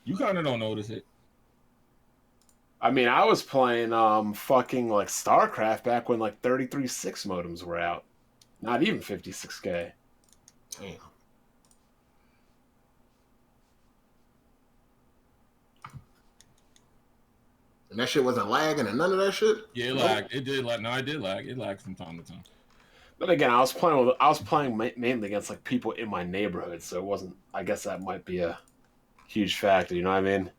You kind of don't notice it. I mean, I was playing fucking like StarCraft back when like 33.6 modems were out. Not even 56K. Damn. And that shit wasn't lagging and none of that shit? Yeah, it lagged. It did lag. No, it did lag. It lagged from time to time. But again, I was playing mainly against like people in my neighborhood, so it wasn't. I guess that might be a huge factor. You know what I mean?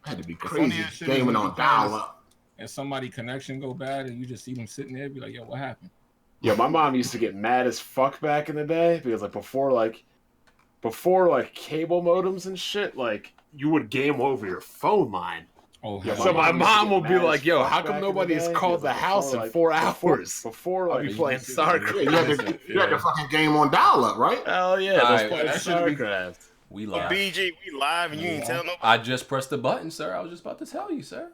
Had to be funny crazy as shit is gaming when on you dial guys- up. And somebody connection go bad, and you just see them sitting there, be like, "Yo, what happened?" Yeah, my mom used to get mad as fuck back in the day because like before cable modems and shit, like you would game over your phone line. Oh, Yeah, hell so no. my mom would be mad like, as "Yo, fuck how back come in the nobody has day, called because, the like, house in 4 hours?" Before Oh, like you playing used to- yeah, StarCraft. You had to fucking game on dial up, right? Hell yeah, Alright, let's play that should be- StarCraft. We Oh, live. BG, we live and you ain't tell nobody. I just pressed the button, sir. I was just about to tell you, sir.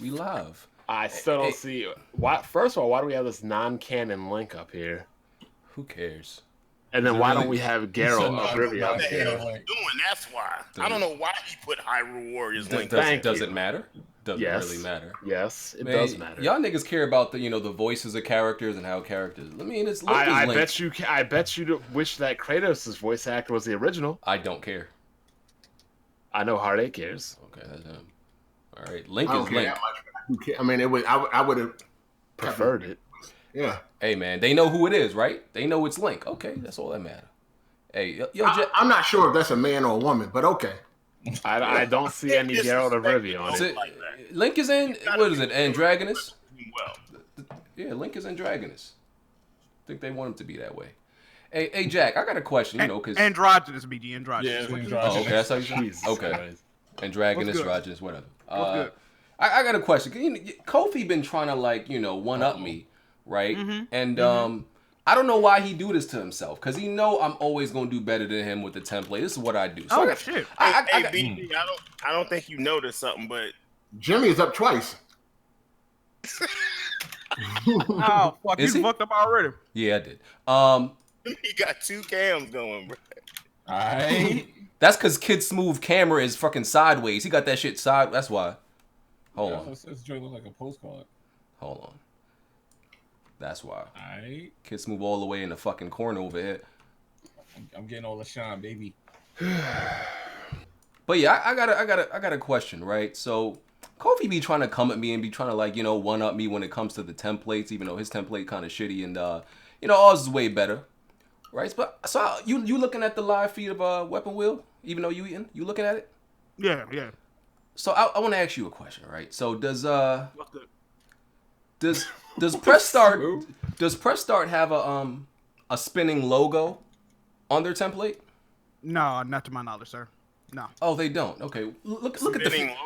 We live. I still don't see why. First of all, why do we have this non-canon link up here? Who cares? And then Is it why really- don't we have said Geralt non- of Rivia? What the hell Yeah, he like- doing? That's why. I don't know why he put Hyrule Warriors link. Does it matter? Doesn't Yes. really matter. Yes, it Man, does matter. Y'all niggas care about the the voices of characters and how characters. I mean, it's Link I is Link. bet you. I bet you wish that Kratos' voice actor was the original. I don't care. I know Heartache cares. Okay, that's him. All right, Link I don't is care Link. that much. Who care? I mean, it was. I would have. Preferred it. Yeah. Hey man, they know who it is, right? They know it's Link. Okay, that's all that matters. Hey, yo, I'm not sure if that's a man or a woman, but okay. I don't see any Geralt of Rivia on So, it. like that. Link is in what is it? Andragonus? Well, Yeah, Link is Andragonus. I think they want him to be that way. Hey, Jack, I got a question. Because Androgynous, BG, androgynous. Yeah, it's oh, androgynous. okay, that's how you say it? Jesus Okay, Christ. Androgynous, What's good? Androgynous, whatever. What's good? I got a question. Kofi been trying to one up me, right? And I don't know why he do this to himself because he know I'm always gonna do better than him with the template. This is what I do. So I got, shit. hey, BG, I don't think you noticed something, but Jimmy is up twice. Oh, fuck. Is You he? fucked up already. Yeah, I did. he got 2 cams going, bro. Alright. That's because Kid Smooth camera is fucking sideways. He got that shit side. That's why. Hold on. This joint look like a postcard. Hold on. That's why. Alright. Kid Smooth all the way in the fucking corner over here. I'm getting all the shine, baby. But yeah, I got a question, right? So Kofi be trying to come at me and be trying to one up me when it comes to the templates, even though his template kind of shitty and ours is way better, right? But so you looking at the live feed of Weapon Wheel, even though you looking at it? Yeah. So I want to ask you a question, right? So does What's good? does Press Start have a spinning logo on their template? No, not to my knowledge, sir. No. Oh, they don't. Okay, look at the Spinning feed. logo.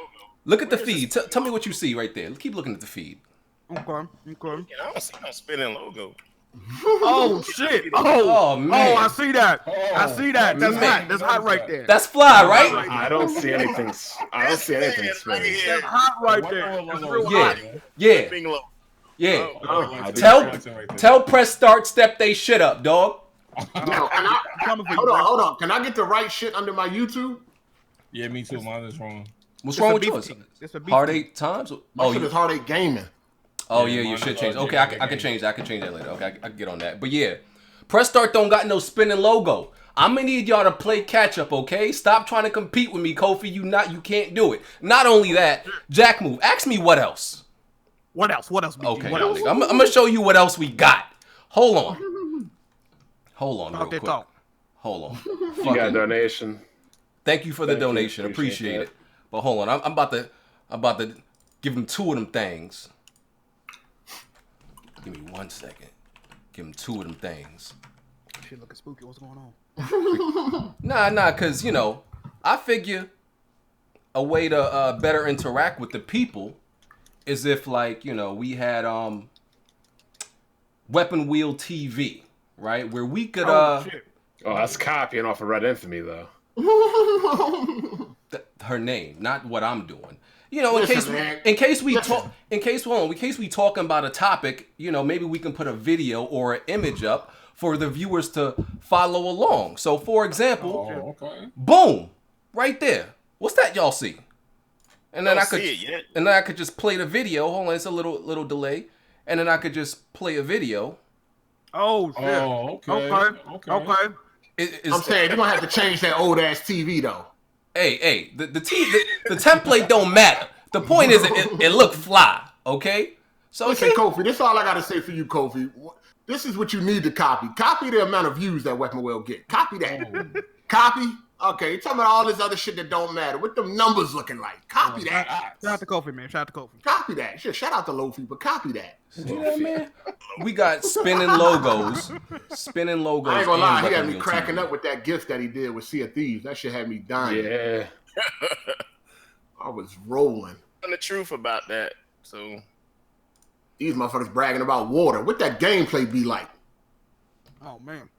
Look at the Where's the feed. spinning Tell me what you see right there. Keep looking at the feed. Okay. And I don't see no spinning logo. Oh shit! Oh, man. Oh, I see that. I see that. That's Man. hot. That's hot right there. That's fly, right? I don't see anything. I don't see anything Right spinning. here. That's hot right What there. the That's logo real is hot. that? Yeah, Spinning logo. yeah. I do. Tell Press Start step they shit up, dog. Yo, hold on. Can I get the right shit under my YouTube? Yeah, me too. Mine is wrong. What's It's wrong a with beef yours? thing. It's a beef Hard thing. 8 times? My Oh, shit is Heartache Gaming. Oh Yeah, yeah, you mine should is change. all Okay, game, I can game. change that. I can change that later. Okay, I can get on that. But yeah, Press Start don't got no spinning logo. I'm gonna need y'all to play catch up, okay? Stop trying to compete with me, Kofi. You can't do it. Not only that, Jack Move. Ask me what else. What else? What else? BG? Okay, What now, else? nigga, I'm gonna show you what else we got. Hold on. Hold on, real Talk that quick. talk. Hold on. You got a Fucking- donation. Thank you for the Thank you. donation. Appreciate Appreciate that. it. But hold on, I'm about to give him 2 of them things. Give me 1 second. Give him 2 of them things. Shit looking spooky. What's going on? Nah, cause I figure a way to better interact with the people is if we had Weapon Wheel TV, right, where we could Oh shit. Oh, that's copying off of Red Infamy, though. her name, not what I'm doing. Listen, man. In case we Listen. talking about a topic, maybe we can put a video or an image up for the viewers to follow along. So, for example, Oh, okay. boom, right there. What's that y'all see? And then Don't I could, see it yet. and then I could just play the video. Hold on, it's a little delay. And then I could just play a video. Oh shit. Oh, okay. Okay. I'm saying you're gonna have to change that old ass TV though. Hey, the template don't matter. The point is it look fly, okay? So Listen, Kofi, this is all I gotta say for you, Kofi. This is what you need to copy. Copy the amount of views that Weapon will get. Copy that. Copy. Okay, you're talking about all this other shit that don't matter. What them numbers looking like? Copy that. Shout out to Kofi, man. Shout out to Kofi. Copy that. Shit, shout out to Lofi, but copy that. see that, man? We got spinning logos. I I ain't gonna lie, he had me cracking up with that gift that he did with Sea of Thieves. That shit had me dying. Yeah. I was rolling. And the truth about that. So These motherfuckers bragging about water. What that gameplay be like? Oh man.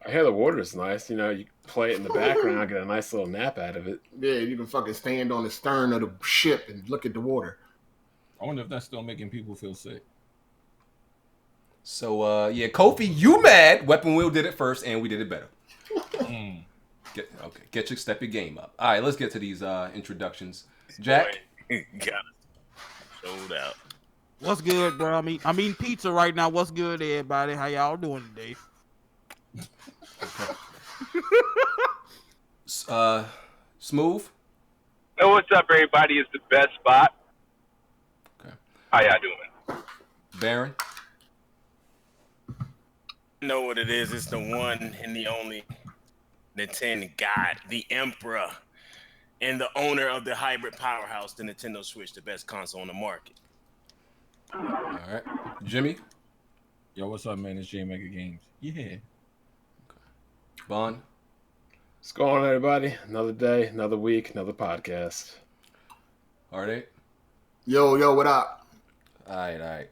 I hear the water's nice. You know, you play it in the background, get a nice little nap out of it. Yeah, you can fucking stand on the stern of the ship and look at the water. I wonder if that's still making people feel sick. So yeah, Kofi, you mad? Weapon Wheel did it first, and we did it better. Step your game up. All right, let's get to these introductions. Jack, got it. Sold out. What's good, bro? I'm eating pizza right now. What's good, everybody? How y'all doing today? Smooth. Hey, what's up, everybody? It's the best spot. Okay. How y'all doing? Baron. Know what it is? It's the one and the only Nintendo God, the Emperor, and the owner of the hybrid powerhouse, the Nintendo Switch, the best console on the market. All right, Jimmy. Yo, what's up, man? It's J Mega Games. Yeah. Bond. What's going on, everybody? Another day, another week, another podcast. All right. Yo, what up? All right.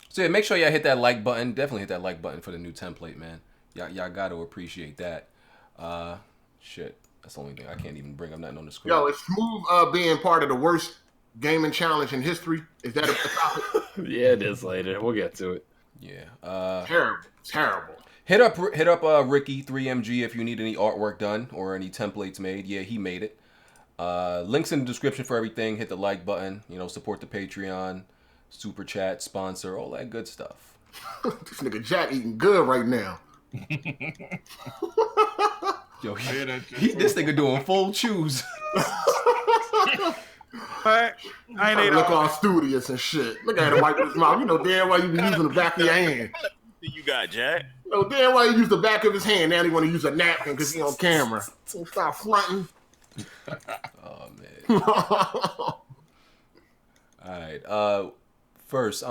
So yeah, make sure y'all hit that like button. Definitely hit that like button for the new template, man. Y'all got to appreciate that. Shit, that's the only thing I can't even bring up nothing on the screen. Yo, is Smooth being part of the worst gaming challenge in history? Is that a topic? Yeah, it is later. We'll get to it. Yeah. Terrible. Hit up Ricky 3MG if you need any artwork done or any templates made. Yeah, he made it. Links in the description for everything. Hit the like button. Support the Patreon, super chat, sponsor, all that good stuff. This nigga Jack eating good right now. Yo, this nigga doing full chews. I ain't ate Look all. all studious and shit. Look at him wiping his mouth. You know damn well you be using the back of your hand. What you got, Jack? You know damn well you use the back of his hand. Now he want to use a napkin because he on camera. So stop fronting. Oh man. All right. First,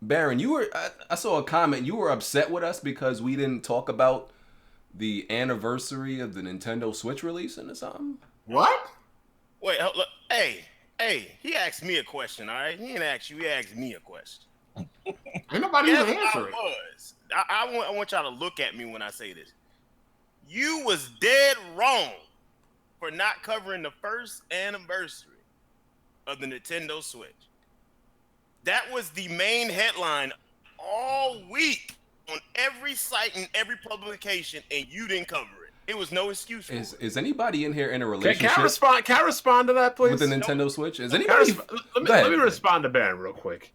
Baron, I saw a comment. You were upset with us because we didn't talk about the anniversary of the Nintendo Switch releasing or something. What? Wait, hold, look. Hey, he asked me a question, all right? He didn't ask you, he asked me a question. Ain't nobody even answer it. I want y'all to look at me when I say this. You was dead wrong for not covering the first anniversary of the Nintendo Switch. That was the main headline all week on every site and every publication, and you didn't cover it. It was no excuse for it. Is anybody in here in a relationship? Can I respond to that, please? With the Nintendo Switch? Is anybody? Let me respond to Baron real quick.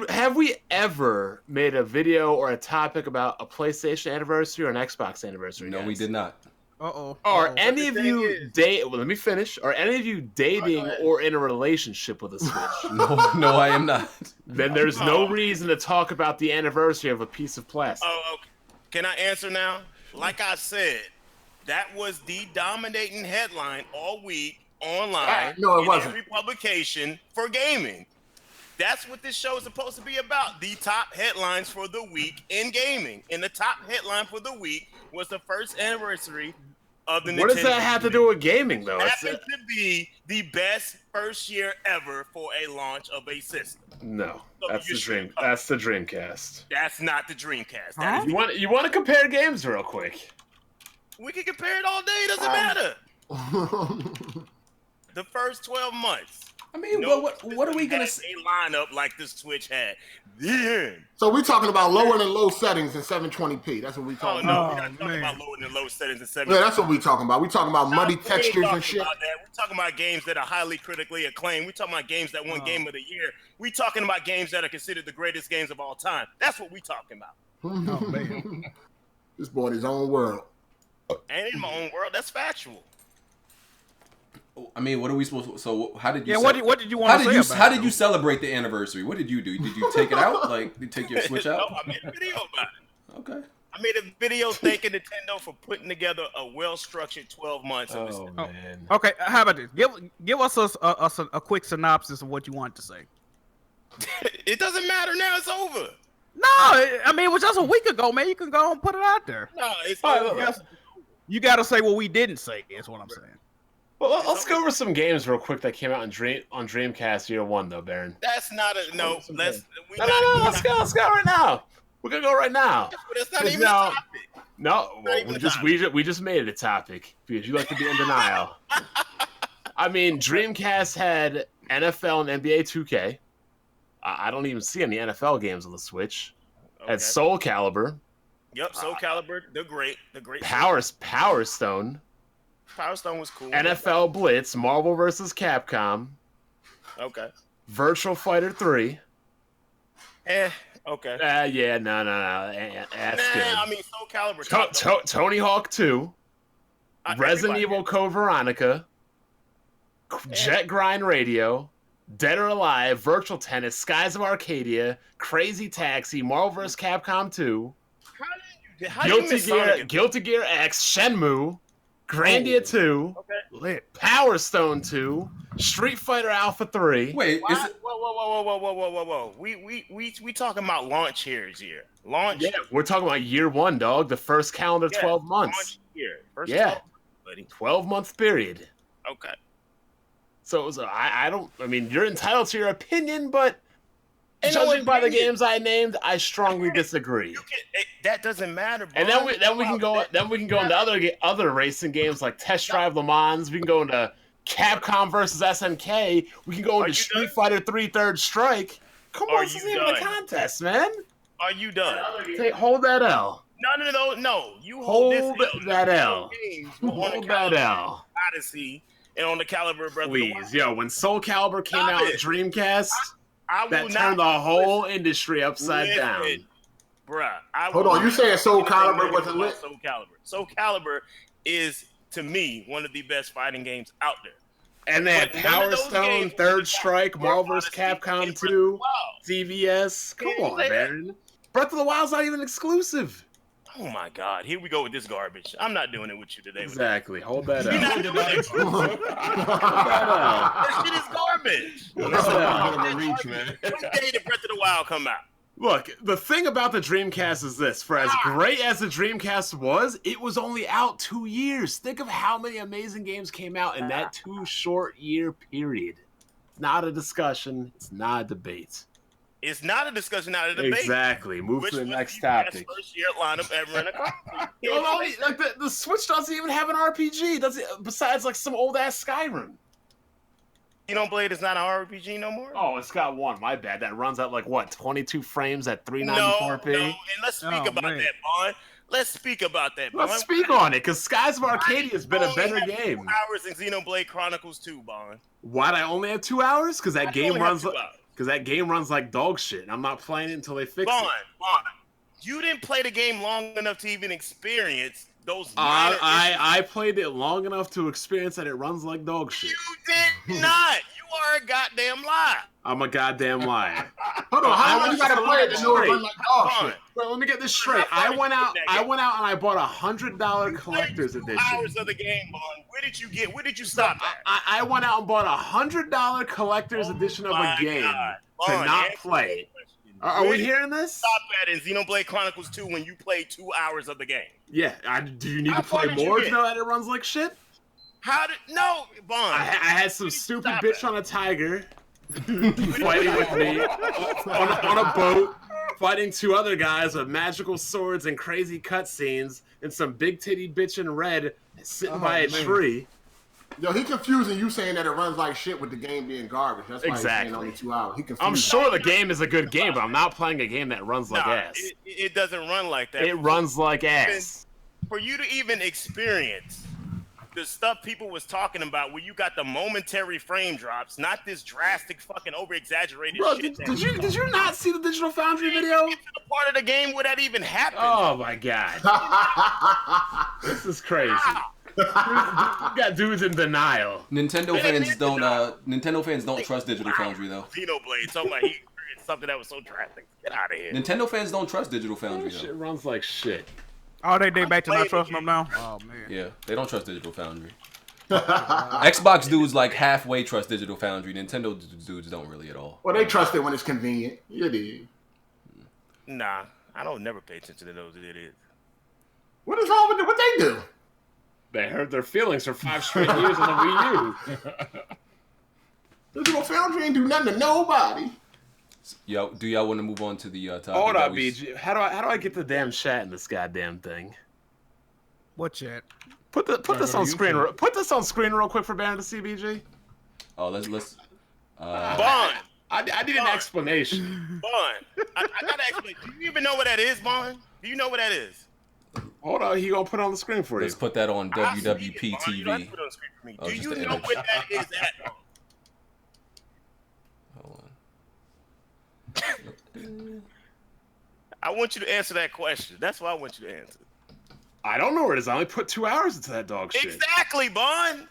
Have we ever made a video or a topic about a PlayStation anniversary or an Xbox anniversary? No, guys? we did not. Are any of you Well, let me finish. Are any of you dating or in a relationship with a Switch? No, I am not. Then there's no reason to talk about the anniversary of a piece of plastic. Oh, okay. Can I answer now? Like I said, that was the dominating headline all week online. No, it in wasn't. Every publication for gaming. That's what this show is supposed to be about. The top headlines for the week in gaming. And the top headline for the week was the first anniversary of the Nintendo. What does that have to do with gaming, though? Happened to be the best first year ever for a launch of a system. No, So that's you the should dream. cover. That's the Dreamcast. That's not the Dreamcast. That is, You want to compare games real quick? we can compare it all day. It doesn't matter. The first 12 months. I mean, No what are we gonna say? a lineup like the Switch had? Then. So we're talking about lower than low settings in 720p. That's what we Oh talking no, about. we're not talking about lower than low settings in 7. Yeah, that's what we talking about. We talking about muddy We ain't textures talking and shit. about that. We're talking about games that are highly critically acclaimed. We're talking about games that won Game of the Year. We're talking about games that are considered the greatest games of all time. That's what we're talking about. Oh, man. This boy in his own world. And in my own world, that's factual. I mean, what are we supposed to? So how did you? Yeah, what did you How want to did say you? about How it, did you celebrate the anniversary? What did you do? Did you take it out? Like, did you take your Switch out? No, I made a video about it. Okay. I made a video thanking Nintendo for putting together a well-structured 12 months of this. Oh man. Okay, how about this? Give us a quick synopsis of what you want to say. It doesn't matter now. It's over. No, I mean, it was just a week ago, man. You can go and put it out there. No, it's All right, over. look, You got to say what we didn't say, is what I'm saying. Well, let's go over some games real quick that came out on Dreamcast Year 1, though, Baron. That's not a no. Let's Let's go right now. We're gonna go right now. That's not 'Cause even a now- topic. No, well, even a we just made it a topic because you like to be in denial. I mean, Dreamcast had NFL and NBA 2K. I don't even see any NFL games on the Switch. Okay. Had Soul Calibur, Yep, Soul Calibur, the great. Power Stone, Power Stone was cool. NFL Blitz, Marvel vs. Capcom, Okay. Virtual Fighter 3. Okay. Yeah, no. That's good. I mean, Soul Calibur. Tony Hawk 2, Resident everybody- Evil Code Veronica, Jet Grind Radio, Dead or Alive, Virtual Tennis, Skies of Arcadia, Crazy Taxi, Marvel vs. Capcom 2, How did you miss Sonic? Guilty Gear X, Shenmue, Grandia 2, Lit. Power Stone 2, Street Fighter Alpha 3. Wait, is it? Whoa. We talking about launch here. Launch. Yeah, we're talking about year 1, dog. The first calendar 12 months. Launch year. First Yeah. 12 months, buddy. 12-month period. Okay. So it was I mean, you're entitled to your opinion, but Ain't no judging by the opinion. games I named, I strongly disagree. That doesn't matter, bro. And then we can go into other racing games like Test Drive Le Mans. We can go into Capcom versus SNK. We can go into Street Fighter 3 Third Strike. Come on, this isn't even a contest, man. Are you done? Hold that L. No. You hold that L. Hold that L. Odyssey and on the Caliber Brother. Please, yo, when Soul Calibur came Stop out on it. Dreamcast, I will that not turned the whole industry upside listen, down. Bruh. Hold on, you saying Soul Calibur wasn't lit? Soul Calibur. Soul Calibur is, to me, one of the best fighting games out there. And then But none Power of those Stone, games Third Strike, Marvel vs. Odyssey, Capcom and 2, Wow. CVS. Come Can you on, say that? man. Breath of the Wild's not even exclusive. Oh my God! Here we go with this garbage. I'm not doing it with you today. Exactly. Hold that You're not up. doing it. That shit is garbage. That's a little bit of a reach, man. What day did Breath of the Wild come out? Look, the thing about the Dreamcast is this. For as great as the Dreamcast was, it was only out 2 years. Think of how many amazing games came out in that 2 short year period. It's not a discussion. It's not a debate. It's not a discussion, not a debate. Exactly. Move Which to the was next best topic. first year lineup ever in a console. Well, like the Switch doesn't even have an RPG. Does it? Besides, like some old ass Skyrim. Xenoblade is not an RPG no more. Oh, it's got one. My bad. That runs at like what? 22 frames at no, 394p. and let's speak about man. that, Bond. Let's speak about that, Bond. Let's speak on it, because Skies of Arcadia has been a only better have game. 2 hours in Xenoblade Chronicles 2, Bond. Why'd I only have 2 hours? Because that game only have runs 2 like hours. like dog shit. And I'm not playing it until they fix Bond, it. Bond. You didn't play the game long enough to even experience those minor issues. I played it long enough to experience that it runs like dog shit. You did not. You are a goddamn lie. I'm a goddamn liar. Hold on, how long you gotta play it to know it Straight. run like dog Bond. shit? Well, let me get this straight. I went out and I bought $100 collector's You played 2 edition. hours of the game, Bond. Where did you stop at? I went out and bought $100 collector's edition of a My game God. to Bond, not answer play. the question. Are Where we did hearing this? you stop at in Xenoblade Chronicles 2 when you played 2 hours of the game? Yeah. Do you need How to far play did you more to get? know that it runs like shit? No, Bond. I had some stupid Stop bitch it. on a tiger fighting with me on a boat, fighting 2 other guys with magical swords and crazy cutscenes, and some big titty bitch in red sitting by a tree. Yo, he confusing you saying that it runs like shit with the game being garbage. That's why he's saying only 2 hours. He confused. I'm sure the game is a good game, but I'm not playing a game that runs like ass. It doesn't run like that. It runs like ass. For you to even experience the stuff people was talking about, where you got the momentary frame drops, not this drastic fucking over exaggerated shit. Did you not see the Digital Foundry video? Get to the part of the game where that even happened. Oh my god, this is crazy. You got dudes in denial. Nintendo fans don't trust Digital Foundry though. Xenoblade talking about he experienced something that was so drastic. Get out of here. Nintendo fans don't trust Digital Foundry though. Shit runs like shit. Oh, they back to not trusting them now? Oh, man. Yeah, they don't trust Digital Foundry. Xbox dudes like halfway trust Digital Foundry. Nintendo dudes don't really at all. Well, they trust it when it's convenient. You did. Nah, I don't never pay attention to those idiots. What is wrong with it? What they do? They hurt their feelings for 5 straight years on the Wii U. Digital Foundry ain't do nothing to nobody. Yo, do y'all want to move on to the topic? Hold up, BG. How do I get the damn chat in this goddamn thing? What chat? Put this on screen. Put this on screen real quick for Banner to see, BG. Oh, let's. Bond. I need an explanation. Bond. I gotta explain. Do you even know what that is, Bond? Do you know what that is? Hold on, he gonna put it on the screen for you. Let's put that on WWP TV. Do you know what that is at? Hold on. I want you to answer that question. That's what I want you to answer. I don't know where it is. I only put 2 hours into that dog shit. Exactly, Bond.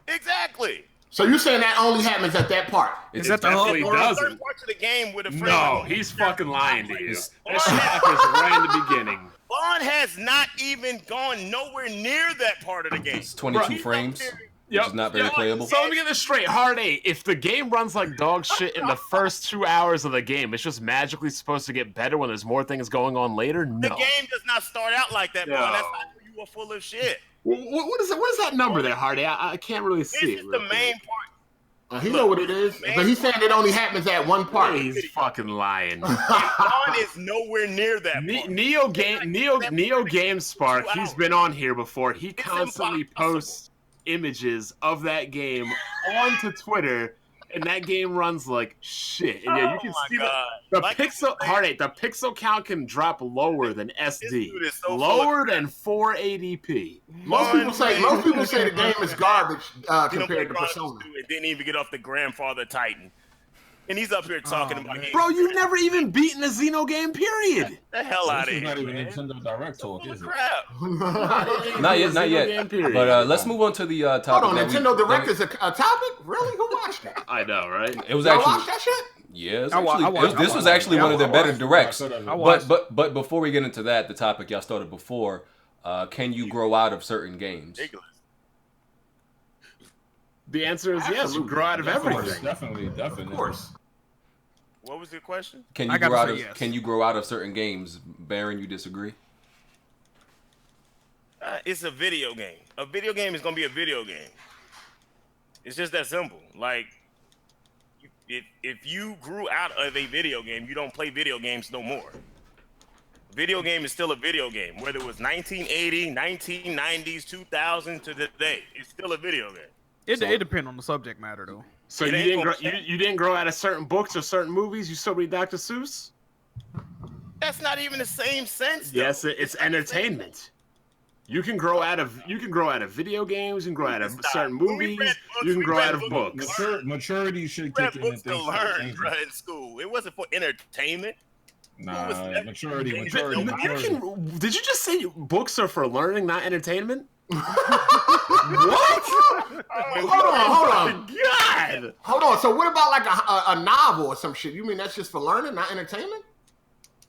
Exactly. So you're saying that only happens at that part? Is that the definitely hub? doesn't. Certain parts of the game with a friend. No, he's fucking lying to you. That shit happens right in the beginning. Bond has not even gone nowhere near that part of the game. It's 22 frames, which is not very playable. So let me get this straight. Hard 8, if the game runs like dog shit in the first 2 hours of the game, it's just magically supposed to get better when there's more things going on later? No. The game does not start out like that, Bond. That's not where you are full of shit. What is that number there, Hardy? I can't really see This it. is the main part. He know what it is, but he's saying it only happens at one part. He's fucking lying. Bond is nowhere near that part. Neo Game Spark, he's been on here before. He constantly posts images of that game onto Twitter, and that game runs like shit. And yeah, you can see the pixel the pixel count can drop lower than SD, lower than 480p. Most people say the game is garbage compared to Persona. It didn't even get off the grandfather Titan. And he's up here talking about games. Bro, you've never even beaten a Xeno game, period. The hell out of This is here. not even Man. Nintendo Direct talk, is it? Crap. Not yet. But let's move on to the topic. Hold on, Nintendo Direct is a topic? Really? Who watched that? I know, right? It was Y'all actually. watched that shit? Yeah, I this was actually one of their better directs. watched. But before we get into that, the topic y'all started before, can you grow out of certain games? Ridiculous. The answer is yes. You grow out of everything. Definitely. Of course. What was the question? Can I you gotta grow out say of yes. Can you grow out of certain games? Baron, you disagree? It's a video game. A video game is gonna be a video game. It's just that simple. Like, if you grew out of a video game, you don't play video games no more. Video game is still a video game, whether it was 1980, 1990s, 2000 to today. It's still a video game. It depends on the subject matter, though. So It you ain't didn't grow, gonna you didn't grow out of certain books or certain movies. You still read Dr. Seuss. That's not even the same sense. Though. Yes, it's entertainment. You can grow out of video games. You can grow out of certain When we movies. read books, You can we grow read out of books. books. Maturity should We read kick in. books to learn, bro, in school. It wasn't for entertainment. Nah, never- maturity. You Did you just say books are for learning, not entertainment? What? Hold on. God. Hold on. So what about like a novel or some shit? You mean that's just for learning, not entertainment?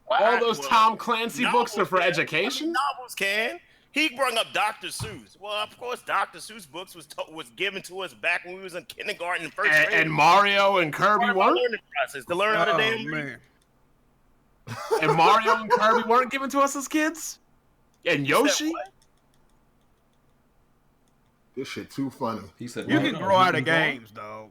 All those Tom Clancy books are for education? Novels can. He brought up Dr. Seuss. Well, of course, Dr. Seuss books was given to us back when we was in kindergarten, first grade. And Mario and Kirby Part of our weren't? learning process to learn how to damn read. man. And Mario and Kirby weren't given to us as kids? And Yoshi? What? This shit too funny. He said, You well, can grow out of games, dog.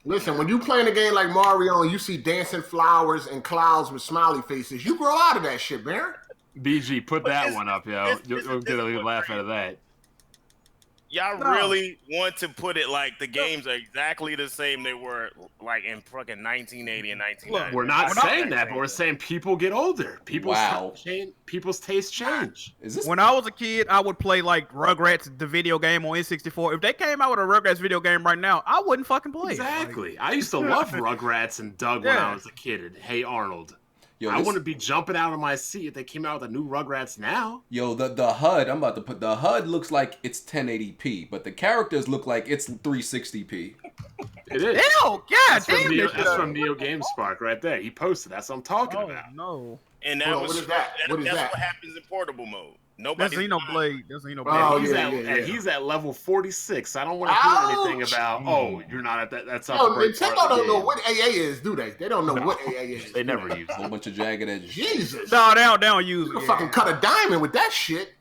Listen, when you playing a game like Mario and you see dancing flowers and clouds with smiley faces, you grow out of that shit, Baron. BG, put But that this- one up, yo. this- You'll get a laugh out of that. Y'all really want to put it like the games are exactly the same they were like in fucking 1980 and 1990. We're not saying that, but we're saying people get older. People's tastes change. Is this When I was a kid, I would play like Rugrats, the video game on N64. If they came out with a Rugrats video game right now, I wouldn't fucking play it. Exactly. I used to love Rugrats and Doug when I was a kid. And Hey Arnold. Yo, I wouldn't be jumping out of my seat if they came out with a new Rugrats now. Yo, the HUD, I'm about to put the HUD looks like it's 1080p, but the characters look like it's 360p. It is. Ew, God damn it. That's from Neo GameSpark right there. He posted. That's what I'm talking about. No. And Hold on, what is that? What is that's that? what happens in portable mode. That's Nobody. Xenoblade. That's Xenoblade. Oh, And he's at level 46. I don't want to hear anything about, you're not at that. That's No, Nintendo don't know what AA is, do they? They don't know what AA is. They never use A whole bunch of jagged edges. Jesus. No, they don't use You it. can fucking cut a diamond with that shit.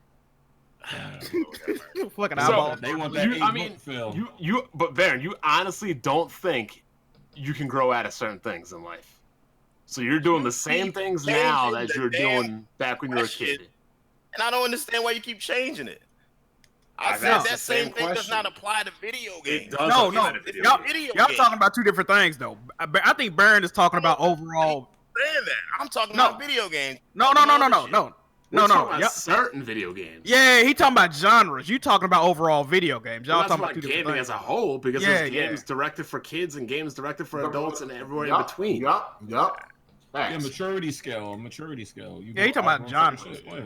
Fucking So, eyeball. They want that. But Baron, you honestly don't think you can grow out of certain things in life. So you're doing the same things now that you're doing back when you were a kid. And I don't understand why you keep changing it. I said that same thing does not apply to video games. No. Y'all talking about two different things though. I think Baron is talking about overall. I'm talking about video games. No. We're talking about certain video games. Yeah, he talking about genres. You talking about overall video games. Y'all Well, talking that's about two gaming different as things. a whole, because there's games directed for kids and games directed for adults and everywhere in between. Yup. Yeah, maturity scale. Yeah, he talking about genres.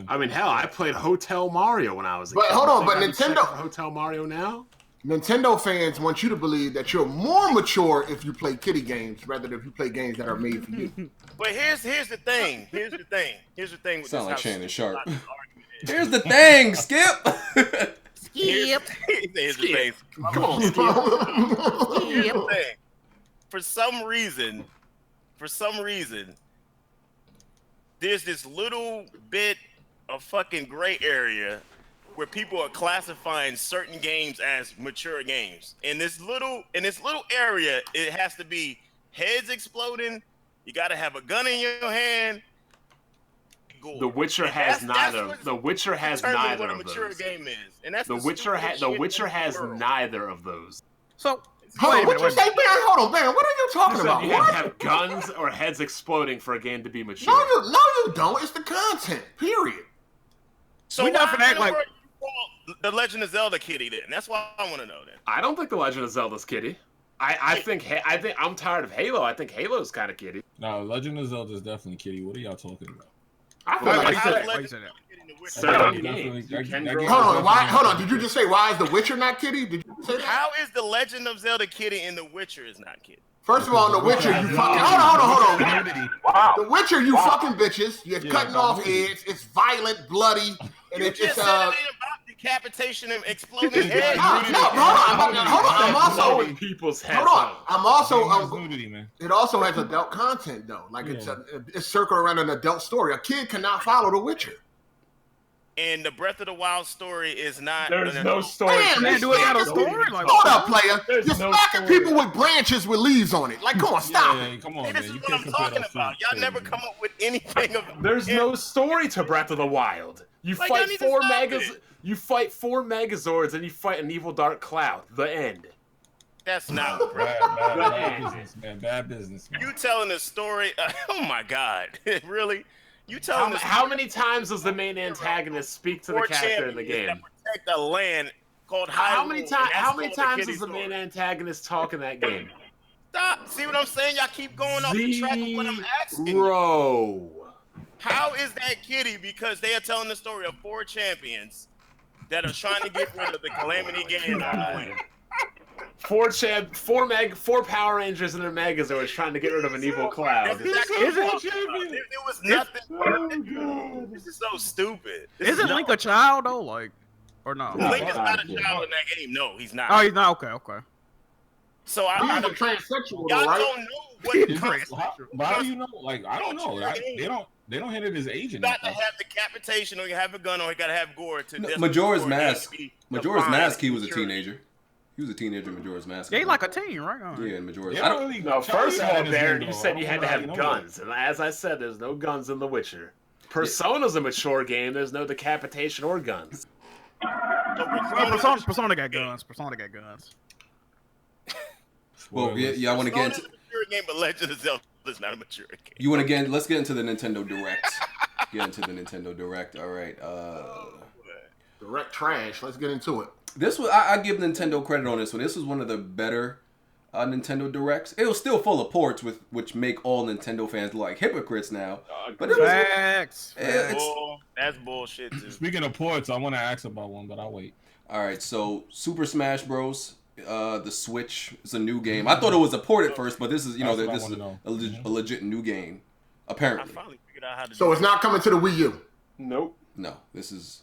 I mean, hell, I played Hotel Mario when I was a kid. But hold on, You but think I'd be Nintendo- checking for Hotel Mario now? Nintendo fans want you to believe that you're more mature if you play kiddie games rather than if you play games that are made for you. But here's the thing. Here's the thing with Sound like this Shannon Sharp. argument is. Here's the thing, Skip. Here's the thing. Come on, Skip. Here's the thing. For some reason, there's this little bit of fucking gray area where people are classifying certain games as mature games. In this little area, it has to be heads exploding. You got to have a gun in your hand. Gore. The Witcher has neither. The Witcher has neither what a of mature those. game is, and that's The Witcher has neither of those. So Hold on, what you say, Baron? Hold on, Baron. What are you talking You said about? you have to have guns or heads exploding for a game to be mature. No, you don't. It's the content. Period. So We why not finna act in the like- world you call the Legend of Zelda kitty then? That's what I want to know then. I don't think the Legend of Zelda's kiddie. I think I'm tired of Halo. I think Halo's kind of kiddie. No, Legend of Zelda is definitely kitty. What are y'all talking about? I feel Why like you I say said that? Why you say that? certain Definitely- games. You that- can that grow game- up. Hold on. Did you just say why is The Witcher not kitty? Did you say that? How is the Legend of Zelda kitty and The Witcher is not kitty? First of all, The Witcher, you fucking hold on. Wow. The Witcher, you fucking bitches. You're Yeah, cutting but off nudity. heads. It's violent, bloody, and You it's just said it ain't about decapitation and exploding heads. hold on. I'm also Blowing people's heads hold on. off. I'm also It's nudity, man. it also has adult content though. Like it's circled around an adult story. A kid cannot follow The Witcher. And the Breath of the Wild story is not. There's no story. Damn, man, do it got a story? Like, Hold up, player. There's You're no smacking story. people with branches with leaves on it. Like, come on, stop it. Yeah, come on, Hey, man. this is You what can't I'm compare talking those about. two Y'all never things, come man. up with anything of. There's no story to Breath of the Wild. You Like, fight y'all need to four stop megas. it. You fight 4 Megazords and you fight an evil dark cloud. The end. That's not. Bad business, man. Bad business, man. You telling a story? Oh my God, really? You telling us How many times does the main antagonist speak to the character in the game? that protect a land called How Hyrule, many and times? that's How many called the times kitty does the main story? antagonist talk in that game? Stop. See what I'm saying? Y'all keep going off the track of what I'm asking. you. Bro. How is that kitty? Because they are telling the story of 4 champions that are trying to get rid of the Calamity Ganon on the planet. 4 Power Rangers and their Megazords trying to get rid of an evil cloud. That's exactly what I'm talking about. There was nothing. This is so stupid. Isn't Link a child though? Like, or no? No. Link is not a child in that game. No, he's not. Oh, he's not. Okay. So He's I a don't. transsexual, Y'all though, right? don't know what. Is it- how do you know? Like, I don't know. They don't hit it as age You in got that. to have decapitation, or you have a gun, or you got to have gore to. this Majora's for Mask. it to be Majora's defined Mask. He was a maturity. teenager. He was a teenager in Majora's Mask. Yeah, he like a teen, right? Yeah, in Majora's. They I don't don't, really No, tell first of all, that in this Baron, game, you though. said I you don't had to know how have you know guns, and as I said, there's no guns in The Witcher. Persona's a mature game. There's no decapitation or guns. Well, Persona got guns. Persona got guns. Well, yeah, I want to get into. It's a mature game, but Legend of Zelda is not a mature game. You want to get? Let's get into the Nintendo Direct. Get into the Nintendo Direct. All right. Direct trash. Let's get into it. This was I give Nintendo credit on this one. This was one of the better Nintendo Directs. It was still full of ports, which make all Nintendo fans look like hypocrites now. But it was, Facts. That's bullshit too. Speaking of ports, I want to ask about one, but I'll wait. all right. So Super Smash Bros. The Switch is a new game. I thought it was a port at first, but this is this is a legit new game. I Apparently, finally figured out how to. So it's not coming to the Wii U. Nope. no. This is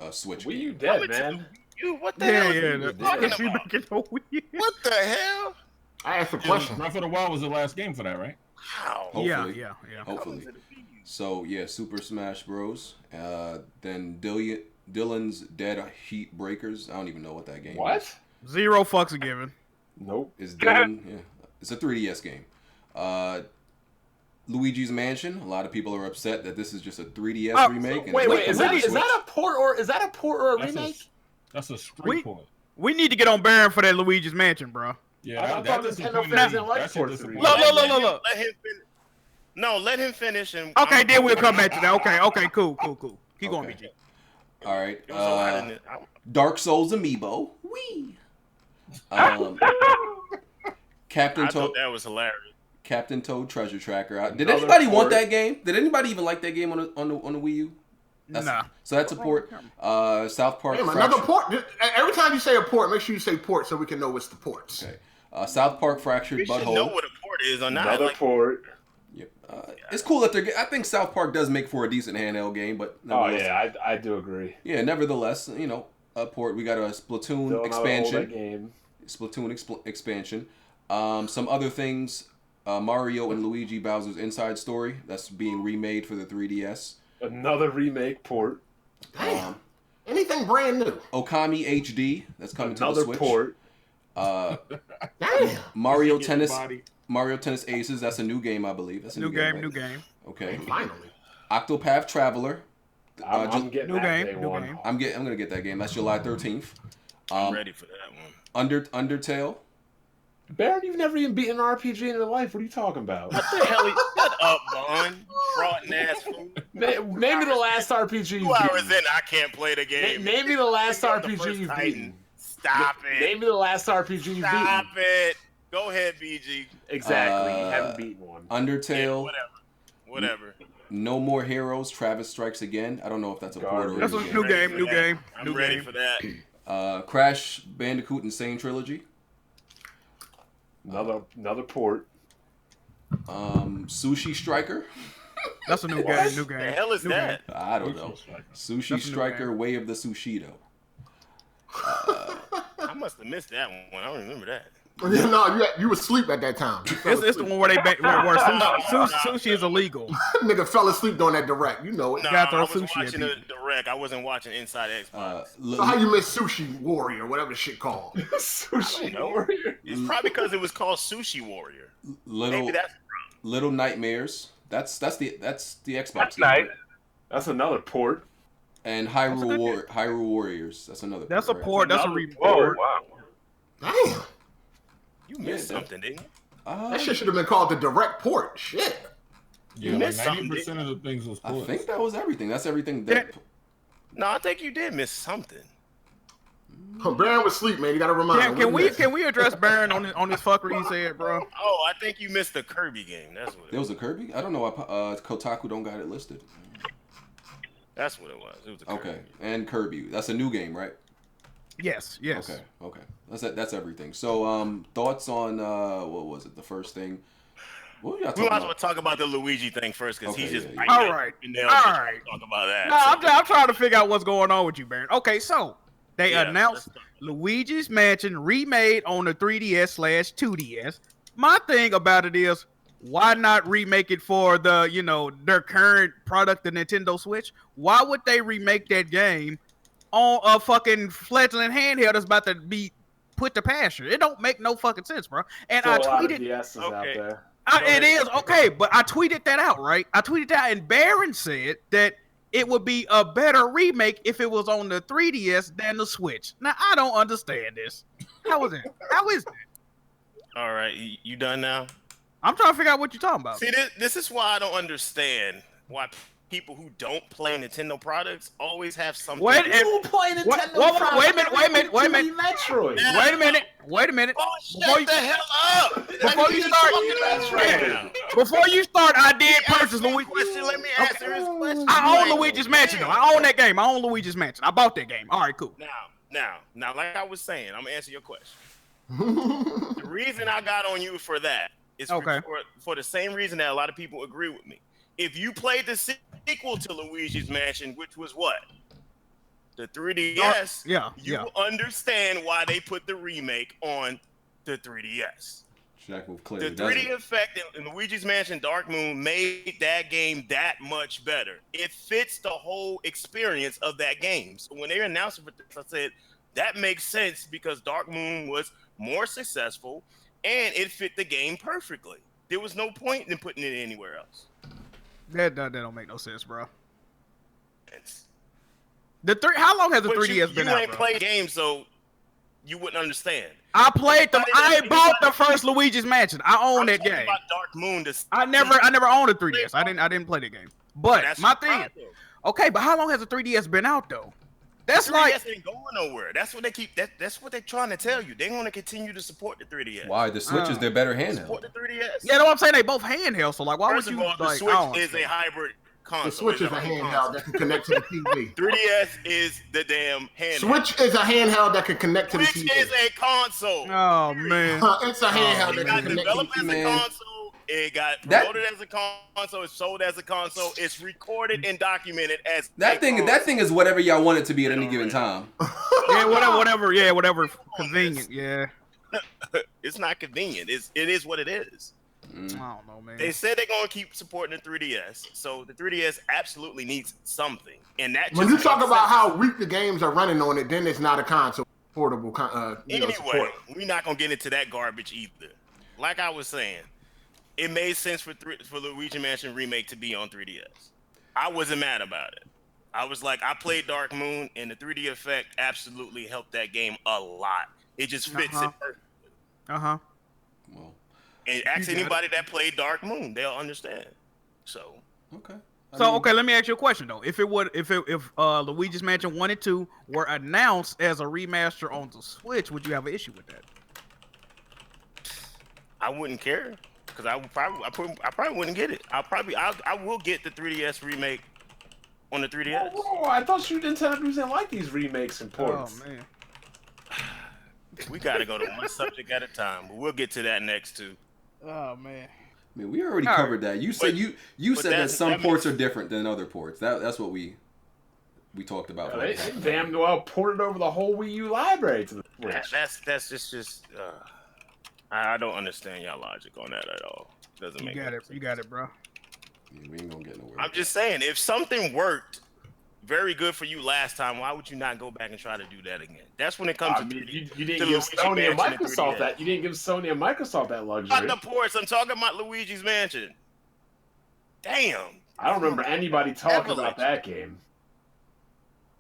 a Switch. Wii U game. dead, man. You what the hell? Yeah, You talking about? What the hell? I asked a Yeah, question. Breath of the Wild was the last game for that, right? How? Hopefully. Yeah. Hopefully. So yeah, Super Smash Bros. Then Dylan's Dead Heat Breakers. I don't even know what that game is. What? 0 fucks are given. Nope. Is Dylan? Yeah, it's a 3DS game. Luigi's Mansion. A lot of people are upset that this is just a 3DS remake. And Wait, it's wait. Is not coming to that Switch. a port or a remake? That's a straight port. We need to get on Baron for that Luigi's Mansion, bro. Yeah, I thought Nintendo fans didn't like ports. Look. Let him finish. No, let him finish. And Okay, then we'll come back to that. Okay, cool. Keep going, Okay. BG. All right. It was so hot in it. Dark Souls Amiibo. Wee. Captain I Toad. thought that was hilarious. Captain Toad Treasure Tracker. Did Another anybody want port. that game? Did anybody even like that game on the Wii U? Nah. So that's a port. South Park. Damn, Fractured- another port. Every time you say a port, make sure you say port so we can know it's the ports. Okay. South Park Fractured We should Butthole. know what a port is or not. Another Like, port. Yep. It's cool that I think South Park does make for a decent handheld game, but Oh nevertheless- yeah, I do agree. yeah. Nevertheless, a port. We got a Splatoon Still not expansion. all that game. Splatoon expansion. Some other things. Mario and Luigi Bowser's Inside Story. That's being remade for the 3DS. Another remake port. Damn. Anything brand new. Okami HD. That's coming to the Another Switch. port. Damn. Mario Tennis Aces. That's a new game, I believe. That's a New game, right? new game. Okay. Finally. Octopath Traveler. I'm getting New that game, day new one. game. I'm gonna get that game. That's July 13th. I'm ready for that one. Undertale. Baron, you've never even beaten an RPG in your life. What are you talking about? What the hell? Shut up, Bun. Frauding ass fool. Name me the last RPG you've 2 hours beaten. in, I can't play the game. Name me the last You're the RPG first you've Titan. beaten. Stop it. Name me the last RPG you've Stop beaten. it. Go ahead, BG. Exactly. You haven't beaten one. Undertale. Yeah, whatever. No More Heroes. Travis Strikes Again. I don't know if that's a port or That's a remake. new game, new game. I'm New ready game. for that. Crash Bandicoot Insane Trilogy. Another port. Sushi Striker. That's a new game, new The game. hell is New that? I don't know. Sushi That's a new Striker game. Way of the Sushido. I must have missed that one. I don't remember that. Yeah, no, you was asleep at that time. It's the one where where sushi is illegal. Nigga fell asleep during that direct. You know it. No, gotta throw I was sushi at watching the people. direct. I wasn't watching Inside Xbox. So how you miss Sushi Warrior, whatever the shit called? Sushi know. Warrior. It's probably because it was called Sushi Warrior. Little Maybe that's Little Nightmares. That's the Xbox. That's game, nice. right? That's another port. And That's a good Hyrule Warriors. That's another. That's a right? port. That's a Another report. Wow. Damn. you missed Yeah, something, didn't you? That shit should have been called the direct port. Shit. Yeah, You like missed something, 90% of the things was I ports. think that was everything. That's everything. That, No, I think you did miss something. Baron was asleep, man. You gotta remind him. Can we address Baron on this fuckery he said, bro? Oh, I think you missed the Kirby game. That's what. It there was. was a Kirby. I don't know. Kotaku don't got it listed. That's what it was. It was a Kirby. Okay, and Kirby. That's a new game, right? Yes. Okay. That's everything. So, thoughts on what was it? The first thing. What were y'all We talking might as about? well talk about the Luigi thing first because Okay, he's just yeah, biting All at right. your nails All just right. Talk about that. No, So- I'm trying to figure out what's going on with you, Baron. Okay, so they Yeah, announced let's talk. Luigi's Mansion remade on the 3DS/2DS. My thing about it is, why not remake it for their current product, the Nintendo Switch? Why would they remake that game on a fucking fledgling handheld that's about to be put to pasture? It don't make no fucking sense, bro. And Still I a lot of tweeted. DSs out Okay. there. It is okay, but I tweeted that out, right? I tweeted that, and Baron said that it would be a better remake if it was on the 3DS than the Switch. Now I don't understand this. How is it? How is that? All right, you done now? I'm trying to figure out what you're talking about. See, this is why I don't understand why people who don't play Nintendo products always have something. Who play Nintendo products? Wait a minute. Metroid. Wait a minute. Oh, shut the hell up! Before you start, I did purchase Luigi. Let me answer his question. I own Luigi's Mansion though. I own that game. I own Luigi's Mansion. I bought that game. All right, cool. Now, like I was saying, I'm gonna answer your question. The reason I got on you for that is for the same reason that a lot of people agree with me. If you played the sequel to Luigi's Mansion, which was what? The 3DS, you understand why they put the remake on the 3DS. The 3D effect in Luigi's Mansion Dark Moon made that game that much better. It fits the whole experience of that game. So when they announced it for this, I said, that makes sense because Dark Moon was more successful and it fit the game perfectly. There was no point in putting it anywhere else. That don't make no sense, bro. How long has the 3DS been out? You ain't played games, so you wouldn't understand. I bought the first Luigi's Mansion. I own that game. About Dark Moon. I never owned a 3DS. I didn't play the game. But my thing, okay, but how long has the 3DS been out though? That's the 3DS like ain't going nowhere. That's what they keep. That's what they're trying to tell you. They want to continue to support the 3DS. Why? The Switch is their better handheld. Support the 3DS. Yeah, no, I'm saying they both handheld. So like, why First would you? Of all, the Switch is a hybrid console. The Switch is a handheld that can connect to the TV. 3DS is the damn handheld. Switch is a handheld that can connect to the TV. Switch is a console. Oh man, it's a handheld that can connect to the TV. As a console. It got promoted as a console. It's sold as a console. It's recorded and documented as that thing. Console. That thing is whatever y'all want it to be at any given time. Yeah, whatever. Convenient. Yeah. It's not convenient. It is what it is. I don't know, man. They said they're gonna keep supporting the 3DS, so the 3DS absolutely needs something. And that when you talk about how weak the games are running on it, then it's not a console portable. Anyway, we're not gonna get into that garbage either. Like I was saying. It made sense for Luigi Mansion Remake to be on 3DS. I wasn't mad about it. I was like, I played Dark Moon, and the 3D effect absolutely helped that game a lot. It just fits it perfectly. Well, and ask anybody that played Dark Moon, they'll understand. So okay. Let me ask you a question though. If Luigi's Mansion 1 and 2 were announced as a remaster on the Switch, would you have an issue with that? I wouldn't care. Because I probably wouldn't get it. I will get the 3DS remake on the 3DS. Oh, I thought Nintendo didn't like these remakes and ports. Oh man, we gotta go to one subject at a time, but we'll get to that next too. Oh man. I mean, we already covered that. You said you said that some ports are different than other ports. That's what we talked about. They damn well ported over the whole Wii U library to the Switch. That's just. I don't understand y'all logic on that at all. Doesn't make sense. You got it, bro. Yeah, we ain't gonna get nowhere. I'm just saying, if something worked very good for you last time, why would you not go back and try to do that again? That's when it comes to you didn't give Sony and Microsoft that. You didn't give Sony and Microsoft that luxury. Not the ports. I'm talking about Luigi's Mansion. Damn. I don't remember anybody talking about that game.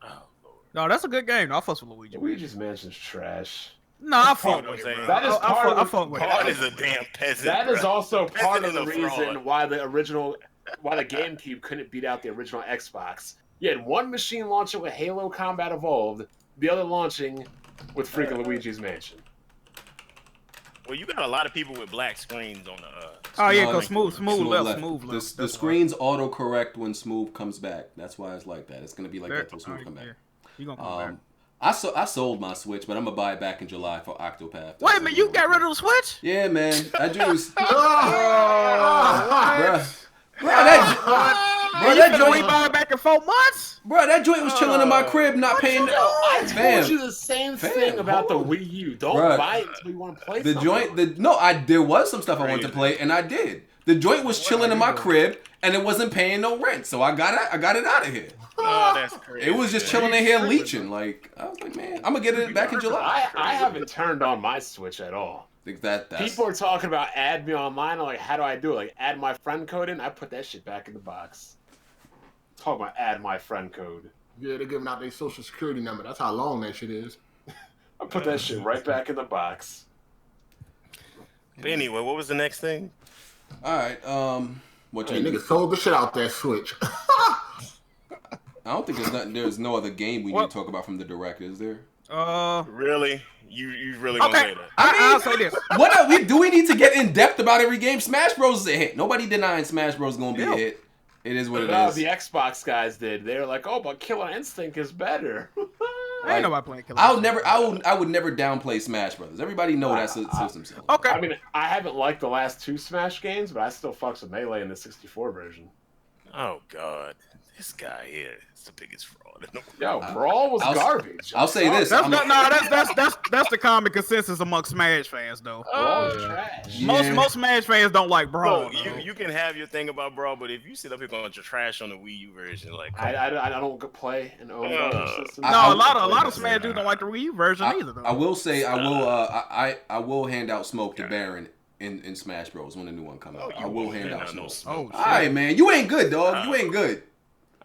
Oh Lord. No, that's a good game. I'll fuss with Luigi. Luigi's Mansion's trash. No, I fuck with it. That is part of God is a damn peasant. That is also part of the Peasant is a reason fraud. why the GameCube couldn't beat out the original Xbox. You had one machine launching with Halo Combat Evolved, the other launching with freaking Luigi's Mansion. Well, you got a lot of people with black screens on the. Oh yeah, cause smooth left. The screens autocorrect when Smooth comes back. That's why it's like that. It's gonna be like that till Smooth come back. You gonna come back? I sold my Switch, but I'm gonna buy it back in July for Octopath. Wait a minute, you got rid of the Switch? Yeah, man. That joint was. That joint buy it back in 4 months? Bro, that joint was chilling in my crib, not paying. I told you the same thing about the Wii U. Don't buy it until you want to play something. There was some stuff I wanted to play, and I did. The joint was chilling in my crib, and it wasn't paying no rent, so I got it out of here. Oh, that's crazy. It was just chilling in here leeching. Like, I was like, man, I'm gonna get it back in July. I haven't turned on my Switch at all. People are talking about add me online. I'm like, how do I do it? Like, add my friend code in. I put that shit back in the box. Talking about add my friend code. Yeah, they're giving out their social security number. That's how long that shit is. I put that shit right back in the box. But anyway, what was the next thing? All right. What Hey, you? niggas sold the shit out that Switch. I don't think there's no other game we need to talk about from the direct, is there? Really? You really gonna say that? I'll say this. Do we need to get in depth about every game? Smash Bros is a hit. Nobody denying Smash Bros gonna be a hit. It is what it is. The Xbox guys did. They were like, "Oh, but Killer Instinct is better." Ain't nobody playing Killer I would never downplay Smash Brothers. Everybody know that's a system seller. Okay. I mean, I haven't liked the last 2 Smash games, but I still fucks with Melee in the 64 version. Oh God, this guy here is the biggest fraud in the world. Yo, Brawl was garbage. I'll say this. That's the common consensus among Smash fans, though. Brawl is trash. Most Smash fans don't like Brawl. Bro, you can have your thing about Brawl, but if you sit up here going to trash on the Wii U version, like I don't play and own other systems. No, a lot of Smash dudes don't like the Wii U version either. Though. I will say I will hand out smoke to Baron in Smash Bros when the new one comes out. I will hand out smoke. Oh, all right, man, you ain't good, dog. You ain't good.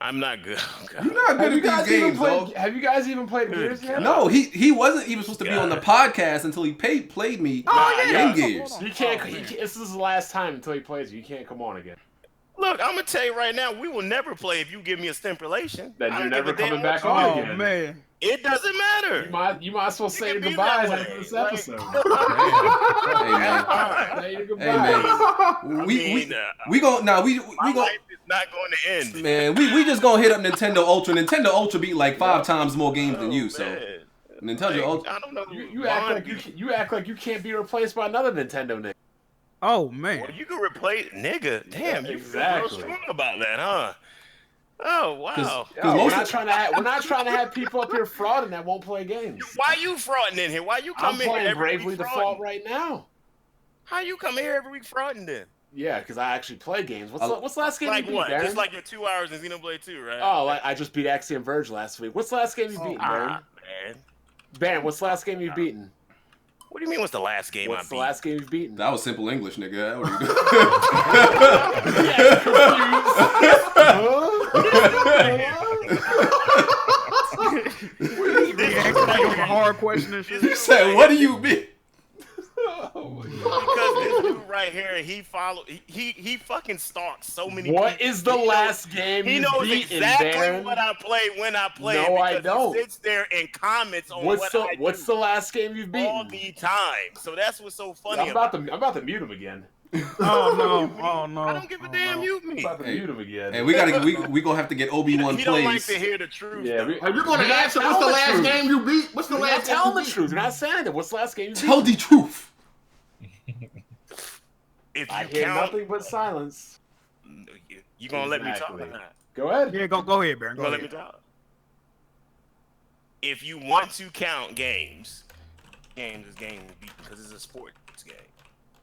I'm not good. You're not good at these games, dog. Have you guys even played Gears yet? No, he wasn't even supposed to be on the podcast until he played me in Gears. You can't. This is the last time until he plays you. You can't come on again. Look, I'm gonna tell you right now, we will never play if you give me a stempulation. Then you're never coming back on again. Oh man, it doesn't matter. You might as well say your goodbyes after this episode. Hey man, we gonna life is not going to end. Man, we just gonna hit up Nintendo Ultra. Nintendo Ultra beat like 5 times more games than you, so Nintendo Ultra. I don't know. You act like you can't be replaced by another Nintendo nigga. Oh man, well, you can replace nigga. Damn, yeah, you exactly. feel real strong about that, huh? Oh wow. We're not trying to have people up here frauding that won't play games. Why you frauding in here? Why you come in here playing every Bravely week Default right now. How you come here every week frauding then? Yeah, because I actually play games. What's the last game like you beat, what? Darren? Just like your 2 hours in Xenoblade 2, right? Oh, I just beat Axiom Verge last week. What's the last game you beaten, Darren? Man. Baron, what's the last game you've beaten? What do you mean? What's the last game What's the last game you've beaten? That was simple English, nigga. What a hard question and shit. You said, what do you mean? Because this dude right here, he fucking stalks so many people. What is the last game he you knows beaten, exactly Darren? what I play when I play No, it. I don't. He sits there and comments on What's what the last game you've beaten? all the time. So that's what's so funny. I'm about to mute him again. Oh no! I don't give a damn. Mute me. I'm about to mute him again. Hey, we gonna have to get Obi-Wan He plays. don't like to hear the truth. Yeah, Are you going to answer what's the last game you beat? What's the last game tell you the beat? truth. You're not saying it. What's the last game you beat? Tell the truth. If I you hear count, nothing but silence. you gonna let me talk Exactly. or not? Go ahead. Yeah, go ahead, Baron. You Go gonna let me ahead. talk? If you want to count games is game because it's a sports game.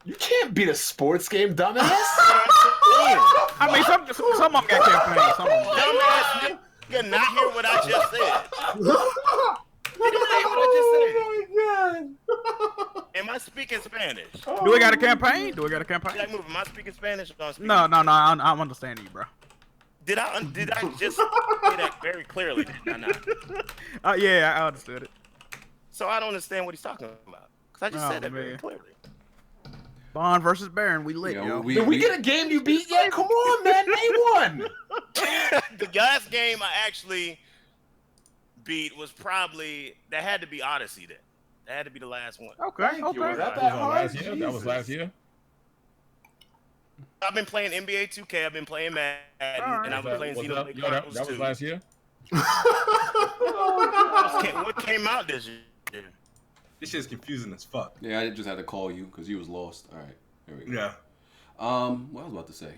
You can't beat a sports game, dumbass. I mean, some of them got campaigns. Some of them. Dumbass, you did not hear what I just said. You did not hear what I just said. Am I speaking Spanish? Do we got a campaign? Do we got a campaign? Like, move. Am I speaking Spanish or not speaking? No. I'm understanding you, bro. Did I just say that very clearly? Did I not? Yeah, I understood it. So I don't understand what he's talking about. Because I just said that very man. clearly. Bond versus Baron, we lit, yo. Did we get a game you beat yet? Come on, man. Name one. The last game I actually beat was probably, that had to be Odyssey then. That had to be the last one. Okay. Was that That hard? last year? That was last year? I've been playing NBA 2K, I've been playing Madden, and I've been playing Xenoblade Chronicles That was 2. last year? What came out this year? This shit's confusing as fuck. Yeah, I just had to call you because you was lost. All right, here we go. Yeah. What I was about to say.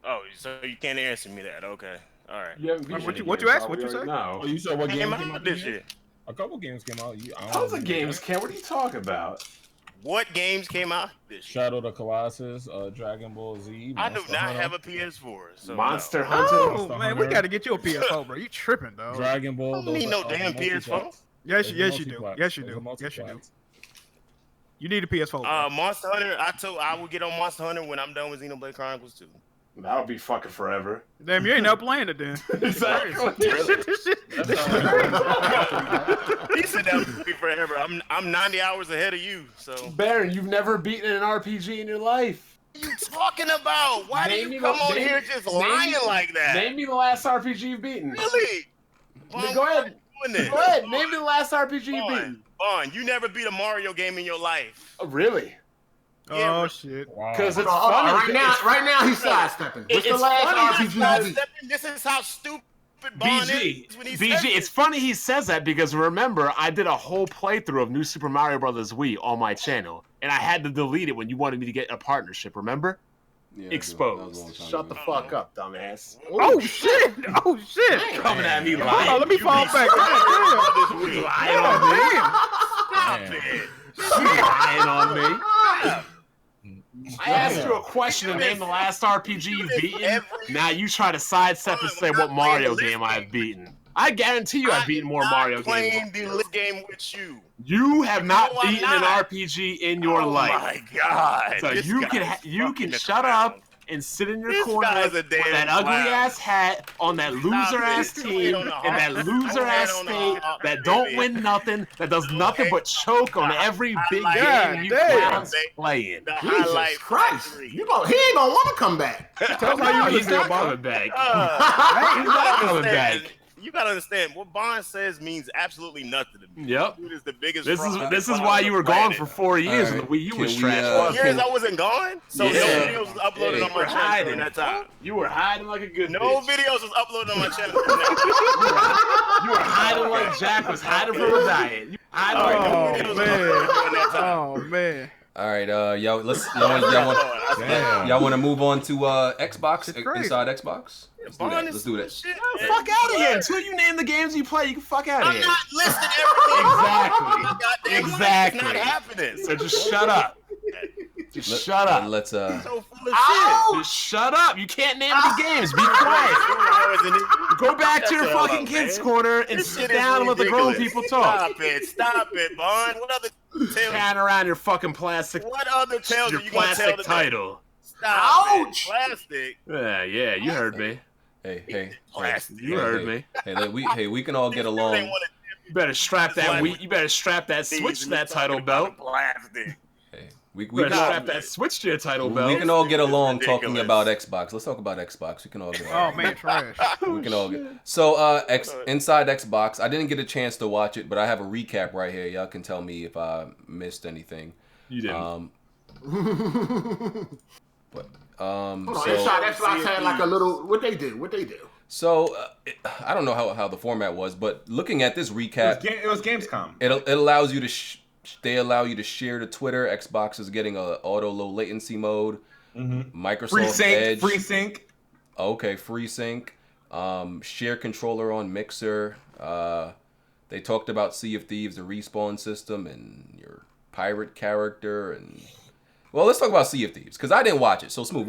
Oh, so you can't answer me that. Okay. All right. You haven't beat What any you games, asked? so What we you already said? know. Oh, you said what game Came came out out this year. A couple games came out. Tons of games, Ken. What are you talking about? What games came out this year? Shadow of the Colossus, Dragon Ball Z. I do Monster not Hunter, have a PS4. So Monster no. Hunter. Oh Monster man, we Hunter. got to get you a PS4, bro. You tripping, dog? Dragon Ball. I don't need no damn PS4. Yes, There's yes you do. multiplex. Yes you There's a do. Yes you do. multiplex. You need a PS4. Bro. Monster Hunter. I will get on Monster Hunter when I'm done with Xenoblade Chronicles 2. That'll be fucking forever. Damn, you ain't not playing it then. Exactly. This shit- He said that would be forever. I'm 90 hours ahead of you. So Baron, you've never beaten an RPG in your life. what are you talking about? Why do Name me you come the- on name- here just name- lying like that? Name me the last RPG you've beaten. Really? Vaughn, Go why ahead. are you doing this? Go ahead. Name me the last RPG you've Vaughn, beaten. Vaughn, you never beat a Mario game in your life. Oh, really? Oh shit. Because it's Hold on, funny. right now he's sidestepping. What's the it's last funny. RPG you beat? This is how stupid Vaughn BG, is when he BG, says it's this. funny he says that because remember, I did a whole playthrough of New Super Mario Bros. Wii on my channel, and I had to delete it when you wanted me to get a partnership, remember? Yeah, Exposed. Shut the fuck up, dumbass. Oh shit. Oh shit. Coming at me Hold lying. on, let me fall back. You lying on me. Stop it. You lying on me. I asked you a question to name the last RPG you've beaten. Now you try to sidestep and say what Mario game I've beaten. I guarantee you I've beaten more Mario games. Playing the list game with you. You have not No, I'm beaten an not. RPG in your Oh life. my god. So This you guy can is you fucking can shut around. up and sit in your This corner guy's a with damn that ugly clown. ass hat on that loser ass it. team Go ahead on and the that hawk. loser Go ahead ass on the state hawk, that don't baby. win nothing, that does nothing but choke on every big like game it. you Damn. clowns playing. The Jesus highlight Christ. factory. He ain't gonna want to come back. Tell us how you No, really he's feel, not coming Bob. back. You He's not gotta coming understand. back. You gotta understand what Bond says means absolutely nothing to me. Yep. Dude is the biggest. This fraud is on why the you were gone planet. for 4 years and the Wii U Can was we, trash. 4 years I wasn't gone, so no Yeah. videos was uploaded Yeah, on you my were channel hiding. during that time. You were hiding like a good No bitch. videos was uploaded on my channel. during that You were hiding like Jack was hiding from a diet. You hiding like Oh videos was man. uploaded during that time. Oh man. All right, y'all. Damn. Y'all want to move on to Xbox It's crazy. inside Xbox? Let's do that. Bond Let's is do that. shit, the man. fuck out of here. Until you name the games you play, you can fuck out of I'm here. not listing everything. Exactly. Goddamn, Exactly. It's not happening. So just shut up. Just Let- shut up. Let's So full of shit. Just shut up. You can't name any games. Be quiet. 2 hours in it. Go back to your Shut the hell fucking up, kids' man. corner and This sit shit is down and let the grown ridiculous. people talk. Stop it, Bond. What other tales? Pan around your fucking plastic, What other tales your are you gonna tell plastic today? title. Stop Ouch. it. Plastic. Yeah, you heard me. hey. Plastic. You heard me. Hey, we can all get They along. wanna You better strap that you better strap that Thieves switch to and that you title talking belt. about Plastic. Hey, we You better can strap that switch to your title belt. we can all get along talking ridiculous. about Xbox. Let's talk about Xbox. We can all get Oh along. man, trash. We can all get. So inside Xbox, I didn't get a chance to watch it, but I have a recap right here. Y'all can tell me if I missed anything. You didn't. But Hold on, so Inside Xbox had like a little. What they do? so I don't know how the format was, but looking at this recap, It was Gamescom. it allows you to they allow you to share to Twitter. Xbox is getting a auto low latency mode. Microsoft Free sync. Edge. Free sync. Okay, free sync. Share controller on Mixer. They talked about Sea of Thieves, the respawn system, and your pirate character. And well, let's talk about Sea of Thieves because I didn't watch it. So Smooth,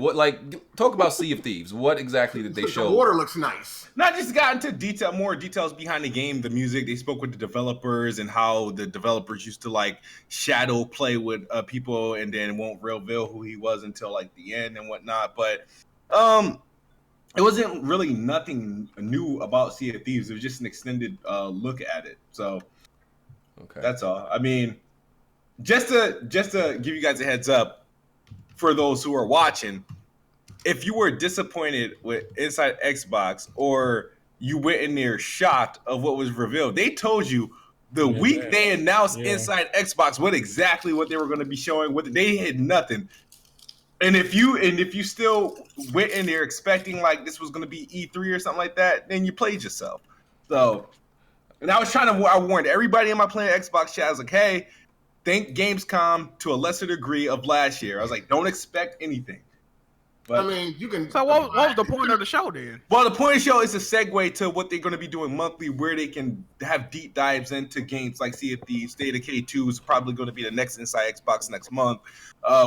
talk about Sea of Thieves. What exactly did they The show? water looks nice. Not just got into more details behind the game, the music. They spoke with the developers and how the developers used to like shadow play with people and then won't reveal who he was until like the end and whatnot. But it wasn't really nothing new about Sea of Thieves. It was just an extended look at it. So Okay. that's all. I mean, just to give you guys a heads up for those who are watching, if you were disappointed with Inside Xbox or you went in there shocked of what was revealed, they told you the week they announced Inside Xbox what they were going to be showing. What they had nothing. And if you still went in there expecting like this was going to be E3 or something like that, then you played yourself. So, and I warned everybody in my Planet Xbox chat. I was like, hey, think Gamescom to a lesser degree of last year. I was like, don't expect anything. But, I mean, you can. So what was the point of the show then? well, the point of the show is a segue to what they're going to be doing monthly, where they can have deep dives into games like Sea of Thieves. State of K2 is probably going to be the next Inside Xbox next month,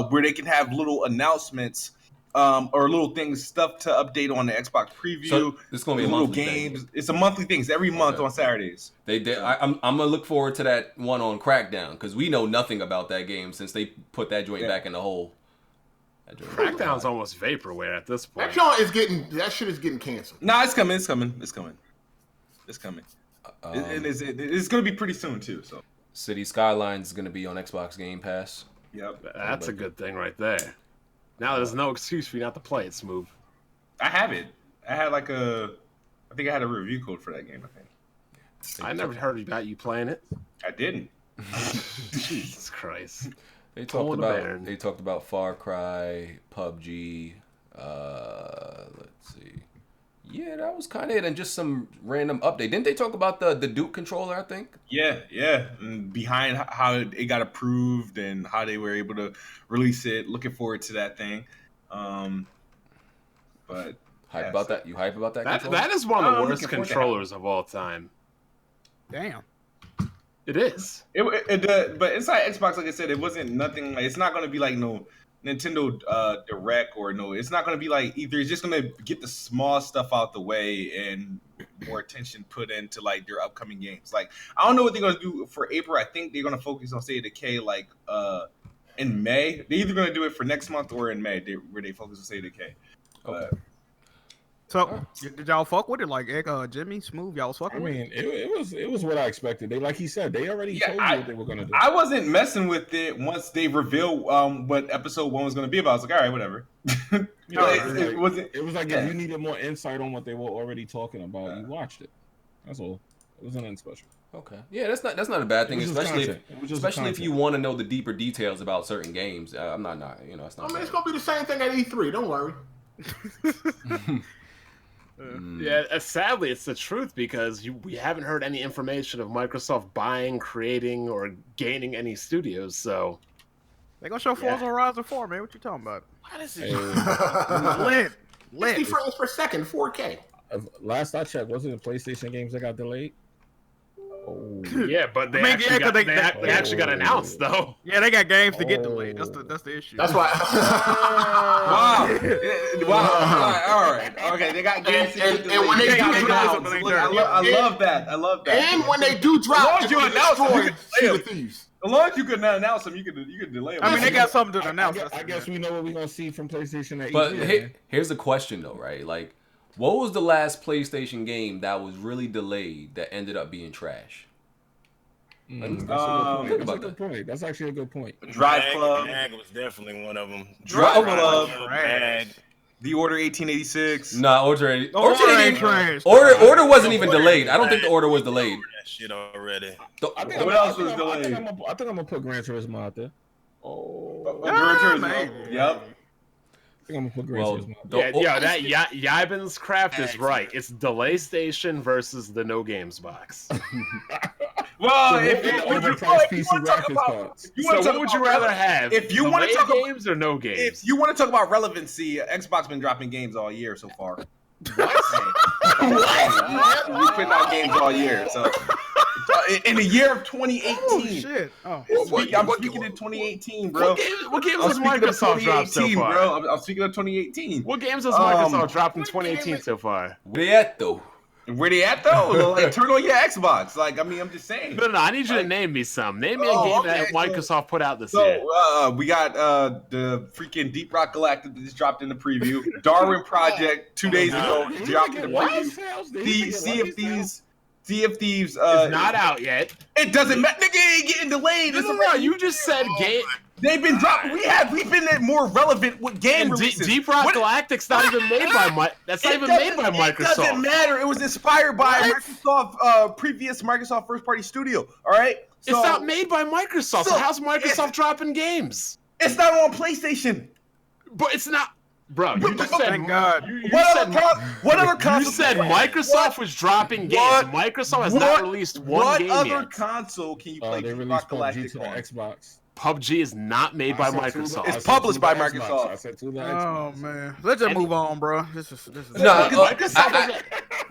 where they can have little announcements or little stuff to update on the Xbox preview. So this is going to be a little monthly games. thing. It's a monthly thing. It's every month on Saturdays. I'm gonna look forward to that one on Crackdown because we know nothing about that game since they put that joint back in the hole. Crackdown's almost vaporware at this point. That shit is getting canceled. Nah, it's coming. It's coming. And it's going to be pretty soon too. So City Skylines is going to be on Xbox Game Pass. yep, That's a good thing right there. Now there's no excuse for you not to play it, Smooth. I have it. I think I had a review code for that game. I think I never heard about you playing it. I didn't. Jesus Christ. They talked about Far Cry, PUBG. Let's see. Yeah, that was kind of it, and just some random update. Didn't they talk about the Duke controller? I think. Yeah, and behind how it got approved and how they were able to release it. Looking forward to that thing. But hype about that? You hype about that? That is one of the worst controllers of all time. Damn. It is. But inside Xbox, like I said, it wasn't nothing. Like, it's not going to be like no Nintendo Direct or no. It's not going to be like either. It's just going to get the small stuff out the way and more attention put into like their upcoming games. Like I don't know what they're going to do for April. I think they're going to focus on State of Decay like in May. They're either going to do it for next month or in May, where they focus on State of Decay. Okay. So did y'all fuck with it? Like Jimmy, Smooth, y'all was fucking with it? It was what I expected. They, like he said, they already told you what they were gonna do. I wasn't messing with it once they revealed what episode 1 was gonna be about. I was like, all right, whatever. It was like if you needed more insight on what they were already talking about, you watched it. That's all. It wasn't anything special. Okay. Yeah, that's not a bad thing, especially if you want to know the deeper details about certain games. I'm not it's not. I mean, it's gonna be the same thing at E3. Don't worry. Yeah, sadly, it's the truth because we haven't heard any information of Microsoft buying, creating, or gaining any studios. So they gonna show Forza Horizon 4, man. What you talking about? Why does it lit? 50 frames per second, 4K. Last I checked, wasn't the PlayStation games that got delayed? Oh. Yeah, but they actually got announced though. Yeah, they got games to get delayed. That's the issue. That's why. Wow. All right. Okay, they got games to get delayed. And when they do drop, I love that. And when they do drop, you announce the Thieves. As long as you could not announce them, you could delay them. I mean, they got something to announce. I guess we know what we're gonna see from PlayStation at But E3, here's the question though, right? Like, what was the last PlayStation game that was really delayed that ended up being trash? That's a good point. That's actually a good point. Drive Club. Mag was definitely one of them. Drive Club. The Order 1886. Nah, Order wasn't even delayed. I don't think the Order was delayed. That shit already. What else was delayed? I think I'm gonna put Gran Turismo out there. Gran Turismo. Yep. I think I'm gonna put Gran Turismo out there. That Yibin's Craft is right. It's Delay Station versus the No Games box. Well, what would you rather have? If you want to talk games or no games? If you want to talk about relevancy, Xbox been dropping games all year so far. What? We put out games all year. So in the year of 2018. Oh shit! I'm speaking in 2018, bro. What games has Microsoft dropped so far? Bro, I'm speaking of 2018. What games has Microsoft dropped in 2018 so far? Where they at though? Like, turn on your Xbox. Like, I mean, I'm just saying. No, I need you to name me some. Name me a game that Microsoft put out this year. We got the freaking Deep Rock Galactic that just dropped in the preview. Darwin Project 2 days ago dropped in the preview. Sea of Thieves. It's not out yet. It doesn't matter. Nigga, it ain't getting delayed. No, you just said game. They've been dropping. We've been more relevant with game releases. Deep Rock Galactic's not even made by That's not even made by Microsoft. It doesn't matter. It was inspired by Microsoft, previous Microsoft first-party studio. All right. So, it's not made by Microsoft. So how's Microsoft dropping games? It's not on PlayStation. But it's not. Bro, you just said. Thank God. What other console? You said Microsoft was dropping games. Microsoft has not released one game yet. What other console can you play Deep Rock Galactic on? Xbox. PUBG is not made by Microsoft. It's published by Microsoft. I said to the Xbox. Oh man, let's just move on, bro. This is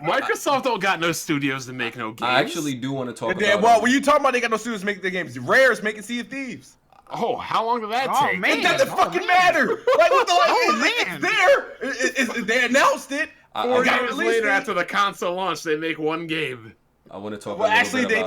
Microsoft don't got no studios to make no games. I actually do want to talk about. Well, when you talking about they got no studios to make their games, Rare's making Sea of Thieves. Oh, how long did that take? Man. It doesn't fucking matter. Like what the it's there. They announced it. 4 years later, after the console launch, they make one game. I want to talk. Well, a little actually, bit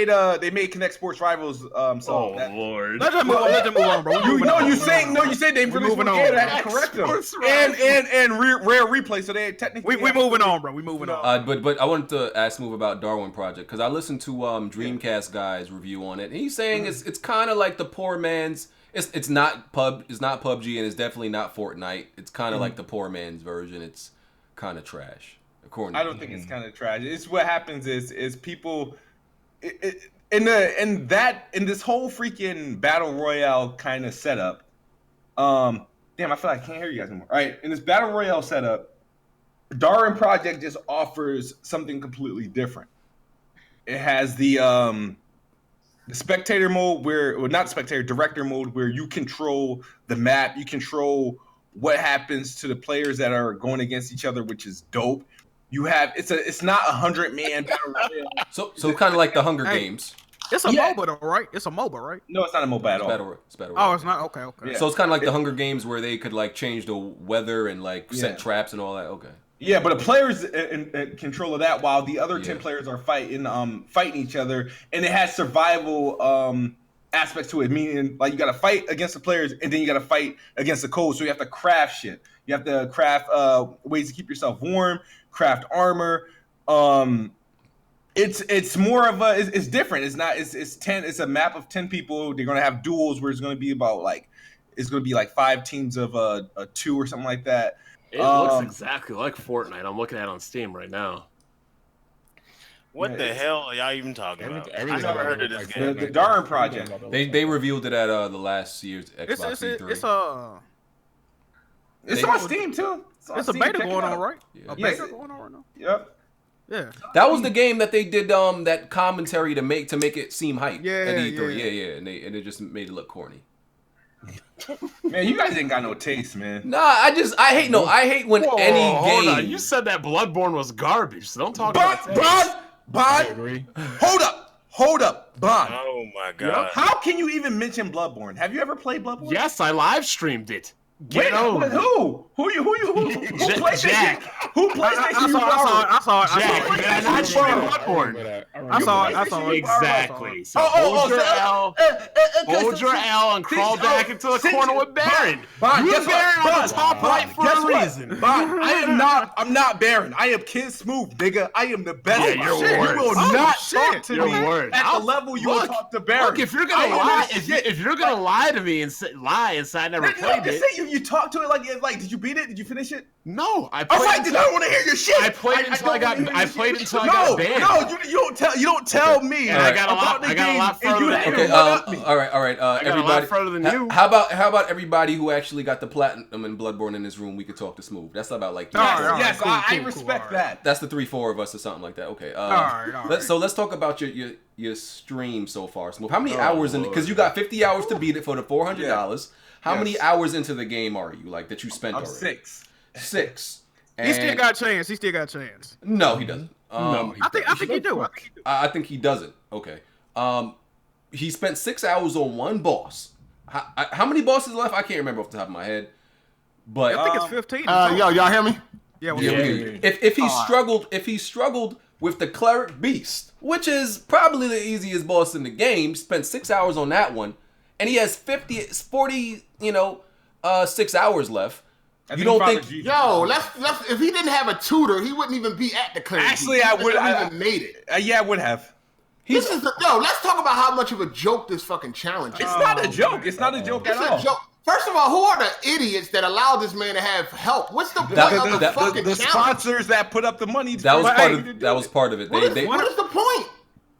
about, they made Connect Sports Rivals. So Lord. Let's just move on, bro. you said they We're released moving one on. game. I had to correct them. And rare replay, so they technically We moving on, bro. We moving on. But I wanted to ask Move about Darwin Project because I listened to Dreamcast guy's review on it, and he's saying it's kind of like the poor man's. It's not PUBG, and it's definitely not Fortnite. It's kind of like the poor man's version. It's kind of trash. I don't think it's kind of trash. It's what happens is people in this whole freaking battle royale kind of setup. Damn, I feel like I can't hear you guys anymore. All right, in this battle royale setup, Darwin Project just offers something completely different. It has the spectator mode not spectator, director mode, where you control the map, you control what happens to the players that are going against each other, which is dope. You have it's not 100-man battle royale. So kind of like the Hunger Games. It's a MOBA though, right? It's a MOBA, right? No, it's not a MOBA at all. It's battle Oh, it's not. Okay. Yeah. So it's kind of like the Hunger Games where they could like change the weather and like set traps and all that. Okay. Yeah, but the players in control of that, while the other 10 players are fighting each other, and it has survival aspects to it. Meaning, like you got to fight against the players, and then you got to fight against the code. So you have to craft shit. You have to craft ways to keep yourself warm, craft armor. It's more of it's different. It's a map of 10 people. They're gonna have duels where it's gonna be about like 5 teams of 2 or something like that. It looks exactly like Fortnite. I'm looking at it on Steam right now. What the hell are y'all even talking about? I never heard of this game. The Darwin Project. They revealed it at the last year's Xbox E3. It's on Steam too. It's a beta going on, right? A beta going on right now. Yep. Yeah. That was the game that they did that commentary to make it seem hype at E3. Yeah. And it just made it look corny. Man, you guys ain't got no taste, man. Nah, I hate when any Hold game. on. You said that Bloodborne was garbage, so don't talk about that. Bond, hold up, Bond. Oh my god. How can you even mention Bloodborne? Have you ever played Bloodborne? Yes, I live streamed it. Wait, who? Who plays Jack. Who plays I saw it. Jack, did I not stream Bloodborne? I saw it. Exactly. So hold your L and crawl back into the corner with Baron. You're Baron on the top right for a reason. I'm not Baron. I am Kid Smooth, nigga. I am the best. Yeah, you're worse. You will not talk to me worse. at the level you will talk to Baron. Look, if you're gonna lie, if you're gonna lie to me and lie and say I never played it. You talk to it like did you beat it? Did you finish it? No, I played. All right, then I don't want to hear your shit. I played until I got banned. No, you don't tell me. And I got a lot further than Okay, you. all right. Everybody, a lot further than you. How about everybody who actually got the platinum and Bloodborne in this room? We could talk to Smooth. That's about like yes, I respect that. That's the 3-4 of us or something like that. Okay. All right. So let's talk about your stream so far, Smooth. How many hours in? Because you got 50 hours to beat it for the $400. How many hours into the game are you like that you spent already? 6. 6. He still got a chance. No, he doesn't. I think he do. I think he doesn't. Okay. He spent 6 hours on one boss. How many bosses left? I can't remember off the top of my head. But I think it's 15. Y'all hear me? Yeah. If he struggled with the Cleric Beast, which is probably the easiest boss in the game, spent 6 hours on that one, and he has 40, 6 hours left. You don't think? Yo, let's. If he didn't have a tutor, he wouldn't even be at the Cleric. Actually, I would. Even made it. Yeah, I would have. Let's talk about how much of a joke this fucking challenge is. It's not a joke. It's not a joke at all. It's a joke. First of all, who are the idiots that allowed this man to have help? What's the point of the fucking the sponsors that put up the money? That was part of it. What is the point?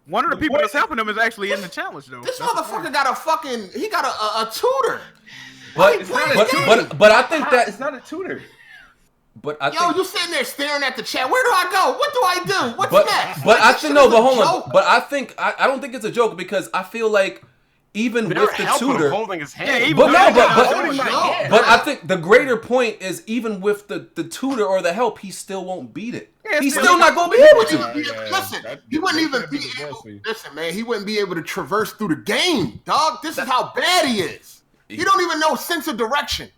One of the people that's helping him is actually in the challenge, though. This motherfucker got a tutor. But I think that it's not a tutor. But I think, you sitting there staring at the chat. Where do I go? What do I do? What's next? But I think But hold on. But I don't think it's a joke because I feel like even with the tutor holding his hand. But I think the greater point is even with the tutor or the help, he still won't beat it. Yeah, he's still not gonna be able to. Listen, he wouldn't even be able. Listen, man, he wouldn't be able to traverse through the game, dog. This is how bad he is. He don't even know sense of direction.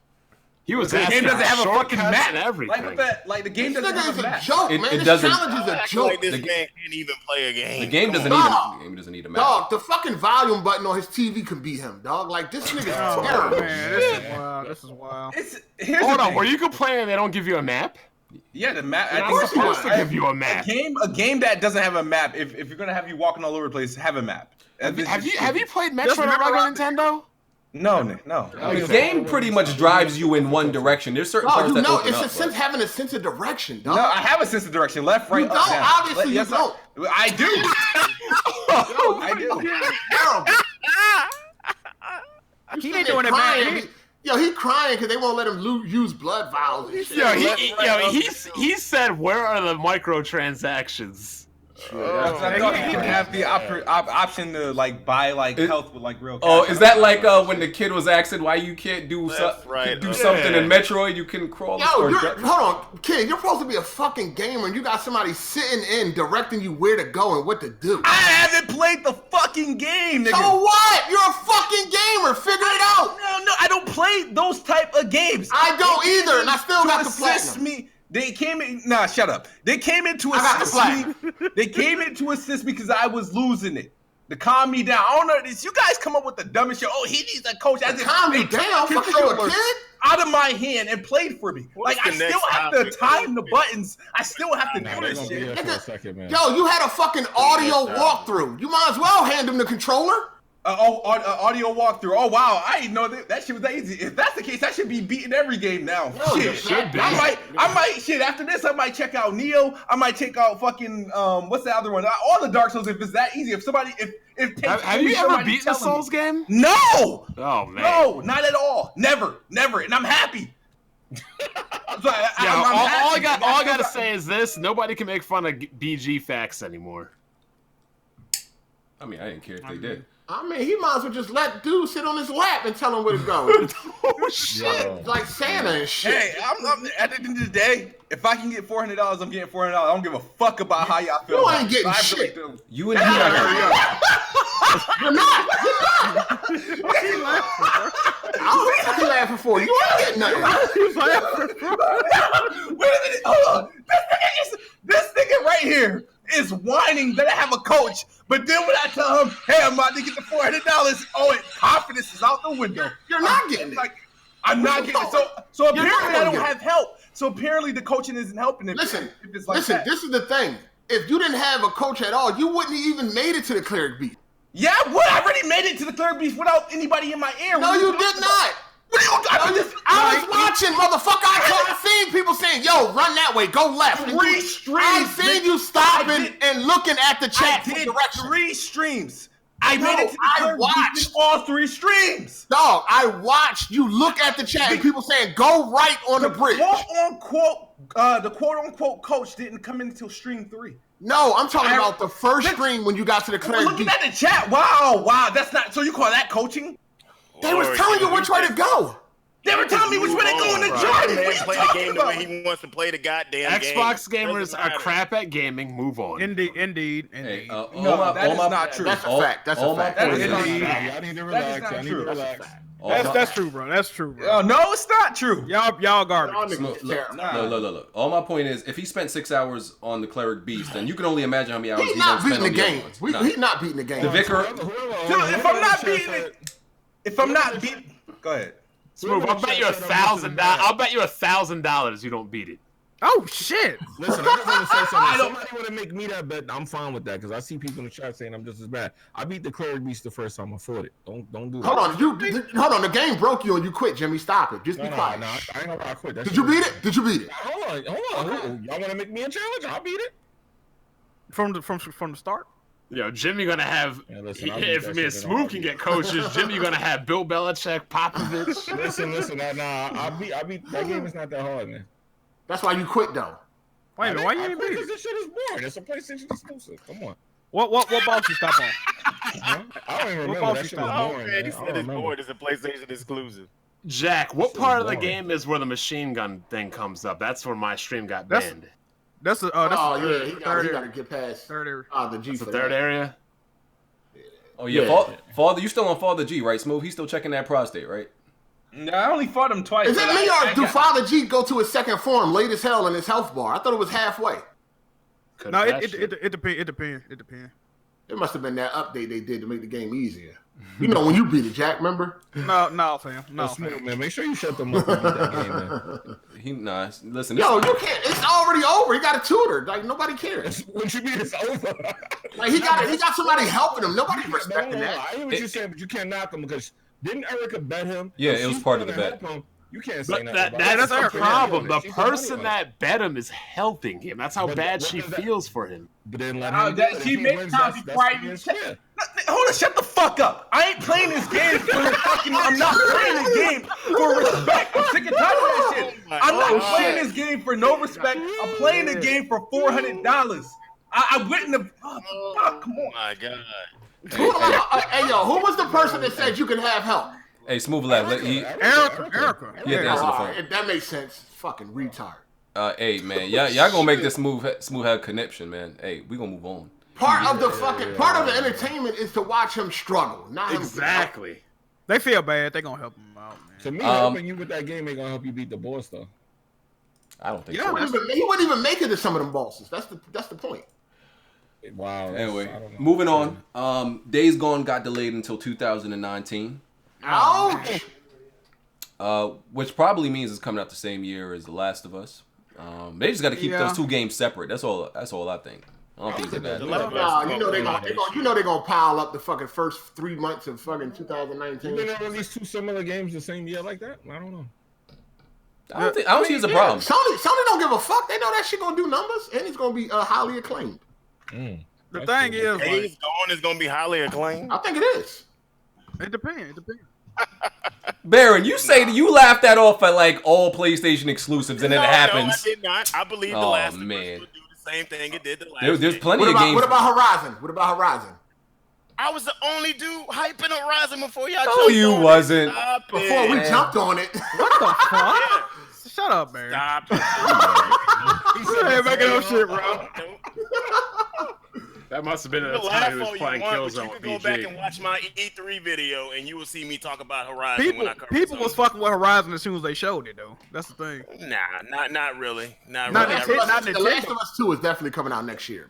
He was The game doesn't have a fucking map and everything. Like the game This doesn't nigga have is a a map. joke, man. This doesn't- challenge is a I feel joke. like this man can't even play a game. The game doesn't need a map. Dog, the fucking volume button on his TV can beat him, dog. Like, this nigga's Oh terrible. man, this is wild. This is wild. Here's Hold the on, thing. were you complaining they don't give you a map? Yeah, the map. They're I not think supposed to give you a map. A game that doesn't have a map. If you're gonna have you walking all over the place, have a map. Have you played Just Metroid on remember regular Nintendo? No, Nick, no. The game pretty much drives you in one direction. There's certain Dog, parts you that know, open it's up. a sense having a sense of direction, dog. No, I have a sense of direction. Left, right, You up, don't. down. Obviously, Yes, you don't. I do. I do. Terrible. He ain't doing it, man. Yo, he crying because they won't let him use blood vials and shit. He said, where are the microtransactions? I thought you didn't have the option to like buy like health with like real cash. Oh, is that like when the kid was asking why you can't do right, something in Metroid? You can crawl. Yo, hold on, kid. You're supposed to be a fucking gamer, and you got somebody sitting in directing you where to go and what to do. I haven't played the fucking game, nigga. So what? You're a fucking gamer. Figure it out. No, I don't play those type of games. I don't either, and I still got the assist platinum. me. They came in. Nah, shut up. They came in to I got the assist me. They came in to assist me because I was losing it. To calm me down. I don't know this. You guys come up with the dumbest shit. Oh, he needs a coach. As if Calm they me took down. the Fucking you a controller kid? out of my hand and played for me. What's Like I the still next have to topic? time the buttons. I still have to Nah, do they're this gonna be shit. here for a second, man. Yo, you had a fucking audio walkthrough. You might as well hand him the controller. Audio walkthrough. Oh wow, I didn't know that shit was that easy. If that's the case, I should be beating every game now. No, you Shit, should be. I might. Shit. After this, I might check out Neo. I might check out fucking what's the other one? All the Dark Souls. If it's that easy, if Have you ever beaten a Souls game? No. Oh man. No, not at all. Never, and I'm happy. I'm All I happy. got to say is this: nobody can make fun of BG facts anymore. I mean, I didn't care if they did. I mean, he might as well just let dude sit on his lap and tell him where to go. Oh shit! It's like Santa and shit. Hey, I'm at the end of the day, if I can get $400, I'm getting $400. I don't give a fuck about how y'all feel. You about ain't it. getting I really shit. do. You and he not gonna. You're not. I don't know what you laughing for. You ain't getting nothing. Wait a minute, hold on. This nigga right here is whining that I have a coach, but then when I tell him, hey, I'm about to get the $400, confidence is out the window. You're not getting it. Like, I'm not getting it. So You're apparently not I don't gonna get have help. So apparently the coaching isn't helping it. Listen, If it's like listen, that. this is the thing. If you didn't have a coach at all, you wouldn't have even made it to the cleric beat. Yeah, what? I already made it to the clear beast without anybody in my ear. No, you did not. I was watching, motherfucker. I seen people saying, yo, run that way, go left. Three streams. I seen you stopping and looking at the I chat for did direction. 3 streams. I No, made it to the I clear beast watched. in all 3 streams. Dog, I watched you look at the chat and people saying, go right on the bridge. The quote unquote coach didn't come in until stream 3. No, I'm talking about the first stream when you got to the cleric Looking beat. at the chat. Wow. That's not. So you call that coaching? They was telling you which way to go. They were telling me which way to go in the Right. Jordan. Man, What are you play the talking game the way about? he wants to play the goddamn game. Xbox gamers Doesn't are matter. crap at gaming. Move on. Indeed. Hey, No, that is not true. That's a fact. That's a fact. That Y'all is not true. need to That is relax. not Y'all need true. to relax. That's true, bro. That's true, bro. No, it's not true. Y'all garbage. Y'all niggas terrible. Look. All my point is, if he spent 6 hours on the cleric beast, then you can only imagine how many hours He's he's not gonna beating spend the on the game. other ones. He's not beating the game. The vicar. If I'm not beating, go ahead. Smooth, I'll bet you $1,000. I'll bet you $1,000 you don't beat it. Oh shit! Listen, I just want to say something. If somebody want to make me that bet, I'm fine with that because I see people in the chat saying I'm just as bad. I beat the cleric beast the first time I fought it. Don't do that. Hold on. The game broke you and you quit, Jimmy. Stop it. Just be quiet. No, I ain't gonna lie, I quit. Did you beat it? Did you beat it? Hold on. Y'all want to make me a challenge? I'll beat it. From the start. Yo, Jimmy gonna have. Yeah, listen, I'll beat If that me and shit in a Smooth can get coaches, Jimmy gonna have Bill Belichick, Popovich. Listen. Nah, I beat. That game is not that hard, man. That's why you quit, though. Wait a minute, why you ain't beat Because it? this shit is boring. It's a PlayStation exclusive. Come on. What boss you stop on? Huh? I don't even What remember. boss That you shit was stop? Oh boring. man, Man. he I said don't it's remember. bored. It's a PlayStation exclusive. Jack, what This is part of the boring. game is where the machine gun thing comes up? That's where my stream got That's- banned. That's the Oh, yeah. He third got to get past third area. the G That's the for third that. area. Oh yeah, Yeah. Father, you still on Father G, right? Smooth. He's still checking that prostate, right? No, I only fought him twice. Is it me or do Father G go to his second form late as hell in his health bar? I thought it was halfway. No, it depends. It must have been that update they did to make the game easier. You know when you beat it, Jack, remember? No, fam. No, Smooth, man. Make sure you shut them up and beat that game, man. Listen. Yo, you can't. It's already over. He got a tutor. Like nobody cares. What you mean it's over? Like he got somebody helping him. Nobody respecting that. I hear what you're saying, but you can't knock him because didn't Erica bet him? Yeah, it was part of the bet. You can't say that's our problem. The person that bet him is helping him. That's how bad she feels for him. But then let him she makes time to quiet. Hold on, shut the fuck up. I ain't playing this game for fucking. I'm not playing this game for respect. I'm sick and tired of that shit. I'm not playing this game for no respect. I'm playing the game for $400. I went in the. Oh, fuck, come on. My God. Hey, yo, who was the person that said you can have help? Hey, Smooth Lab. Erica. Yeah, answer the phone. That makes sense. Fucking retard. Hey, man, y'all gonna make this smooth have conniption, man. Hey, we gonna move on. Part of the entertainment is to watch him struggle. Not exactly. They feel bad. They gonna help him out, man. To me, helping you with that game ain't gonna help you beat the boss, though. I don't think so. So. He wouldn't even make it to some of them bosses. That's the point. Wow. Anyway, moving on. Days Gone got delayed until 2019. Ouch. Which probably means it's coming out the same year as The Last of Us. They just got to keep those two games separate. That's all I think. I don't think it's a bad thing. You know they're gonna pile up the fucking first 3 months of fucking 2019. You gonna release two similar games the same year like that? I don't know. I don't see it's a problem. Sony don't give a fuck. They know that shit gonna do numbers, and it's gonna be highly acclaimed. The thing is, Days Gone is gonna be highly acclaimed. I think it is. It depends. Baron, you say that you laughed that off at like all PlayStation exclusives, and then it happens. No, I did not. I believe the last of Us would do the same thing it did the last. There's plenty of games. What about Horizon? I was the only dude hyping Horizon before y'all. No, you wasn't. Before we jumped on it. What the fuck? Yeah. Shut up, Baron. Stop. You ain't making no shit, bro. That must have been at the time he was playing Killzone. You can go back and watch my E3 video, and you will see me talk about Horizon when I cover people was fucking with Horizon as soon as they showed it, though. That's the thing. Nah, not really. Not The Last of Us 2 is definitely coming out next year.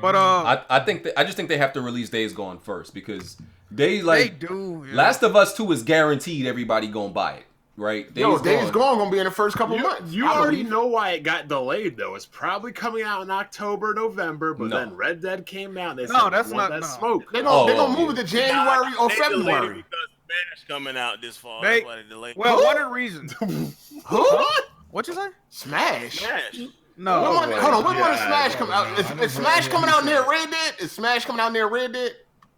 But I just think they have to release Days Gone first because they do. Yeah. Last of Us 2 is guaranteed everybody gonna buy it, right? Days Gone gonna be in the first couple months. You already know why it got delayed though. It's probably coming out in October, November, but then Red Dead came out. They said, that's not smoke. They're gonna move it to January or February. Because Smash coming out this fall. That's why they delayed. Well, one of the reasons. Who? What you say? Smash. No. Hold on. When does Smash come out? Is Smash coming out near Red Dead? Is Smash coming out near Red Dead?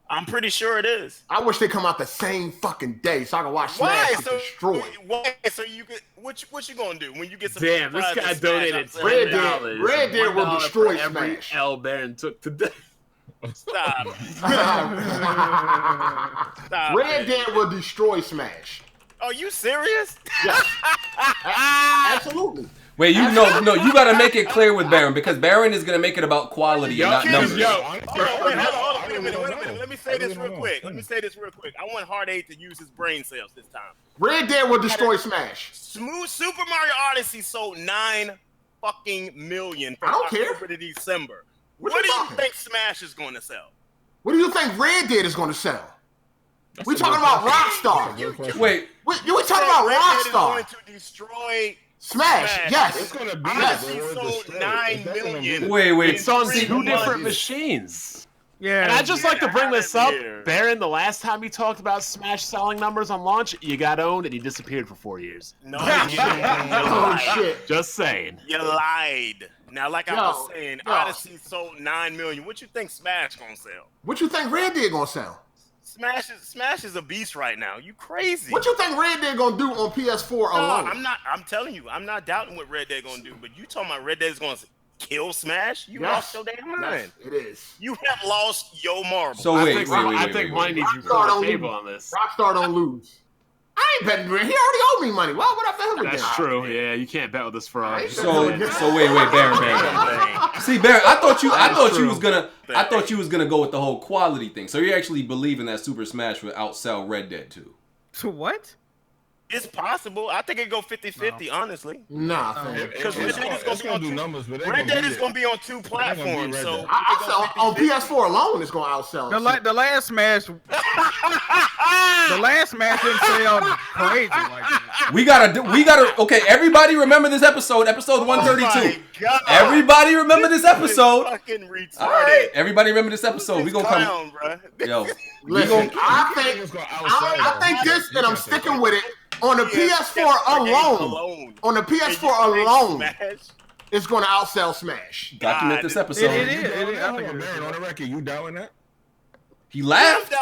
I'm pretty sure it is. I wish they come out the same fucking day so I can watch Smash get destroyed. Why? So you could. What you gonna do when you get some? Damn, this guy donated $10. Red Dead will destroy Smash. L Baron took today. Stop. Stop. Red Dead will destroy Smash. Are you serious? Yes. Absolutely. Wait, you gotta make it clear with Baron because Baron is gonna make it about quality and not numbers. Hold on, wait a minute. Let me say this real quick. I want Hard 8 to use his brain cells this time. Red Dead will destroy Smash. Super Mario Odyssey sold 9 fucking million from October to December. What do you think Smash is going to sell? What do you think Red Dead is going to sell? We talking about Rockstar. Wait, we talking about Rockstar. Is going to destroy Smash. Yes. It's going to be. Odyssey sold 9 million. Wait. It's on 2 different machines. Yeah. And I just like to bring this up. Baron, the last time you talked about Smash selling numbers on launch, you got owned and you disappeared for 4 years. No, you lied. Shit. Just saying. You lied. Now, like I was saying, Odyssey sold 9 million. What you think Smash gonna sell? What you think Red Dead gonna sell? Smash is a beast right now. You crazy? What you think Red Dead gonna do on PS4 alone? I'm telling you, I'm not doubting what Red Dead gonna do. But you talking about Red Dead is gonna kill Smash? You lost your damn mind. Yes, it is. You have lost your marbles. So wait. I think money needs to be put on the table on this. Rockstar don't lose. I ain't betting. He already owed me money. Why would I bet him again? That's true. Yeah, you can't bet with this fraud. So wait, Baron. See, Baron, I thought you was gonna go with the whole quality thing. So you actually believe in that Super Smash would outsell Red Dead 2? To what? It's possible. I think it go 50-50, honestly. Nah, fam. Because Red Dead is going to be on do numbers, but Red Dead is going to be on 2 platforms. So on PS4 alone, it's going to outsell. The last Smash, the last Smash didn't sell crazy like that. We gotta. Okay, everybody remember this episode 132. God. Everybody remember this episode. Fucking retarded. All right, everybody remember this episode. We gonna come. Bro. Yo, Listen, I think this, and I'm sticking with it. On the PS4 alone, it's going to outsell Smash. Document this episode. It is. I think On the record, you doubting that? He laughed.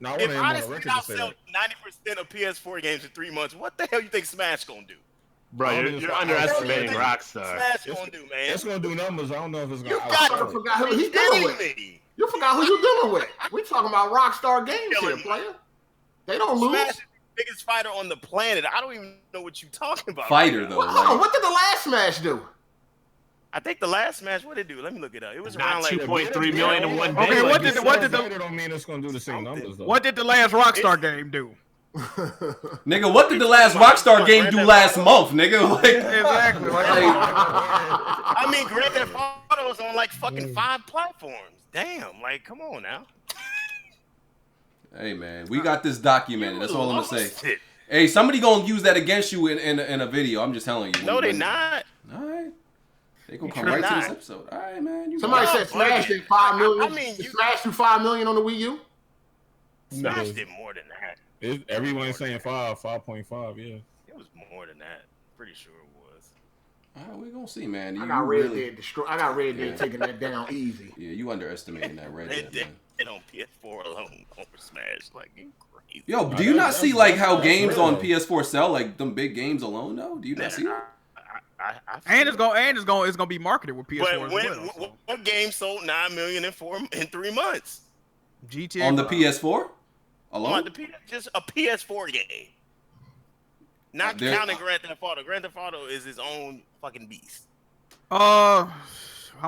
No, If honestly outsell 90% of PS4 games in 3 months, what the hell you think Smash gonna do? Bro, you're underestimating Rockstar. Smash gonna do, man? It's gonna do numbers. I don't know if it's gonna. You forgot who he's dealing with. You forgot who you're dealing with. We talking about Rockstar Games here, player. They don't lose. Smash is the biggest fighter on the planet. I don't even know what you're talking about. Fighter though. Hold on, what did the last Smash do? I think the last Smash, what did it do? Let me look it up. It was Not around like 2.3 million in one day. Okay, what did don't mean it's gonna do the same numbers though. what did the last Rockstar game do? Nigga, what did the last Rockstar game do last month, nigga? Like, Exactly. I mean, Grand Theft Auto is on like fucking 5 platforms. Damn, like, come on now. hey man, we got this documented. That's all I'm gonna say. Hey, somebody gonna use that against you in a video. I'm just telling you. No, they not. All right. They gonna come right to this episode. All right, man. Somebody said Smash did 5 million. I mean, Smash do 5 million on the Wii U. Smash did more than that. Everyone's saying 5.5. Yeah. It was more than that. Pretty sure it was. All right, we're gonna see, man. I got Red Dead I got Red Dead taking that down easy. Yeah, you underestimating that Red Dead, man. And on PS4 alone over Smash, like you crazy. Yo, do you not see like how games on PS4 sell, like them big games alone though? Do you not see that? And it's gonna be marketed with PS4 but as well. what game sold 9 million in 3 months? GTA on the PS4 alone? Just a PS4 game. Not counting Grand Theft Auto. Grand Theft Auto is his own fucking beast. How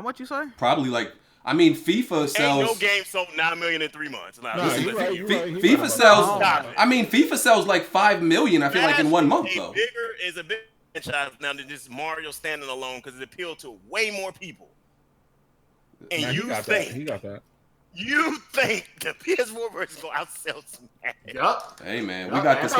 much you say? Probably like, I mean, FIFA sells. Ain't no game sold 9 million in 3 months. FIFA sells. I mean, FIFA sells like 5 million. I feel like in 1 month though. Is a big franchise now than just Mario standing alone because it appealed to way more people. And Man, you think he got that. You think the PS4 version will outsell Smash? Yup. Hey man, we got this.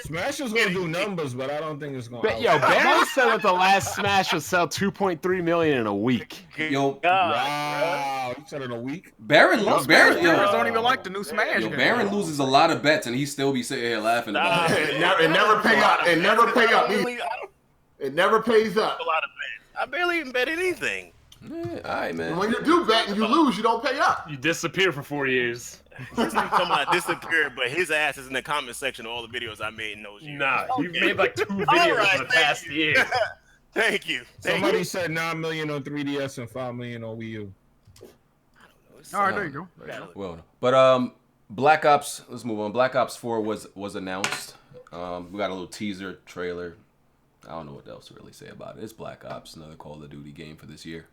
Smash is gonna do numbers, but I don't think it's gonna. Yo, Barry said that the last Smash would sell 2.3 million in a week. Yo, wow, you said in a week. Baron Players don't even like the new Smash. Yo, Baron loses a lot of bets, and he still be sitting here laughing about it. It never pay up. It never pay up. It never pays up. A lot of bets. I barely even bet anything. Yeah, all right, man. When you do bet and you lose, you don't pay up. You disappear for 4 years. This nigga talking about disappeared, but his ass is in the comment section of all the videos I made in those years. Nah, you've made like 2 videos in the past year. Thank you. Somebody said 9 million on 3DS and 5 million on Wii U. All right, there you go. Well, but Black Ops. Let's move on. Black Ops 4 was announced. We got a little teaser trailer. I don't know what else to really say about it. It's Black Ops, another Call of Duty game for this year.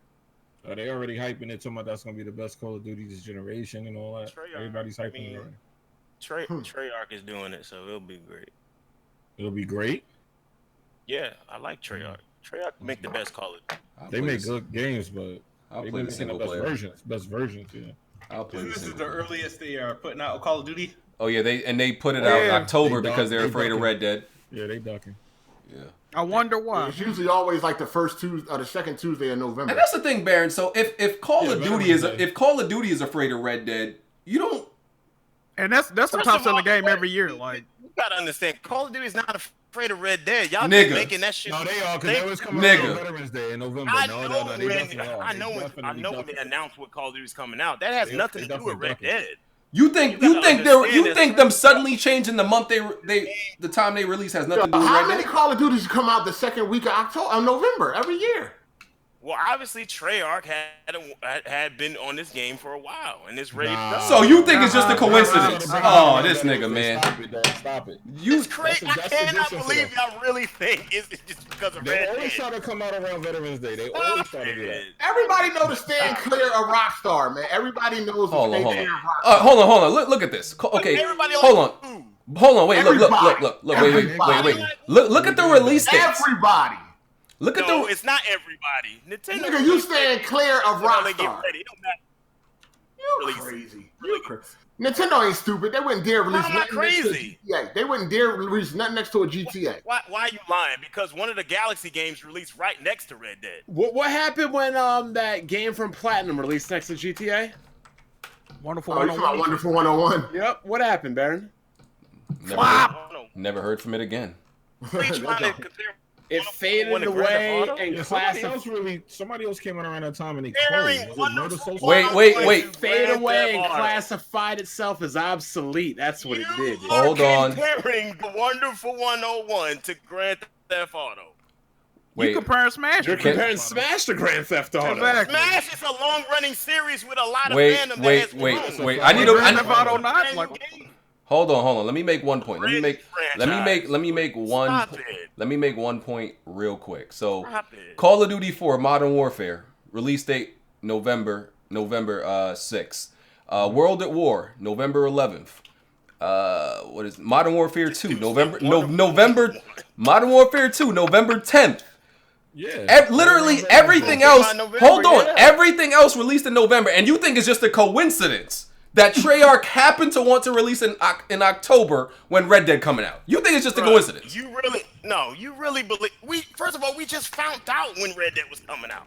They already hyping it, talking about that's gonna be the best Call of Duty this generation and all that. Everybody's hyping it already. Treyarch is doing it, so it'll be great. It'll be great. Yeah, I like Treyarch. Treyarch make the best Call of Duty. They make good games, but I'll they play the making single the best player. Best versions, yeah. I'll play This the is single the player. earliest they are putting out Call of Duty. Oh yeah, they put it out in October because they're afraid of ducking. Red Dead. Yeah, they ducking. Yeah. I wonder why. It's usually always like the first Tuesday or the second Tuesday of November. And that's the thing, Baron. So if Call of Duty is Veterans Day. if Call of Duty is afraid of Red Dead, you don't. And that's the top selling game every year. Like, you gotta understand, Call of Duty is not afraid of Red Dead. Y'all Nigga. just making that shit. No, they are, because they always come out Nigga. on Veterans Day in November. I No, know, they when, definitely are. I know, They when, definitely when they ducking. announce what Call of Duty is coming out. That has They nothing to do definitely with Red ducking. Dead. You think them suddenly changing the month the time they release has nothing to do with How Red many Dead? Call of Duties come out the second week of November every year? Well, obviously Treyarch had been on this game for a while, and it's ready to go. So you think it's just a coincidence? Oh, this nigga, man. Stop it, dog. Stop it. It's crazy. I That's cannot tradition for believe them. y'all really think it's just because of They Red always Dead. try to come out around Veterans Day. They always try to do that. Everybody knows to stand clear of Rockstar, man. Everybody knows to Hold on, stay hold clear on. of Rockstar. Hold on. Look at this. Okay, Everybody hold likes on. food. Hold on, wait, look, Everybody. wait. Look at the release dates. Everybody. Look at No, it's not everybody. Nintendo. Nigga, you staying clear of They get Rockstar. ready. It don't matter. You Release. crazy. You crazy. Nintendo ain't stupid. They wouldn't dare release I'm not nothing next to a crazy. GTA. They wouldn't dare release nothing next to a GTA. Why are you lying? Because one of the Galaxy games released right next to Red Dead. What happened when that game from Platinum released next to GTA? Wonderful. Oh, you talking about Wonderful 101? Yep. What happened, Baron? Never heard from it again. What are you trying to compare? It faded away and somebody else came out around that time and they Comparing closed. Wonderful Wait. Fade away and Auto. classified itself as obsolete. That's what it did. Hold on. Comparing the Wonderful 101 to Grand Theft Auto. You comparing Smash? You're comparing Smash to Grand Theft Auto. Exactly. Smash is a long-running series with a lot of Wait. fandom. I need Grand to. Theft Auto not like. Hold on. Let me make one point. Let me make one. Stop it. Let me make one point real quick. So, Stop it. Call of Duty 4 Modern Warfare release date November 6th. World at War November 11th. What is Modern Warfare 2 November Modern Warfare 2 November 10th. Yeah. Literally everything else. November, Hold on. yeah. Everything else released in November, and you think it's just a coincidence that Treyarch happened to want to release in October when Red Dead coming out? You think it's just a coincidence? You really believe first of all, we just found out when Red Dead was coming out.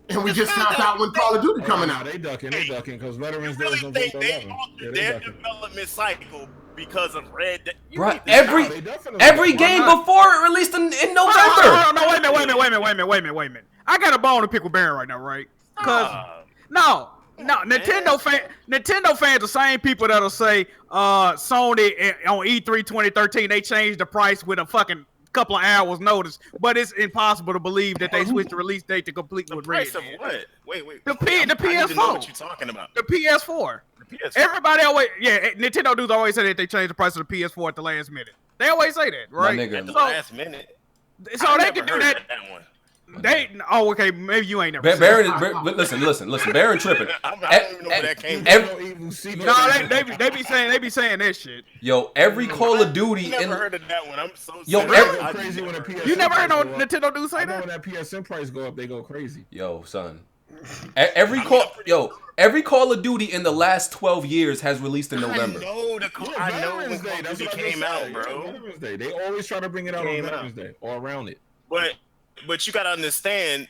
And we just found out when Call of Duty coming out. They ducking because Veterans Day Really is think November they 11th. altered their development cycle because of Red Dead? Right. Every game before it released in November. No, wait a minute. I got a bone to pick with Baron right now, right? Because no, Nintendo fans, the same people that'll say Sony on E3 2013 they changed the price with a fucking couple of hours notice, but it's impossible to believe that they switched the release date to complete with Red Price of Dead. what? Wait. The I need to know PS4. what you're talking about. The PS4. The PS4. Everybody always, Nintendo dudes always say that they changed the price of the PS4 at the last minute. They always say that, right? My nigga. At the last minute. So I they never can do heard that. that one. Okay, maybe you ain't never. seen Baron, listen. Baron tripping. I don't even know where that came from. No, they be saying that shit. Yo, every Call of Duty I never heard of that one. I'm so Yo, sorry. Crazy when a PSN You never heard no price go up. Nintendo dudes say I know that? when that PSN price go up, they go crazy. Yo, son. Every Call of Duty in the last 12 years has released in November. I know when Call of Duty came out, bro. Veterans Day. They always try to bring it out on Veterans Day or around it. But you gotta understand.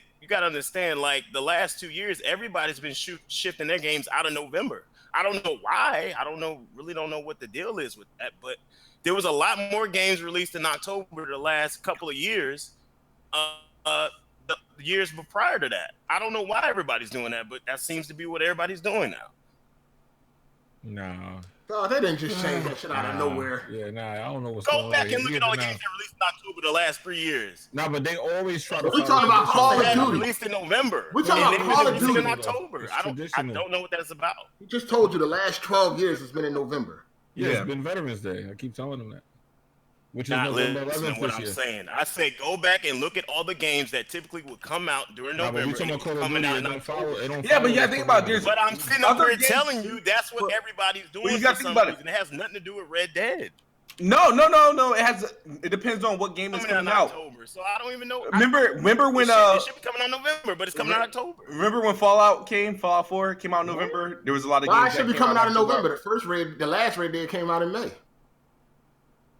Like the last 2 years, everybody's been shifting their games out of November. I don't know why. Really don't know what the deal is with that. But there was a lot more games released in October the last couple of years. The years prior to that, I don't know why everybody's doing that, but that seems to be what everybody's doing now. Nah. Oh, they didn't just change that shit out of nowhere. Yeah, nah, I don't know what's going on. Go back and look at all the games that released in October the last 3 years. Nah, but they always try to. We talking about Call of Duty. Released in November. We talking about Call of Duty in October. I don't know what that's about. He just told you the last 12 years has been in November. Yeah, it's been Veterans Day. I keep telling them that. Which is Not November listening 11th to what this I'm year. saying. I say go back and look at all the games that typically would come out during Nah, but we November. talking about Call of Duty. It don't follow. Yeah, but you gotta think about this. But I'm sitting up here telling you that's what everybody's doing. Well, you gotta for think some about it. reason. It has nothing to do with Red Dead. No. It depends on what game is coming out. October, so I don't even know. Remember when it should be coming out November, but it's coming out October. Remember when Fallout 4 came out in November? There was a lot of Why games it should that be came coming out in October. November? The last Red Dead came out in May.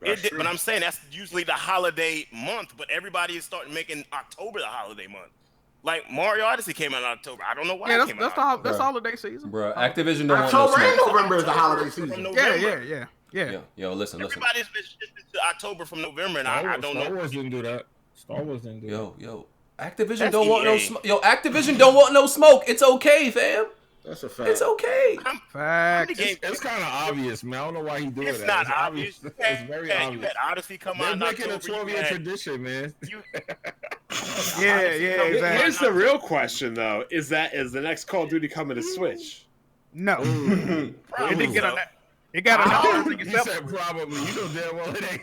But I'm saying that's usually the holiday month, but everybody is starting making October the holiday month. Like Mario Odyssey came out in October. I don't know why it came out. That's holiday season. Bro, Activision don't want October no and smoke. November is the holiday season. Yeah. Yo, listen. Everybody's been shifting to October from November, and I don't know. Star Wars didn't do that. Star Wars didn't do that. Yo, Activision That's don't want no EA. smoke. Yo, Activision don't want no smoke. It's okay, fam. That's a fact. It's okay. Fact. It's kind of obvious, man. I don't know why he doing that. It's not obvious. It's very obvious. You had Odyssey come They're out in making October. a 12-year tradition, man. Yeah, exactly. Here's the real question, though: is the next Call of Duty coming to Switch? No. It didn't get on that. It got announced for everything He except. said probably. You know damn well it ain't.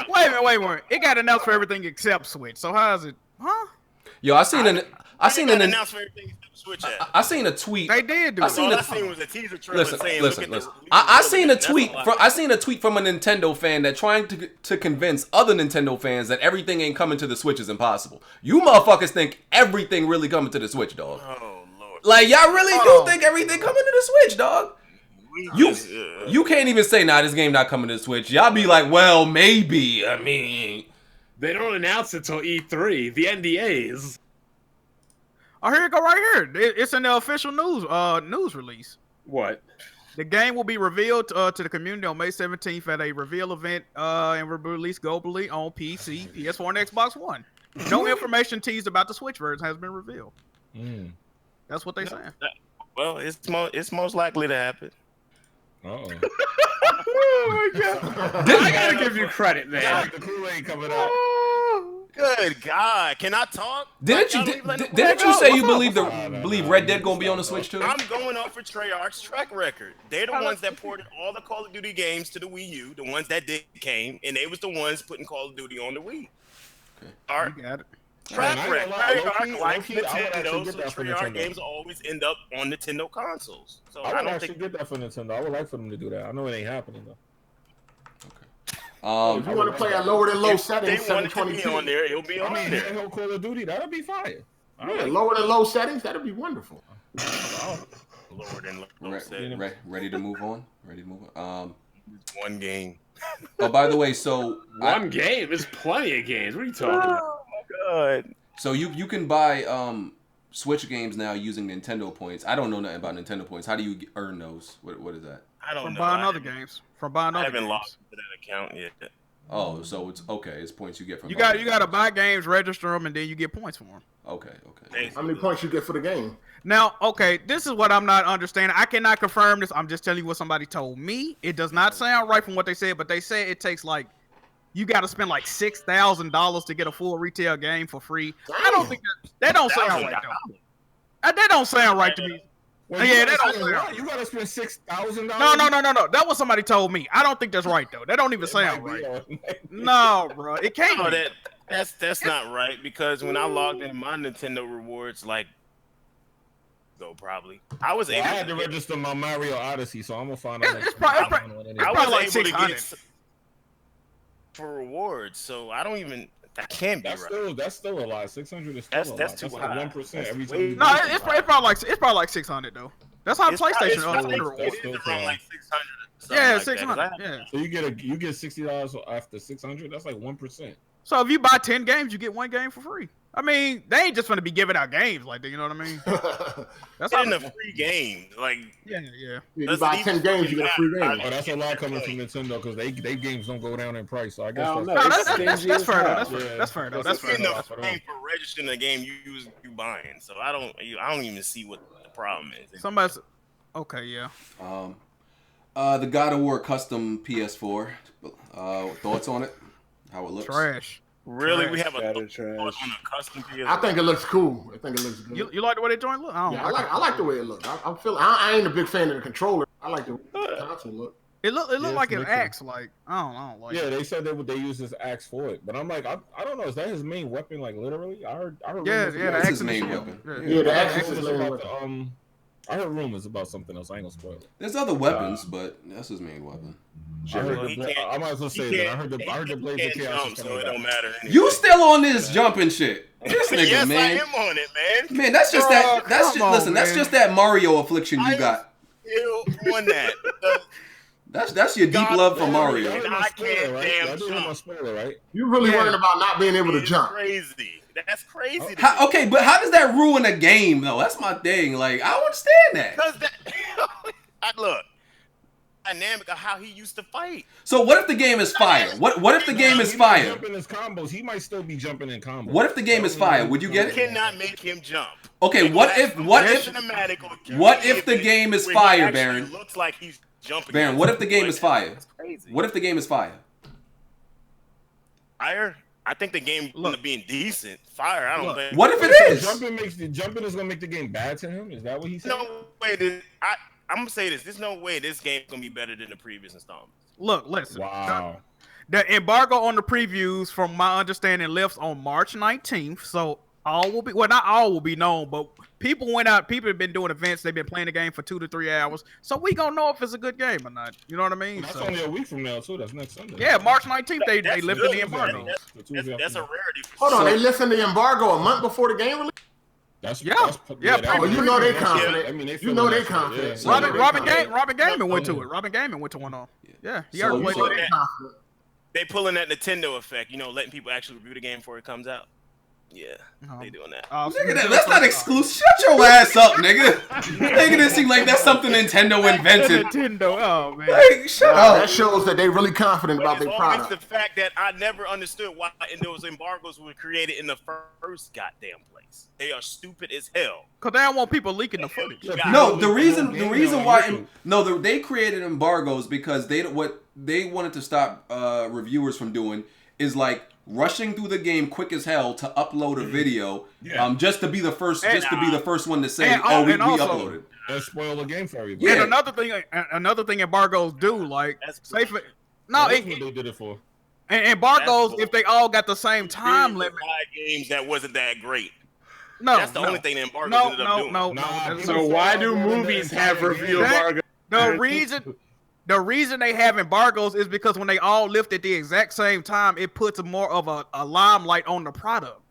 Wait a minute. It got announced for everything except Switch. So how is it? Huh? Yo, I seen I seen an announcement for everything Switch at. I seen a tweet. They did do. All I seen was a teaser trailer saying, listen. "Look at I seen a tweet. I seen a tweet from a Nintendo fan that trying to convince other Nintendo fans that everything ain't coming to the Switch is impossible. You motherfuckers think everything really coming to the Switch, dog? Oh Lord! Like y'all really do think everything coming to the Switch, dog? You can't even say, nah, this game not coming to the Switch. Y'all be like, well, maybe. I mean, they don't announce it till E3. The NDAs. Oh, here you go, right here. It's in the official news release. What? The game will be revealed to the community on May 17th at a reveal event and will be released globally on PC, PS4, and Xbox One. No information teased about the Switch version has been revealed. That's what they saying. Well, it's most likely to happen. Uh-oh. Oh my god! I gotta give you credit, man. Yeah, the Kool-Aid coming out. Good God! Can I talk? Didn't you say you believe Red Dead gonna be on the Switch too? I'm going off of Treyarch's track record. They're the ones that ported all the Call of Duty games to the Wii U, the ones that came, and they was the ones putting Call of Duty on the Wii. Okay. All right. You got it. Track record. Treyarch, like Nintendo, so that for Treyarch Nintendo. games always end up on Nintendo consoles. So I I would don't actually think get that for Nintendo. I would like for them to do that. I know it ain't happening though. If you want to play at lower than low settings, they want it to be 720p. on there. It'll be on there. Handheld Call of Duty, that'd be fire. Yeah, lower than low settings, that'd be wonderful. Lower than low settings. Ready to move on? Ready to move on? One game. Oh, by the way, so one game is plenty of games. What are you talking about? Oh my god! So you can buy Switch games now using Nintendo points. I don't know nothing about Nintendo points. How do you earn those? What is that? I don't know. From buying other games. I haven't logged into that account yet. Oh, so it's okay. It's points you get from. You got to buy games, register them, and then you get points for them. Okay. How many points you get for the game? Now, okay, this is what I'm not understanding. I cannot confirm this. I'm just telling you what somebody told me. It does not sound right from what they said, but they say it takes like you got to spend like $6,000 to get a full retail game for free. I don't think that don't sound right though. That don't sound right to me. Well, yeah, that don't sound right. You gotta spend $6,000. No. That was somebody told me. I don't think that's right though. That don't even sound right. No, bro, it can't. No, that's not right because when I logged in my Nintendo rewards, like, probably I was able. I had to register my Mario Odyssey, so I'm gonna find out. It's probably like 600 for rewards. So I don't even. That can't be right. That's still a lot. 600 is still a lot. That's too high. 1% every time. No, it's probably like 600 though. That's how PlayStation It is around like 600. Yeah, 600. Yeah. So you get $60 after 600. That's like 1%. So if you buy 10 games, you get one game for free. I mean, they ain't just gonna be giving out games like that. You know what I mean? That's not a free game. Like yeah. You buy 10 games, you get a free game. Oh, that's a lot coming from Nintendo because they games don't go down in price. So I guess that's fair though. That's fair though. That's fair though. For registering the game you buying. So I don't even see what the problem is. Somebody's okay, yeah. The God of War custom PS4. Thoughts on it? How it looks? Trash. Really, trash, we have on a custom PS4. I think it looks cool. I think it looks good. You like the way they joint look? I like the way it looks. I ain't a big fan of the controller. I like the way the console look. It look like it acts like I don't like. Yeah, they said they use this axe for it, but I'm like I don't know. Is that his main weapon? Like literally, I heard. Yeah, the axe is his main weapon. Yeah, the axe is his main weapon. I heard rumors about something else. I ain't gonna spoil it. There's other weapons, but that's his main weapon. I might as well say that. I heard the Blades of Chaos. So it don't matter. Anyway. You still on this jumping shit? This nigga, yes, man. I am on it, man. Man, that's just that's just that Mario affliction you got. Still on that. That's your deep love for Mario. I can't damn jump. Right? You really worried about not being able to jump? Crazy. That's crazy. Okay, but how does that ruin a game though? That's my thing. Like I don't understand that. Because look, dynamic of how he used to fight. So what if the game is fire? What if the game is fire? Jumping his combos. He might still be jumping in combos. What if the game is fire? Would you get it? You cannot make him jump. Okay, what if the game is fire, Baron? Looks like he's jumping. Baron, what if the game is fire? That's crazy. What if the game is fire? Fire? I think the game being decent. Fire, I don't think. What if it is? Jumping is gonna make the game bad to him. Is that what he said? No way. I'm gonna say this. There's no way this game's gonna be better than the previous installment. Look, listen. Wow. The embargo on the previews, from my understanding, lifts on March 19th. So all will be, well, not all will be known, but people went out. People have been doing events. They've been playing the game for 2 to 3 hours, so we gonna know if it's a good game or not. You know what I mean? That's So, only a week from now too. That's next Sunday. yeah, March 19th. They That's lifted good. the embargo. That's a rarity. Hold on, they lifting the embargo a month before the game release? That's Yeah. that's, Yeah, that's Oh, you know they that's- confident. I mean, You know they confident. Yeah. Robin Gayman went to it. Robin Gayman went to one on. Yeah, he already played So it. they confident. They pulling that Nintendo effect, letting people actually review the game before it comes out. Yeah, Um, they doing that. Nigga, that's not exclusive. Shut your ass up, nigga. Making it seem like that's something Nintendo invented. Nintendo, oh man. Like, shut That up. shows that they really confident about But their it's always product. the fact that I never understood why those embargoes were created in the first goddamn place. They are stupid as hell. Cause they don't want people leaking the footage. No, the reason why they created embargoes because what they wanted to stop reviewers from doing is like rushing through the game quick as hell to upload a video, just to be the first, one to say, we uploaded. And spoil the game for everybody. And another thing embargoes do, like, say for That's what they did it for. and embargoes, if they all got the same time limit. Games that wasn't that great. No, That's the only thing the embargoes ended up doing. No. So why do movies have review embargo? The reason they have embargoes is because when they all lift at the exact same time, it puts more of a limelight on the product.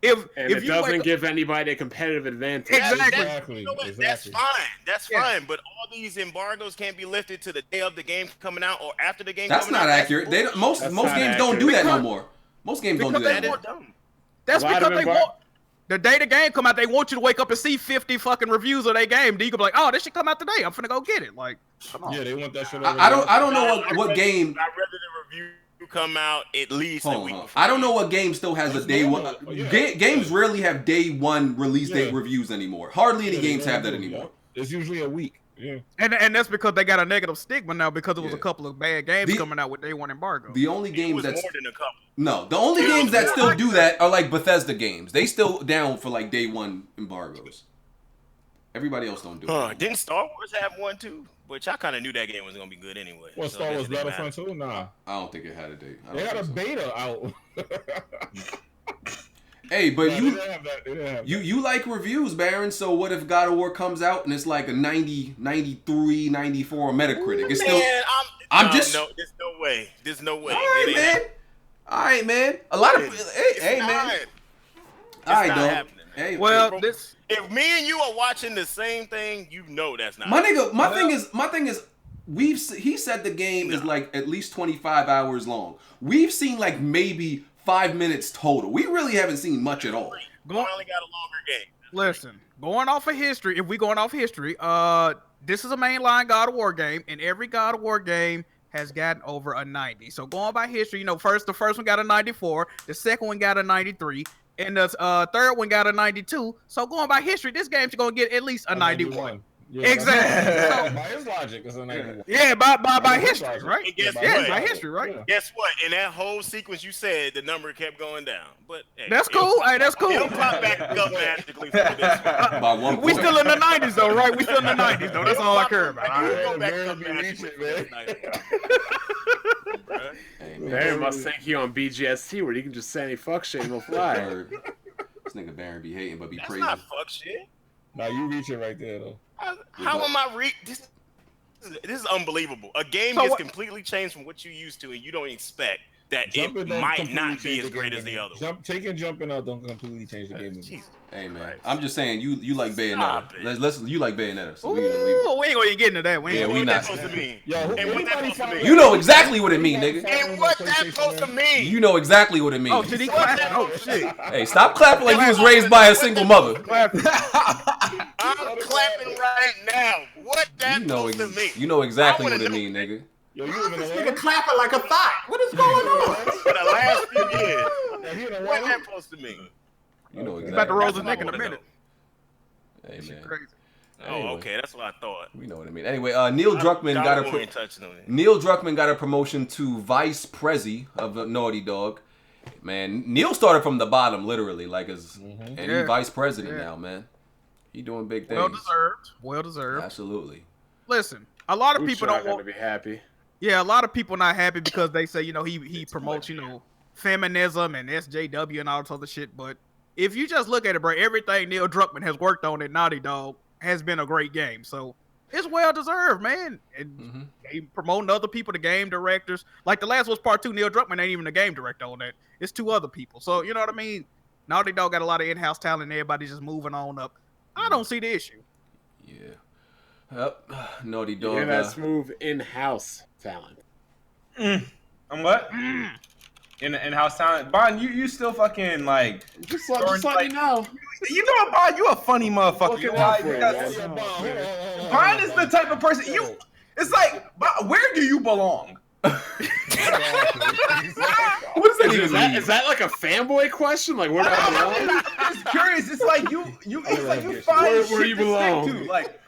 If it doesn't give anybody a competitive advantage. Exactly. That's fine. That's fine. But all these embargoes can't be lifted to the day of the game coming out or after the game. That's coming not out. accurate. Most games don't do that no more. Most games don't do that anymore. That's because they want. The day the game come out, they want you to wake up and see 50 fucking reviews of their game. Then you can be like, oh, this should come out today. I'm finna go get it. Like, come on. Yeah, they want that shit. I don't know what game. I'd rather the review come out at least a week before. I don't know what game still has a day one. Games rarely have day one release date reviews anymore. Hardly any games have that anymore. It's usually a week. Yeah. And that's because they got a negative stigma now because it was a couple of bad games coming out with day one embargo. The only games that's more than a couple. No, the only games that still do that are like Bethesda games. They still down for like day one embargoes. Everybody else don't do it. Didn't Star Wars have one too? Which I kind of knew that game was gonna be good anyway. Well, Star Wars Battlefront 2? Nah. I don't think it had a date. They had a beta out. Hey, but They didn't have that. you like reviews, Baron, so what if God of War comes out and it's like a 90, 93, 94 on Metacritic? It's still... No, there's no way. There's no way. All right, man. A lot of... Hey, man. All right, dog. Hey, well, if me and you are watching the same thing, you know that's not. My nigga, my thing is, he said the game is like at least 25 hours long. We've seen like maybe 5 minutes total. We really haven't seen much at all. We only got a longer game. Listen, going off of history, if we going off history, this is a mainline God of War game, and every God of War game has gotten over a 90. So going by history, the first one got a 94, the second one got a 93, and the third one got a 92. So going by history, this game's gonna get at least a 91. Yeah, exactly. By his logic, it's a 91. Yeah, by history, right? And guess what? By history, right? Yeah. Guess what? In that whole sequence you said, the number kept going down. But hey, that's cool. Hey, that's cool. It'll pop back up magically for this one. By 1 We still in the 90s though, right? We still in the 90s though. That's all I care about. Baron must think he on BGST where he can just say any fuck shit and he'll fly. This nigga Baron be hating but be That's praising. not fuck shit. Now you reach it right there though. How am I this is unbelievable. A game gets completely changed from what you used to, and you don't expect that it might not be as great as the other one. Taking jumping out don't completely change the game. Hey man, I'm just saying you like Bayonetta. You like Bayonetta. So we ain't gonna get into that. We not. Supposed to mean? You know exactly what it mean, nigga. And what that supposed to mean? You know exactly what it mean. Oh, did he clap? Oh shit! Hey, stop clapping like you was raised by a single mother. I'm clapping right now. What that supposed to mean? You know exactly what it mean, nigga. Yo, this nigga clapping like a thought. What is going on? For the last few years. What that supposed to mean? You know exactly. About to roll his neck in a minute. Hey man. Crazy. Oh, okay, that's what I thought. We know what I mean. Anyway, Neil Druckmann got a promotion to vice prezi of Naughty Dog. Man, Neil started from the bottom, literally, like he's vice president now, man. He doing big things. Well deserved. Absolutely. Listen, a lot of people don't want to be happy. Yeah, a lot of people not happy because they say he promotes feminism and SJW and all this other shit, but if you just look at it, bro, everything Neil Druckmann has worked on at Naughty Dog has been a great game. So it's well deserved, man. And they promoting other people, the game directors. Like The Last of Us Part 2, Neil Druckmann ain't even the game director on that. It's 2 other people. So you know what I mean? Naughty Dog got a lot of in-house talent and everybody's just moving on up. I don't see the issue. Yeah. Yep. Naughty Dog. Yeah, that smooth in-house talent. I'm what? In-house talent. Bond, you still fucking like just let me know. You know what, Bond? You a funny motherfucker. You Bond is the type of person it's like, where do you belong? What does that even mean? Is that like a fanboy question? Like, where do I belong? I'm just curious. It's like you find where you belong. To. Like,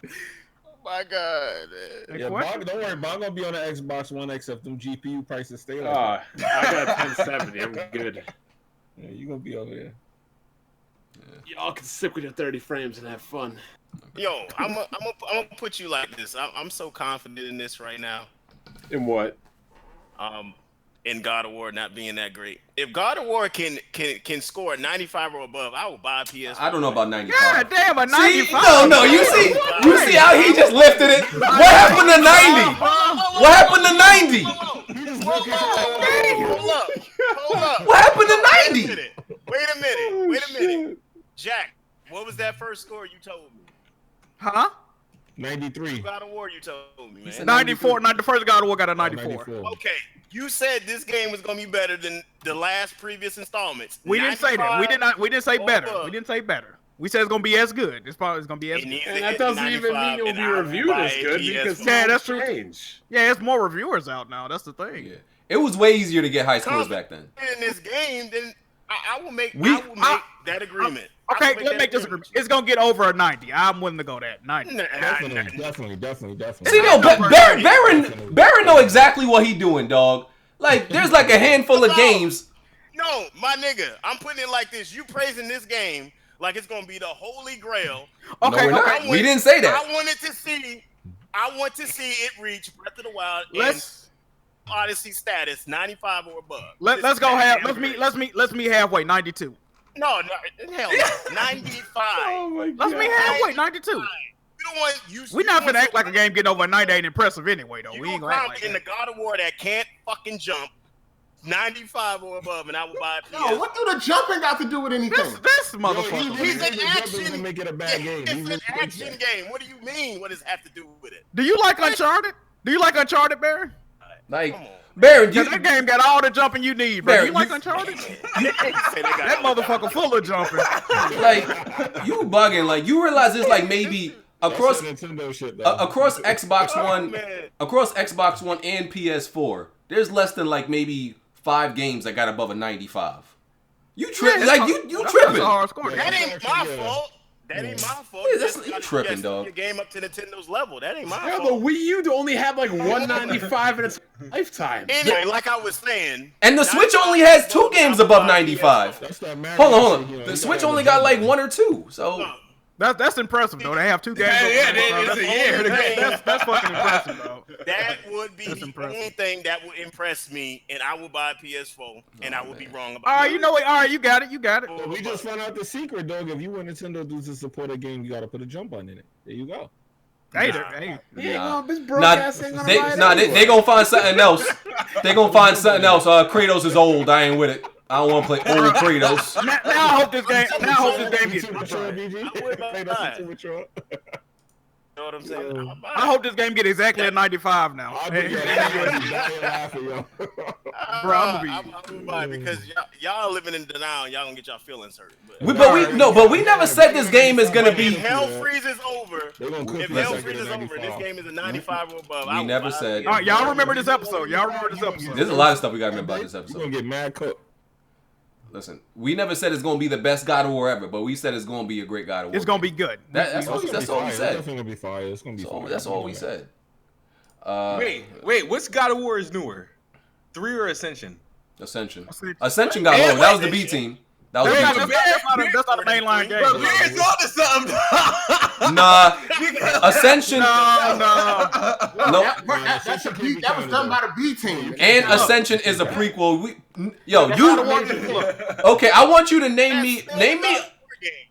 My God. Yeah, Bond, don't worry, Bond gonna be on the Xbox One X if them GPU prices stay like I got 1070. I'm good. Yeah, you gonna be over there. Y'all can stick with your 30 frames and have fun. Yo, I'm gonna put you like this. I'm so confident in this right now. In what? In God of War not being that great. If God of War can score 95 or above, I will buy a PS4. I don't know about 95. God damn, a 95. See, no, you see how he just lifted it. What happened to 90? What happened to 90? Hold up. What happened to 90? Wait a minute. Jack, what was that first score you told me? Huh? 93. God of War you told me, man. 94. The first God of War got a 94. Okay, you said this game was gonna be better than the last previous installments. We didn't say that. We didn't say better. We didn't say better. We said it's gonna be as good. It's gonna be as good. And that doesn't even mean it'll be reviewed as good because that's true. Change. Yeah, it's more reviewers out now. That's the thing. Yeah. It was way easier to get high scores back then. In this game, then I will make that agreement. Okay, let's make this agreement. It's gonna get over a 90. I'm willing to go that 90. Definitely. See, no, Baron know exactly what he doing, dog. Like, there's like a handful of games. No, my nigga, I'm putting it like this. You praising this game like it's gonna be the holy grail. Okay, no, we're not. We didn't say that. I want to see it reach Breath of the Wild and Odyssey status 95 or above. Let's go let's meet halfway 92. No, hell no. 95. Oh my God. Let's meet halfway 92. You don't want We're not gonna act like a game getting over a 90 ain't impressive anyway though. We ain't gonna act like in that. the God of War that can't fucking jump 95 or above, and I will buy a PS. No, what do the jumping got to do with anything? This motherfucker. He's an action. Make it a bad game. It's an action game. What do you mean? What does it have to do with it? Do you like Uncharted? Do you like Uncharted, Barry? Like, Come on. Baron, That game got all the jumping you need, bro. Barry, You like Uncharted? That motherfucker full of jumping. like, you bugging. Like, you realize there's like maybe across Nintendo shit, across Xbox One, across Xbox One and PS4, there's less than like maybe 5 games that got above a 95. You tripping? Like you tripping? That ain't my fault. That ain't my fault. Yeah, you tripping, dog. Your game up to Nintendo's level. That ain't my Yeah, fault. the Wii U to only have like 195 in its lifetime. Anyway, like I was saying, And the Switch only has 2 games above 95. That's that Hold on. The Switch only got like 1 or 2. So That's impressive though. They have 2 games. It's a year. That's fucking impressive though. that would be That's the impressive. only thing that would impress me, and I would buy a PS4, and I would be wrong about All right, you know what? All right, you got it. You got it. Well, we just found out the secret, dog. If you want Nintendo to support a game, you got to put a jump on in it. There you go. Hey, This broke ass ain't gonna buy it anyway. they gonna find something else. They gonna find something else. Kratos is old. I ain't with it. I don't want to play old Kratos. Now I hope this game. Now I hope this game gets. You know what I'm saying? I hope this game get exactly a 95 now. I'll be laughing, yo. Bro, I'm I would buy it because y'all living in denial. Y'all gonna get y'all feelings hurt. But we never said this game is gonna be. If hell freezes over, They gonna cook if that hell second freezes at over, this 95. game is a 95 or above. I We would never buy said. it. All right, y'all remember this episode. Y'all remember this episode. There's a lot of stuff we gotta remember about this You gonna episode. get mad cooked. Listen, we never said it's gonna be the best God of War ever, but we said it's gonna be a great God of War. It's gonna be good. That's all we It's said. definitely gonna be fire. It's gonna be fire. That's all we said. Wait, which God of War is newer? 3 or Ascension? Ascension got low. That was the B team. That was That's not a mainline game. Bro, Beard's on to something. Nah, Ascension. No. That was done by the B team. And Ascension is a prequel. Okay, I want you to name me.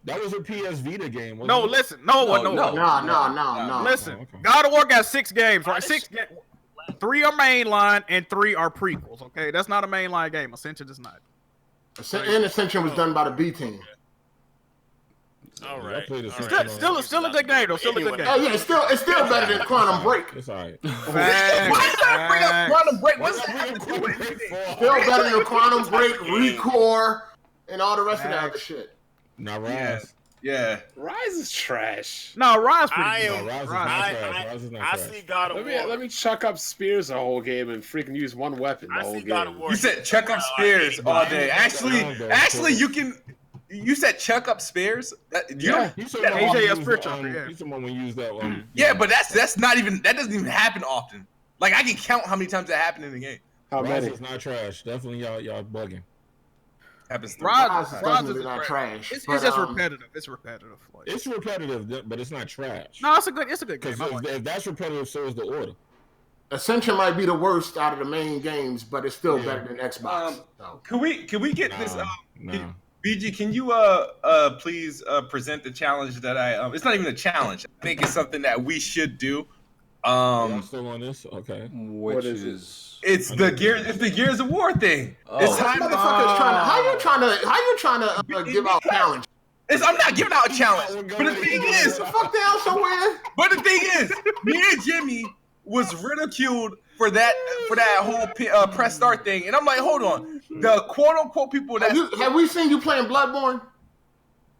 That was a PS Vita game. No, Wasn't it? listen. No. No. Listen, Oh, okay. God of War got 6 games, right? 3 are mainline and 3 are prequels. Okay, that's not a mainline game. Ascension is not. And Ascension was done by the B team. All right. Still a good game though. Still a good game. Oh yeah, it's still better than Quantum Break. It's alright. Quantum Break. What's Still better than Quantum Break, Recore, and all the rest of that other shit. Now Rise. Yeah. Rise is trash. No, Rise pretty I good. am. Rise is not trash. Rise is not I trash. see God of War. Let me chuck up spears the whole game and freaking use one weapon the I whole see God of game. War. You said chuck up spears all day. Actually, you can. You said chuck up spears. Yeah. You AJ Spiritual. Yeah. You someone when you use that one. Yeah, but that's not even. That doesn't even happen often. Like I can count how many times that happened in the game. How Rise many? is not trash. Definitely y'all bugging. Happens. Rise is is definitely not trash. It's but, just repetitive. It's repetitive. Like, It's repetitive, but it's not trash. no, it's a good game. Because I like it. if that's repetitive, so is the order. Ascension might be the worst out of the main games, but it's still better than Xbox. Can we get this? Nah. BG, can you please present the challenge that I? It's not even a challenge. I think it's something that we should do. Y'all still on this? Okay. Which is It's the Gears of War thing. Oh. It's time. Motherfuckers how you trying to give out challenge? I'm not giving out a challenge. But the thing is, Fuck down somewhere. But the thing is, me and Jimmy was ridiculed for that whole press start thing, and I'm like, hold on, the quote unquote people that Have we seen you playing Bloodborne?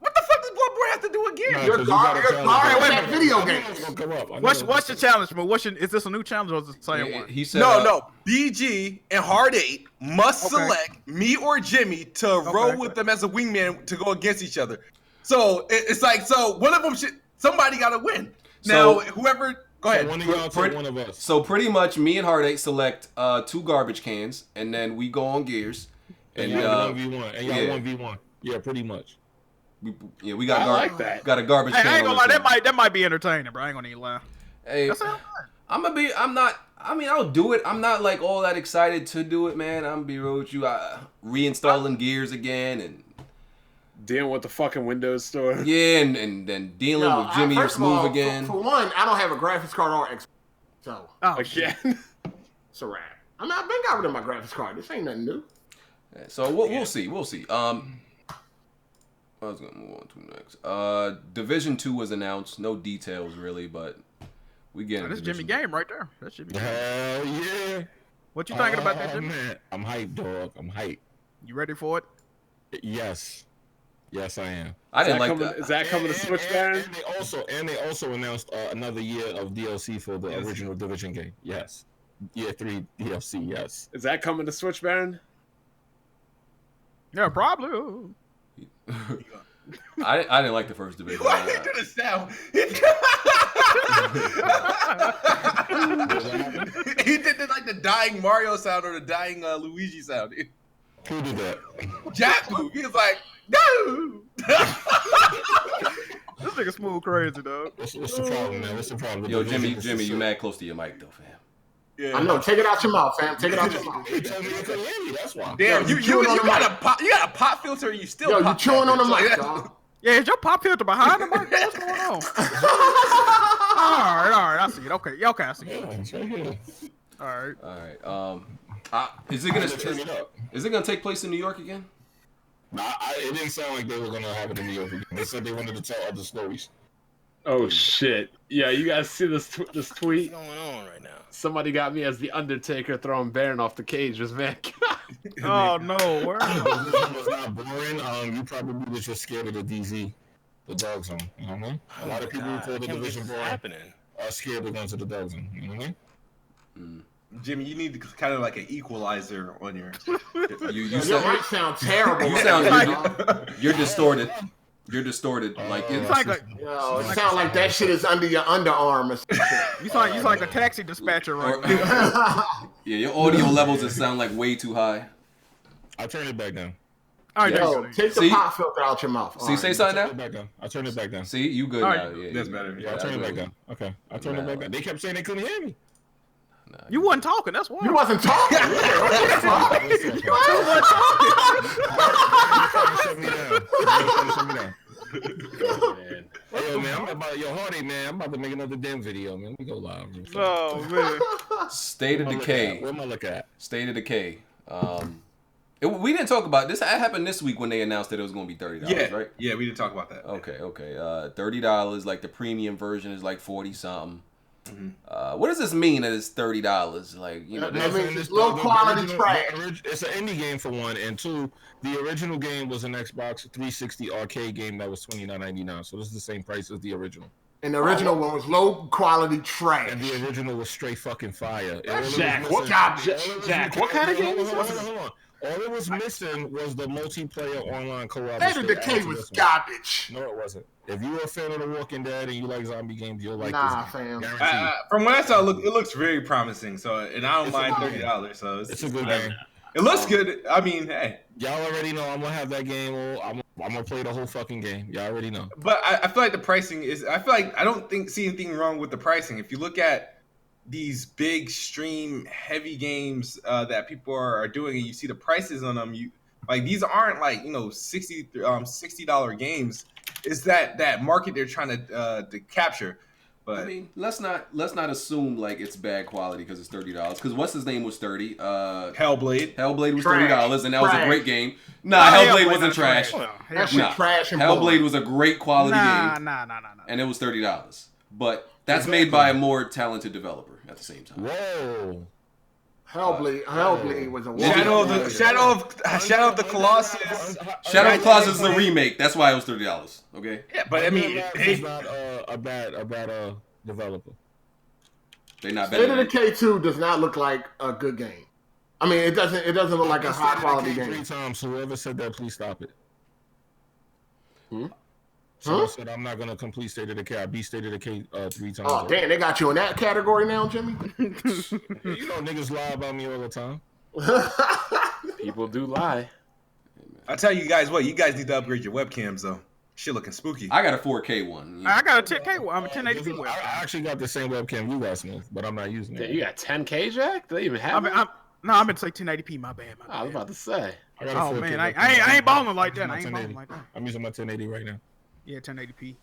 what the fuck does Bloodborne have to do with Gears? Nah, You're 'cause you gotta car tell in them. that video I game. know it's gonna come up. I know What's it's the challenge, man? Is this a new challenge or is it the same one? He said No. BG and Hard 8 must select me or Jimmy to row with them as a wingman to go against each other. So it's like, one of them somebody got to win. Now, whoever, go ahead. One of y'all take one of us. So pretty much, me and Heartache select 2 garbage cans, and then we go on Gears. And y'all 1v1. And y'all 1v1. Yeah, pretty much. We got. I like that. Got a garbage Hey, can. I ain't gonna lie, that might be entertaining, bro. I ain't gonna even lie. Hey, I'll do it. I'm not like all that excited to do it, man. I'm gonna be real with you. Reinstalling Gears again and dealing with the fucking Windows Store. yeah, and then dealing with Jimmy or Smooth again. For one, I don't have a graphics card or Xbox, so Again. it's a wrap. I've been got rid of my graphics card. This ain't nothing new. So we'll see. We'll see. I was gonna move on to next. Division 2 was announced. No details really, but we get That's Jimmy game right there. That's Jimmy game. Hell yeah. What you thinking about that, Jimmy? Man. I'm hyped, dog. I'm hyped. You ready for it? Yes, I am. I didn't like that. Is that coming to Switch, Baron? And they also announced another year of DLC for the original Division game. Yes. Year 3 DLC. Yes. Is that coming to Switch, Baron? Yeah, probably. I didn't like the first Division. Why you do the sound? He did like the dying Mario sound or the dying Luigi sound. Who did that? Jackoo. He was like, no. This nigga Smooth crazy, dog. What's the problem, man? What's the problem? Yo, Jimmy, you mad close to your mic though, fam. Yeah. I know. Take it out your mouth, fam. Take it out your mouth. He told me you couldn't hear me. That's why. Damn, you got a pop filter and you still Yo, you pop chewing on the like mic, that. dog. Yeah, is your pop filter behind the mic? What's going on? all right, I see it. Okay, I see it. Yeah, it's right here. All right. Is it gonna take place in New York again? Nah, it didn't sound like they were gonna have it in New York again. They said they wanted to tell other stories. Oh shit! Yeah, you guys see this tweet? What's going on right now? Somebody got me as the Undertaker throwing Baron off the cage. Just man. Oh no, where? It's not boring. You probably was just scared of the DZ, the dog zone. You know what I mean? A lot of people who play the division board are scared of going to the dog zone. You know what I mean? Jimmy, you need kind of like an equalizer on your. Your mic sound terrible. You're distorted. You're distorted. Like it's like a, Yo, it sounds like that shit is under your underarm or something. you sound like a taxi dispatcher right now. Yeah, your audio levels that sound like way too high. I'll turn it back down. All right, Yes. there you go. Take the pop filter out your mouth. See, say something now. I turned it back down. See, you good All now. right. Yeah, That's better. Yeah, I turned it back down. Okay, I turned it back down. They kept saying they couldn't hear me. You wasn't talking. That's why. You wasn't talking. You shut me down. Yo, man, Hardy, man, I'm about to make another damn video, man. Let me go live. Oh man. State of Decay. Where am I look at? State of Decay. We didn't talk about this. It happened this week when they announced that it was going to be $30, right? Yeah, we didn't talk about that. Okay. $30. Like the premium version is like 40 something. Mm-hmm. What does this mean that it's $30? Like, you know, that means it's low quality trash. It's an indie game for one, and two, the original game was an Xbox 360 arcade game that was $29.99. So this is the same price as the original. And the original one was low quality trash. And the original was straight fucking fire. Jack, what kind of game is this? Hold on. All it was missing was the multiplayer online co-op. State of Decay was garbage. No, it wasn't. If you're a fan of The Walking Dead and you like zombie games, you'll like this game. Fam. From what I saw, it looks very promising. So, and I don't mind $30. So it's a good game. It looks good. I mean, hey, y'all already know I'm gonna have that game. I'm gonna play the whole fucking game. Y'all already know. But I feel like the pricing is. I feel like I don't see anything wrong with the pricing. If you look at these big stream heavy games that people are doing, and you see the prices on them, these aren't like $60 games. It's that market they're trying to capture. But I mean, let's not assume like it's bad quality because it's $30. Because what's his name was $30. Hellblade. Hellblade was Trash. $30, and that was a Trash. great game. Nah, Hellblade wasn't trash. That shit trash and Hellblade boring. was a great quality game. Nah. And it was $30. But that's made by a more talented developer at the same time. Whoa. Hellblade was a Shadow of the Colossus. Shadow of the Colossus is a remake. That's why it was $30. Okay. Yeah, but I mean, he's not a bad developer. They're not State better. of Decay 2 does not look like a good game. I mean, it doesn't look like a high quality game. 3 times. Whoever said that, please stop it. Huh? Someone said I'm not gonna complete State of Decay. I beat State of Decay 3 times. Oh damn, they got you in that category now, Jimmy. You know niggas lie about me all the time. People do lie. I tell you guys what, you guys need to upgrade your webcams though. Shit looking spooky. I got a 4K one. I got a 10K one. I'm a 1080p one. I actually got the same webcam you got, Smooth, but I'm not using it. You got 10K, Jack? Do they even have it? I meant to say 1080p. My bad. I was about to say. Oh man, I ain't balling like that. I'm using my 1080 right now. Yeah, 1080p.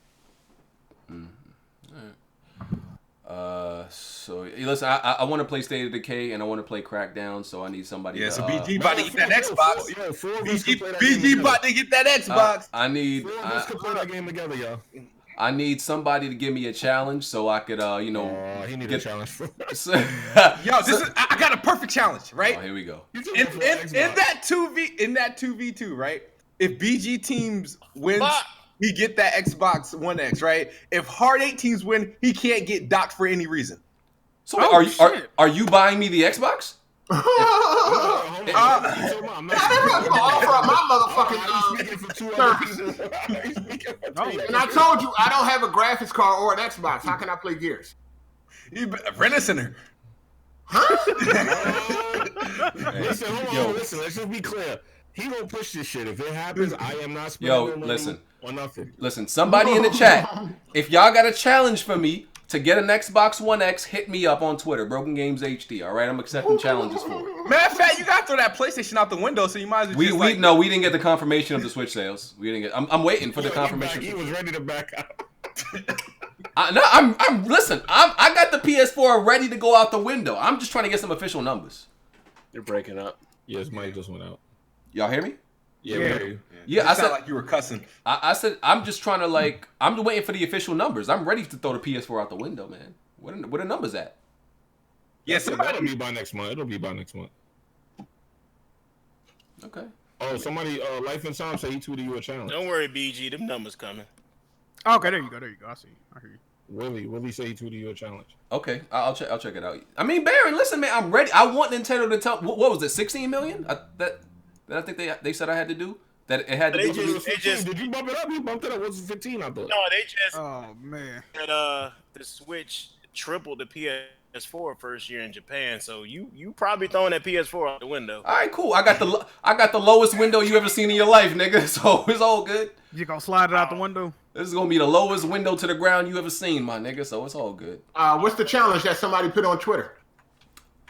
So listen, I want to play State of Decay and I want to play Crackdown, so I need somebody. Yeah, to, so BG about to get that Xbox. BG about to get that Xbox. I need. Four of us can play that game together, y'all. I need somebody to give me a challenge so I could, he need a challenge. Yo, I got a perfect challenge, right? Oh, here we go. In that 2v2, right? If BG teams wins, he get that Xbox One X, right? If Hard 8 teams win, he can't get docked for any reason. So are you buying me the Xbox? I'm not gonna offer up my motherfucking services. And I told you I don't have a graphics card or an Xbox. How can I play Gears? Rent a center. Listen, hold on. Listen, let's just be clear. He gonna push this shit. If it happens, I am not spending no money on nothing. Listen, somebody in the chat, if y'all got a challenge for me to get an Xbox One X, hit me up on Twitter, Broken Games HD. All right, I'm accepting challenges for it. Matter of fact, you gotta throw that PlayStation out the window, so you might as well. We didn't get the confirmation of the Switch sales. We didn't get. I'm waiting for the confirmation. He was ready to back out. Listen. I got the PS4 ready to go out the window. I'm just trying to get some official numbers. You're breaking up. Yes, Mike just went out. Y'all hear me? Yeah. I said like you were cussing. I said I'm just trying to I'm waiting for the official numbers. I'm ready to throw the PS4 out the window, man. Where the numbers at? Yeah, it'll be by next month. Okay. Oh, somebody, Life and Time say he tweeted you a challenge. Don't worry, BG. Them numbers coming. Okay, there you go. I see. I hear you. Willie say he tweeted you a challenge. Okay, I'll check it out. I mean, Baron, listen, man, I'm ready. I want Nintendo to tell. What was it? 16 million? That I think they said I had to do. That it had to They do. just Did you bump it up? You bumped it up. What's 15? I thought. No, they just. Oh man. The Switch tripled the PS4 first year in Japan, so you probably throwing that PS4 out the window. All right, cool. I got the lowest window you ever seen in your life, nigga. So it's all good. You gonna slide it out the window? This is gonna be the lowest window to the ground you ever seen, my nigga. So it's all good. What's the challenge that somebody put on Twitter?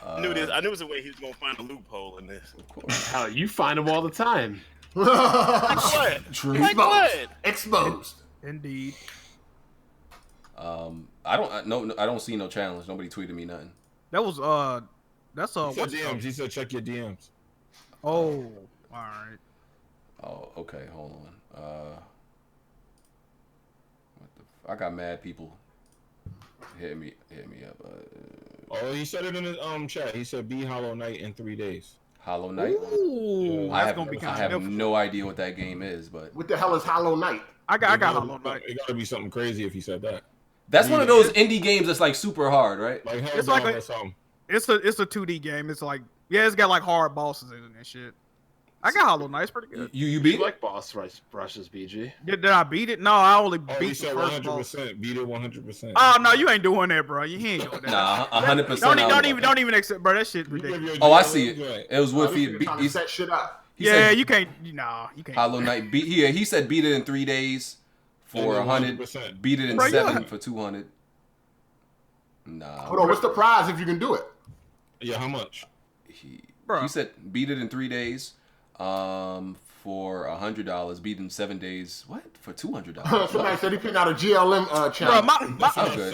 I knew this. I knew it was a way he was gonna find a loophole in this. Of course. Hell, you find them all the time. Like what? True. Like what? Exposed. Indeed. I don't see no challenge. Nobody tweeted me nothing. That was that's He said DMs. He said check your DMs. Oh, all right. Oh, okay. Hold on. I got mad people hit me up. Oh, he said it in the chat. He said be Hollow Knight in 3 days. Hollow Knight. Ooh, I that's have no idea what that game is, but What the hell is Hollow Knight? I got Hollow Knight. It gotta be something crazy if he said that. that's one of those indie games that's like super hard, right? Like It's like or something. It's a 2D game. It's like it's got like hard bosses in it and shit. I got Hollow Knight. It's pretty good. You beat You it? like boss rushes, BG. Did I beat it? No, I only Oh, he beat the said first boss. 100%. Beat it 100%. Oh no, you ain't doing that, bro. You ain't doing that. Nah, 100%. Don't even accept, bro. That shit ridiculous. Oh, I see it. It was with Trying to he set shit up. Yeah, said you can't. Nah, you can't. Hollow Knight beat. He said beat it in 3 days for 100. 100%. Beat it in Bro, 7 for 200. Nah. Hold on, what's the prize if you can do it? Yeah, how much? He Bro. said beat it in 3 days. For $100, beat in 7 days. What? For $200? Somebody said he putting out a GLM Bro, challenge. I'm good.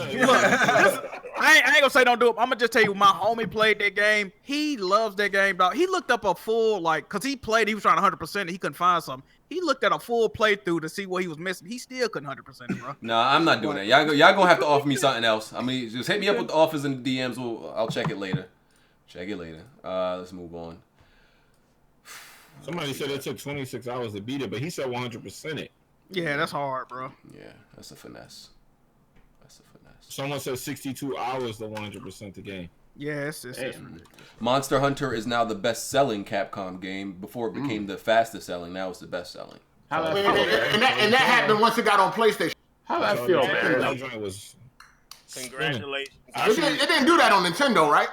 I ain't gonna say don't do it. I'm gonna just tell you, my homie played that game. He loves that game, dog. He looked up a full cause he played. He was trying 100%. And he couldn't find something. He looked at a full playthrough to see what he was missing. He still couldn't 100%, bro. Nah, I'm not doing that. Y'all gonna have to offer me something else. I mean, just hit me up with the offers in the DMs. I'll check it later. Let's move on. Somebody said it took 26 hours to beat it, but he said 100% it. Yeah, that's hard, bro. Yeah, that's a finesse. Someone said 62 hours to 100% the game. Yeah, it's ridiculous. Monster Hunter is now the best-selling Capcom game. Before it became the fastest-selling, now it's the best-selling. How that And that happened once it got on PlayStation. How that feel, man? That joint was Congratulations. It didn't do that on Nintendo, right?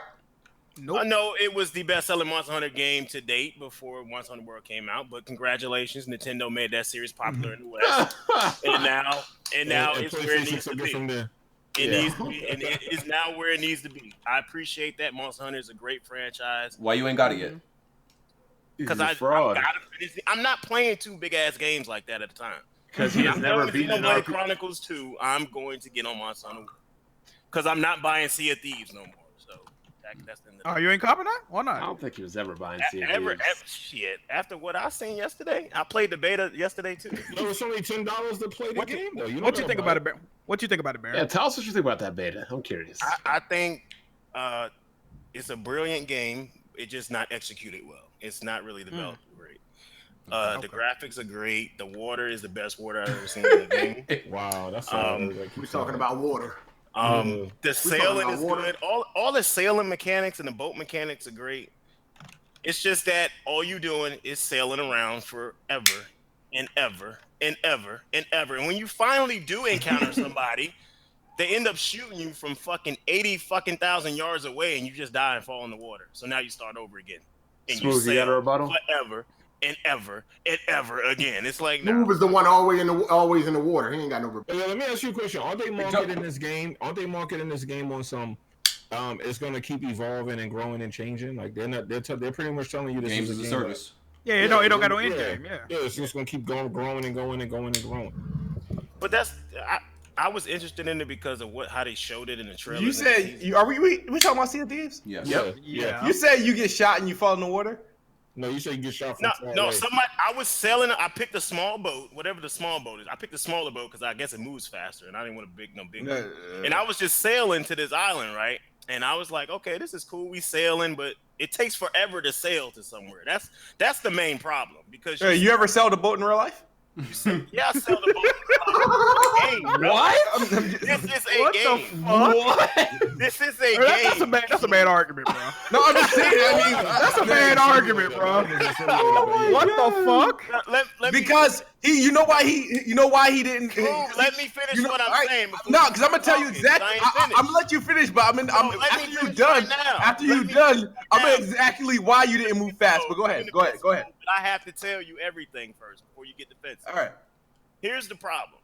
Nope. No, it was the best-selling Monster Hunter game to date before Monster Hunter World came out. But congratulations, Nintendo made that series popular in the West, and now it's where it needs to be. From there. It needs to be, and it is now where it needs to be. I appreciate that. Monster Hunter is a great franchise. Why you ain't got it yet? Because I gotta finish. I'm not playing 2 big-ass games like that at a time. Because he has never beaten Xenoblade Chronicles 2. I'm going to get on Monster Hunter because I'm not buying Sea of Thieves no more. So that's the end of You ain't copying that? Why I not? don't think he was ever buying Sea of ever, Thieves. shit. After what I seen yesterday, I played the beta yesterday too. It was only $10 to play the game, though. What you think about it, Baron? What you think about it, Baron? Yeah, tell us what you think about that beta. I'm curious. I think it's a brilliant game. It's just not executed well. It's not really developed great. The graphics are great. The water is the best water I've ever seen in the game. Wow, that's We're talking about water. The sailing is good. All the sailing mechanics and the boat mechanics are great. It's just that all you doing is sailing around forever and ever and ever and ever. And when you finally do encounter somebody, they end up shooting you from fucking 80,000 yards away, and you just die and fall in the water. So now you start over again, and you Smooth, you got a sail rebuttal? forever and ever and ever again. It's like Move is the one always in the water. He ain't got no rebuttal. Let me ask you a question. Aren't they marketing this game? On some? It's gonna keep evolving and growing and changing. Like they're pretty much telling you this Games is as a game service. Yeah, it don't got no end game. Yeah, it's just gonna keep growing and growing. But I was interested in it because of how they showed it in the trailer. You said we talking about Sea of Thieves? Yes. Yeah. You said you get shot and you fall in the water? No, you say you get shot from far No, away. somebody. I was sailing. I picked a small boat, whatever the small boat is. I picked a smaller boat because I guess it moves faster, and I didn't want a big boat. And I was just sailing to this island, right? And I was like, okay, this is cool. We sailing, but it takes forever to sail to somewhere. That's the main problem because you ever sailed a boat in real life? Yeah, I sailed a boat. What? This is a game. What? This is a game. That's a bad argument, bro. No, I'm just saying. I mean, That's a bad argument, bro. What the fuck? Let me because You know why he didn't. Let me finish what I'm saying. No, because I'm gonna tell you exactly. I'm gonna let you finish, but after you're done. After you're done, I'm gonna exactly why you didn't move fast. But go ahead. But I have to tell you everything first before you get defensive. All right. Here's the problem.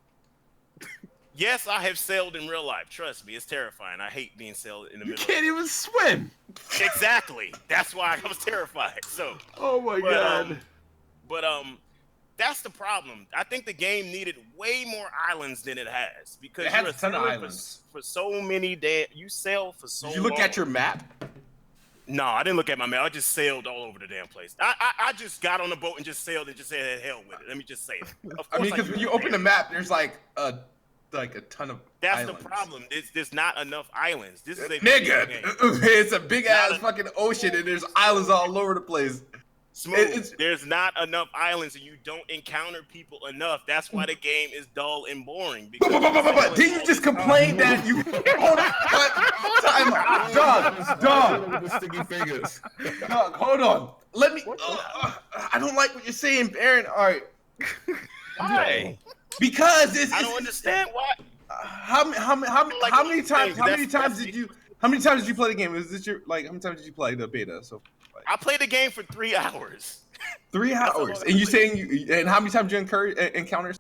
Yes, I have sailed in real life. Trust me, it's terrifying. I hate being sailed in the middle. You can't even swim. Exactly. That's why I was terrified. So. Oh my god. But that's the problem. I think the game needed way more islands than it has because it has a ton of islands for so many days. You sail for so. Did you look at your map? No, I didn't look at my map. I just sailed all over the damn place. I just got on the boat and just sailed and just said hell with it. Let me just say it. I mean, because when you open the map, there's like a ton of. That's islands. the problem. There's not enough islands. This is a nigga. It's a big ass fucking ocean and there's islands all over the place. Smooth. There's not enough islands and you don't encounter people enough. That's why the game is dull and boring. But didn't you just complain that you hold on? Dog. The sticky fingers. Dog, hold on. Let me. I don't like what you're saying, Baron. All right. Why? Because I don't understand why. How many times did you play the game? Is this your how many times did you play the beta? So I played the game for 3 hours. 3 hours, and you saying and how many times did you encounter?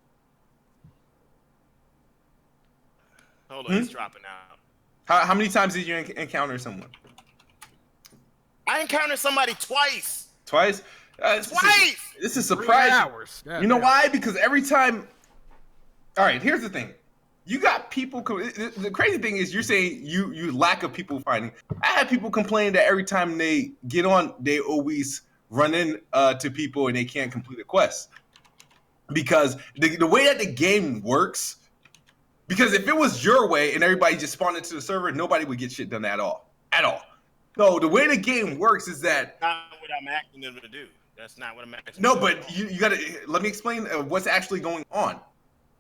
Hold on, it's dropping out. How many times did you encounter someone? I encountered somebody twice. Twice. Twice. This is surprising. 3 hours. You know why? Because every time. All right, here's the thing. You got people. The crazy thing is, you're saying you lack of people fighting. I had people complain that every time they get on, they always run in to people and they can't complete a quest because the way that the game works. Because if it was your way and everybody just spawned into the server, nobody would get shit done at all. So the way the game works is that. Not what I'm asking them to do. That's not what I'm asking. No, but you gotta let me explain what's actually going on.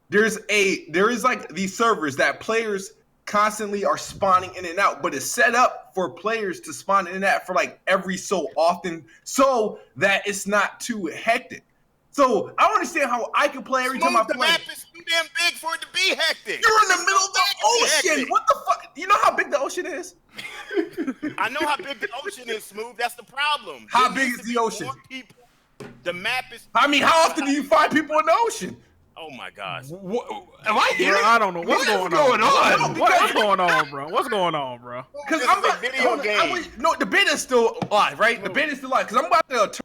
There is like these servers that players constantly are spawning in and out, but it's set up for players to spawn in and out for like every so often so that it's not too hectic. So I don't understand how I can play every time I play. The map is too damn big for it to be hectic. You're in the middle of the ocean. What the fuck? You know how big the ocean is? I know how big the ocean is, Smooth. That's the problem. How big is the ocean? The map is. I mean, how often do you find people in the ocean? Oh my gosh. Am I here? I don't know what's going on. What's going on, bro? What's going on, bro? Because I'm a video game. No, the beta is still live, right? The beta is still live. Because I'm about to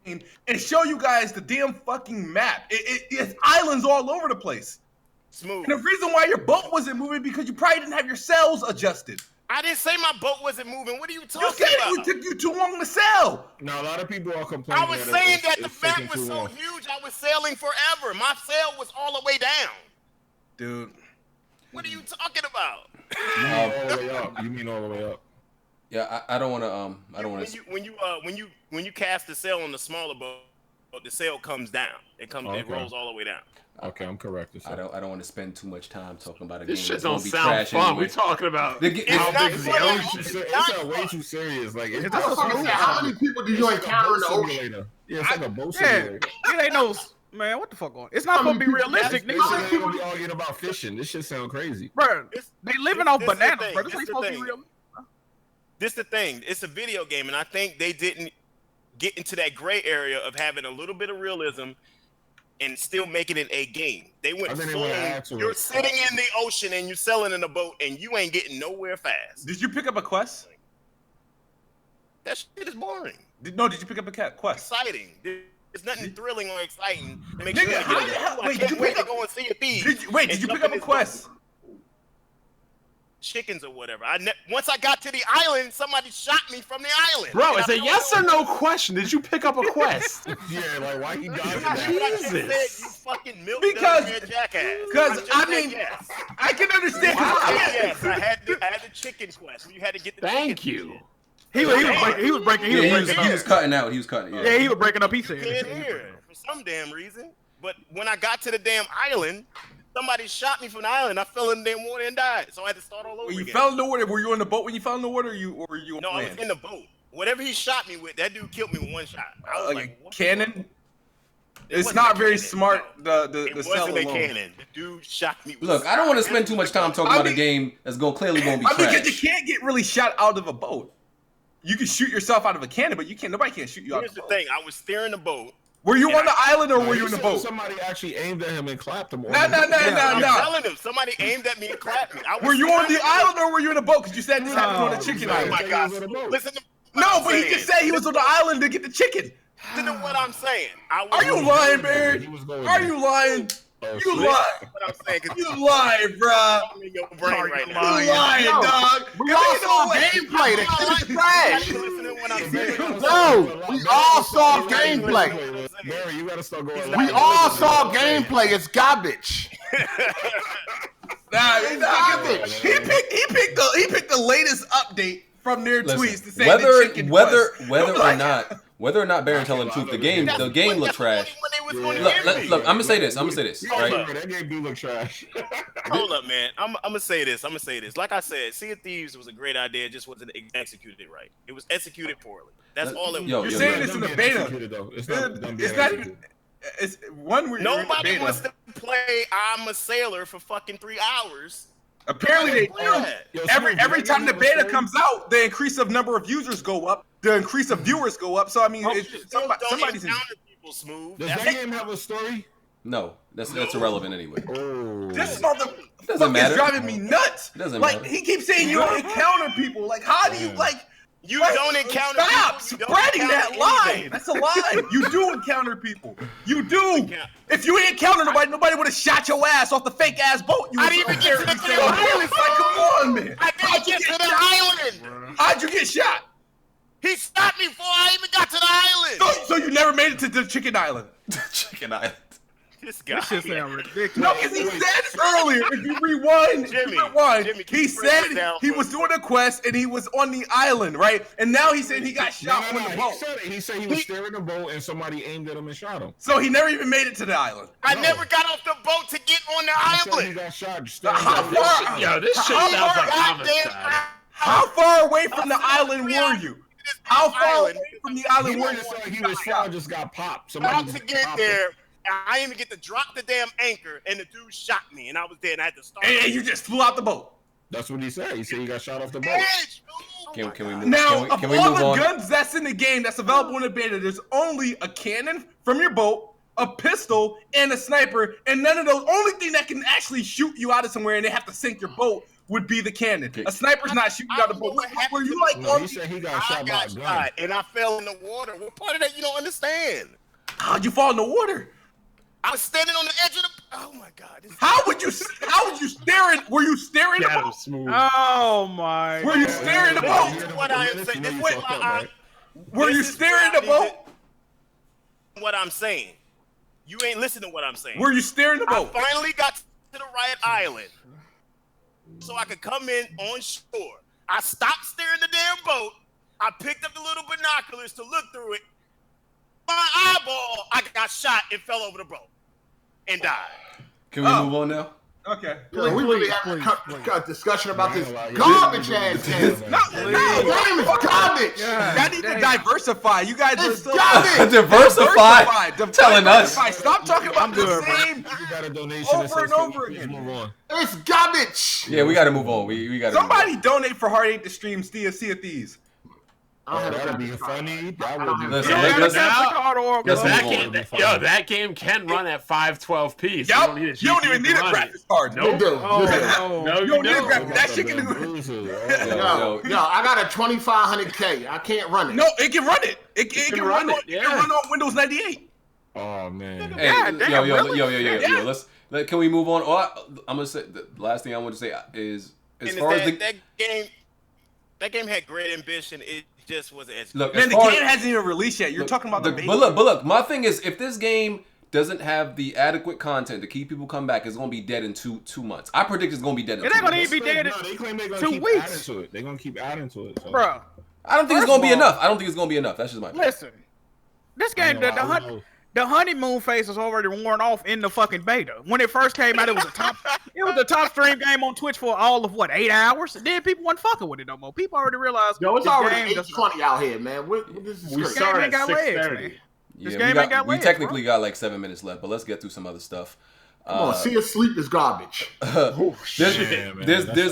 turn and show you guys the damn fucking map. It's islands all over the place. Smooth. And the reason why your boat wasn't moving because you probably didn't have your sails adjusted. I didn't say my boat wasn't moving. What are you talking about? You said it took you too long to sail. Now a lot of people are complaining. I was saying that the map was so huge. I was sailing forever. My sail was all the way down. Dude. What are you talking about? All the way up. You mean all the way up? Yeah, I don't want to. I don't want to. When you cast the sail on the smaller boat, the sail comes down. It rolls all the way down. Okay, I'm correct. I don't want to spend too much time talking about a this game. This shit don't sound fun. Anyway. We're talking about how big is the ocean. It's way too serious. Like, how many people do you encounter in the ocean? Yeah, it's like a boat simulator. It ain't no. Man, what the fuck going? It's not supposed to be realistic. Niggas ain't gonna be arguing about fishing. This shit sound crazy, bro. They living off bananas, bro. This ain't supposed to be real. This the thing. It's a video game, and I think they didn't get into that gray area of having a little bit of realism and still making it a game. They went full. You're sitting in the ocean and you're sailing in a boat, and you ain't getting nowhere fast. Did you pick up a quest? That shit is boring. Did you pick up a quest? Exciting. There's nothing thrilling or exciting to make sure I can't wait to go and see a thief. Did you pick up a quest? Chickens or whatever. Once I got to the island, somebody shot me from the island. Bro, it's a yes or no question. Did you pick up a quest? Yeah, like why you got Jesus. You fucking milk jackass. Because I mean, yes. I can understand. Yes, I had the chicken quest. You had to get the. Thank you. He was breaking. He was cutting out. He was cutting. Yeah, he was breaking up. He said. Here for some damn reason. But when I got to the damn island, somebody shot me from the island. I fell in the damn water and died. So I had to start all over again. You fell in the water. Were you on the boat when you fell in the water, or were you on land? No, I was in the boat. Whatever he shot me with, that dude killed me with one shot. I was like, what cannon? It's not very smart. The it cell wasn't a alone. cannon. The dude shot me. Look, I don't want to spend too much time talking about a game that's clearly going to be trash. Because you can't get really shot out of a boat. You can shoot yourself out of a cannon, but you can't. Nobody can shoot you out of a boat. Here's the thing. I was steering the boat. Were you on the island or were you in the boat? Somebody actually aimed at him and clapped him. No. I'm telling him. Somebody aimed at me and clapped me. Were you on the island or were you in a boat? Because you said this happened on the chicken island. Oh my gosh. Listen to no, but he just said he was on the island to get the chicken. Listen to what I'm saying. Are you lying, Barry? Are you lying? You lying. What I'm saying, you lying, bro. In your brain right you now. lying, dog. We all saw gameplay. That shit is trash. No, we all saw gameplay. Barry, you gotta start going. We all saw gameplay. It's garbage. Nah, it's garbage. He picked the latest update from their tweets to say whether or not Baron telling the truth, the game looked trash. Look, I'm gonna say this. Right? That game do look trash. Hold up, man. I'm gonna say this. Like I said, Sea of Thieves was a great idea. It just wasn't executed right. It was executed poorly. That's all it was. You're saying this in the beta. It's not even. It's one where nobody wants to play I'm a Sailor for fucking 3 hours. Apparently they do. Every time the beta comes out, the increase of number of users go up. The increase of viewers go up. So I mean, somebody's people smooth. Does that game have a story? No, that's irrelevant anyway. This motherfucker is driving me nuts. Doesn't like matter. he keeps saying you don't encounter people. Like how do you like? You don't encounter stop people. spreading that lie. That's a lie. You do encounter people. You do. If you ain't encounter nobody would have shot your ass off the fake ass boat. I didn't even get to the island. Like, come on, man. I didn't get to the island. How'd you get shot? He shot me before I even got to the island. So you never made it to the chicken island. Chicken island. This guy. This shit sound ridiculous. No, because he said earlier, if you rewind, Jimmy, he said he was doing a quest and he was on the island, right? And now he said he got shot on the boat. He said he was steering the boat and somebody aimed at him and shot him. So he never even made it to the island. I never got off the boat to get on the island. He got shot. This shit sounds like homicide. How far away from the island were you? How far away from the island were you? He was far, just got popped. About to get there. I didn't even get to drop the damn anchor, and the dude shot me, and I was there, and I had to start. And you just flew out the boat. That's what he said. He said he got shot off the boat. Can we move? Now, can we of all move the on? guns that's in the game that's available in the beta, there's only a cannon from your boat, a pistol, and a sniper, and none of those. Only thing that can actually shoot you out of somewhere and they have to sink your boat would be the cannon. Okay. A sniper's not shooting you out of the boat. Were you like No, he said he got shot by a gun. And I fell in the water. What part of that you don't understand? How'd you fall in the water? I was standing on the edge of the. Oh my God! How would you staring? Were you staring the boat? Oh my! Were you staring the boat? This is what I am saying. This is what Were you staring the boat? What I'm saying. You ain't listening to what I'm saying. Were you staring the boat? I finally got to the right island, so I could come in on shore. I stopped staring the damn boat. I picked up the little binoculars to look through it. My eyeball, I got shot and fell over the boat and died. Can we move on now? Okay. Yeah, we really have a discussion about this garbage ass game. No, game is garbage. Y'all need to diversify. You guys are It's so garbage. Diversify. Telling us. Stop talking about the same You got a donation over and over again. Move on. It's garbage. Yeah, we got to move on. We got to. Somebody donate for Heartache to stream Sea of Thieves. That'd be funny. That would be. Listen, that game can run at 512p. So Yup. You don't even need a graphics card. Nope. No, you don't need a graphics. That shit can do it. No, I got a 2500K. I can't run it. No, it can run it. It can run it. It can run on Windows 98. Oh man. Hey, yo. Can we move on? I'm gonna say the last thing I want to say is as far as that game had great ambition. It just wasn't executed. Look, Man, the game hasn't even released yet. You're talking about the beta. But look, my thing is if this game doesn't have the adequate content to keep people come back, it's gonna be dead in two months. I predict it's gonna be dead in 2 months. It ain't gonna even be dead in They claim they're gonna 2 keep weeks. adding to it. They're gonna keep adding to it. So. Bro, I don't think it's gonna be enough. That's just my opinion. listen. This game, the honeymoon phase is already worn off in the fucking beta. When it first came out, it was the top stream game on Twitch for all of 8 hours. And then people weren't fucking with it no more. People already realized. Yo, it's this already game 8:20 out here, man. This is We crazy. started got at legs, 6:30. man. This game ain't got we legs, technically got like 7 minutes left, but let's get through some other stuff. Come on, see us sleep is garbage. There's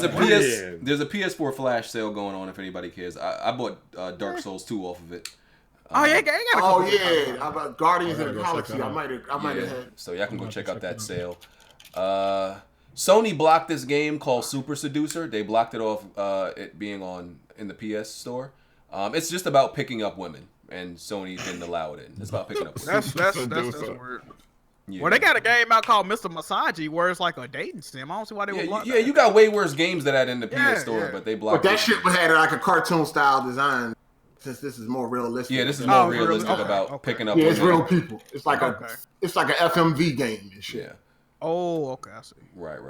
a PS4 flash sale going on if anybody cares. I bought Dark Souls 2 off of it. Oh yeah, How about Guardians of the Galaxy? I might have had. So y'all can go check out that sale. Sony blocked this game called Super Seducer. They blocked it off it being in the PS store. It's just about picking up women, and Sony didn't allow it in. It's about picking up women. That's weird. Yeah. Well, they got a game out called Mr. Masaji where it's like a dating sim. I don't see why they would block that. You got way worse games than that in the PS store, but they blocked it. But that shit had like a cartoon style design. Since this is more realistic. Yeah, this is more realistic about picking up. Yeah, it's real people. It's like a FMV game and shit. Yeah. Oh, okay, I see. Right.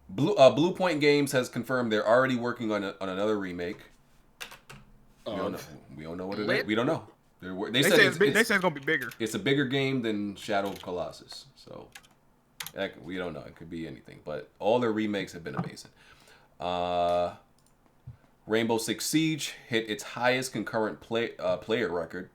Blue Point Games has confirmed they're already working on another remake. We don't know what it is. We don't know. They said it's gonna be bigger. It's a bigger game than Shadow of Colossus, so we don't know. It could be anything, but all their remakes have been amazing. Rainbow Six Siege hit its highest concurrent player record.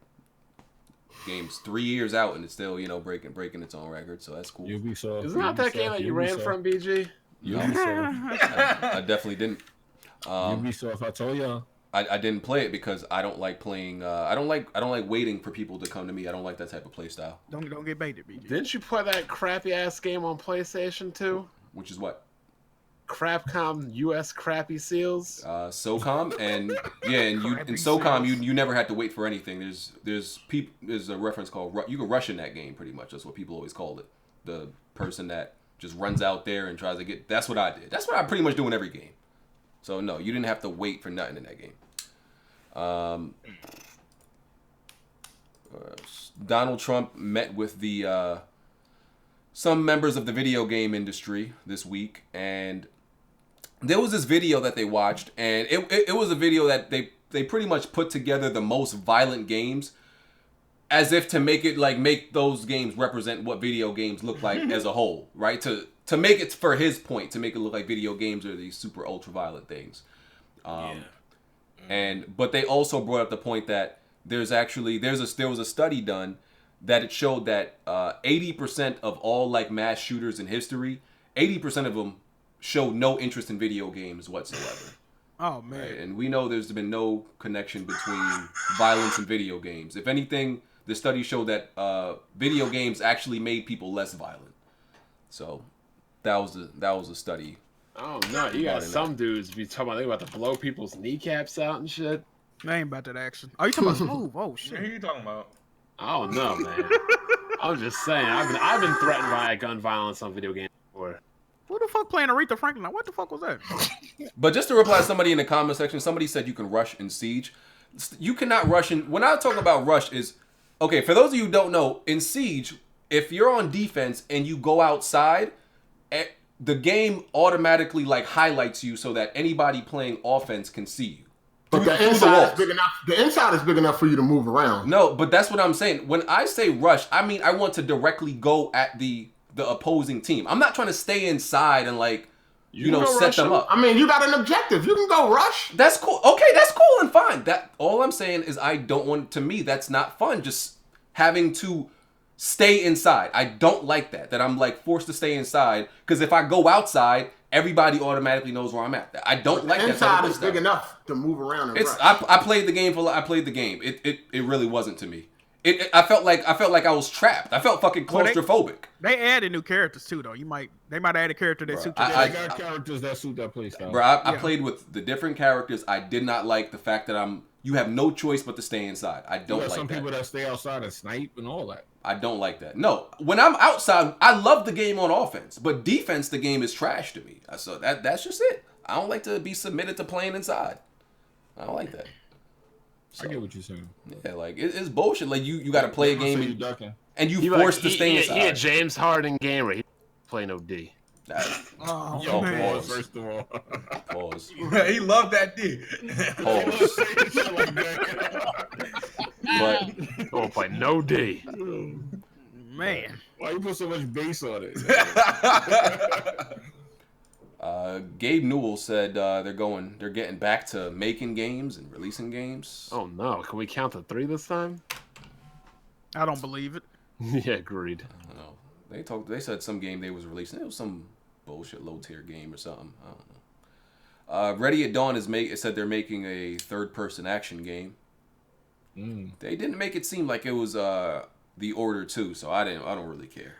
Game's 3 years out and it's still breaking its own record, so that's cool. Ubisoft. Isn't that game that you ran from, BG? I definitely didn't. Ubisoft, I told y'all. I didn't play it because I don't like playing. I don't like waiting for people to come to me. I don't like that type of play style. Don't get baited, BG. Didn't you play that crappy ass game on PlayStation 2? Which is what? Crapcom US Crappy Seals. SOCOM and in SOCOM you never had to wait for anything. There's a reference called you can rush in that game pretty much. That's what people always called it. The person that just runs out there and tries to get. That's what I did. That's what I pretty much do in every game. So no, you didn't have to wait for nothing in that game. Donald Trump met with the some members of the video game industry this week, and there was this video that they watched, and it was a video that they pretty much put together the most violent games as if to make those games represent what video games look like as a whole, right? To make it for his point, to make it look like video games are these super ultra violent things. But they also brought up the point that there was a study done that it showed that 80% of all mass shooters in history, 80% of them show no interest in video games whatsoever. Oh man! Right? And we know there's been no connection between violence and video games. If anything, the study showed that video games actually made people less violent. So that was a study. Oh no! You got some dudes be talking about they about to blow people's kneecaps out and shit. I ain't about that action. Oh, you talking about Smooth? Oh shit! Who are you talking about? I don't know, man. I'm just saying. I've been threatened by gun violence on video games before. Who the fuck playing Aretha Franklin? What the fuck was that? But just to reply to somebody in the comment section, somebody said you can rush in Siege. You cannot rush in. When I talk about rush is, okay, for those of you who don't know, in Siege, if you're on defense and you go outside, the game automatically highlights you so that anybody playing offense can see you. But the inside is big enough. The inside is big enough for you to move around. No, but that's what I'm saying. When I say rush, I mean I want to directly go at the opposing team. I'm not trying to stay inside and set them up. I mean, you got an objective. You can go rush. That's cool. Okay, that's cool and fine. All I'm saying is I don't want. To me, that's not fun. Just having to stay inside. I don't like that. That I'm forced to stay inside because if I go outside, everybody automatically knows where I'm at. I don't like that. Inside is big enough to move around and rush. I played the game I played the game. It really wasn't to me. I felt like I was trapped. I felt fucking claustrophobic. They added new characters too, though. They might add a character that suits. They got characters that suit that playstyle. Bro, I played with the different characters. I did not like the fact that you have no choice but to stay inside. I don't like that. Some people that stay outside and snipe and all that. I don't like that. No, when I'm outside, I love the game on offense, but defense, the game is trash to me. So that's just it. I don't like to be submitted to playing inside. I don't like that. So, I get what you're saying. Yeah, it's bullshit. You got to play a game and you forced to stay inside. He a James Harden gamer. He play no D. Pause. First of all, pause. He loved that D. Pause. But don't play no D. Man, why you put so much bass on it? Gabe Newell said they're getting back to making games and releasing games. Oh no! Can we count to 3 this time? I don't believe it. Yeah, agreed. I don't know. They said some game they was releasing. It was some bullshit low tier game or something. I don't know. Ready at Dawn it said they're making a third person action game. They didn't make it seem like it was The Order 2, so I don't really care.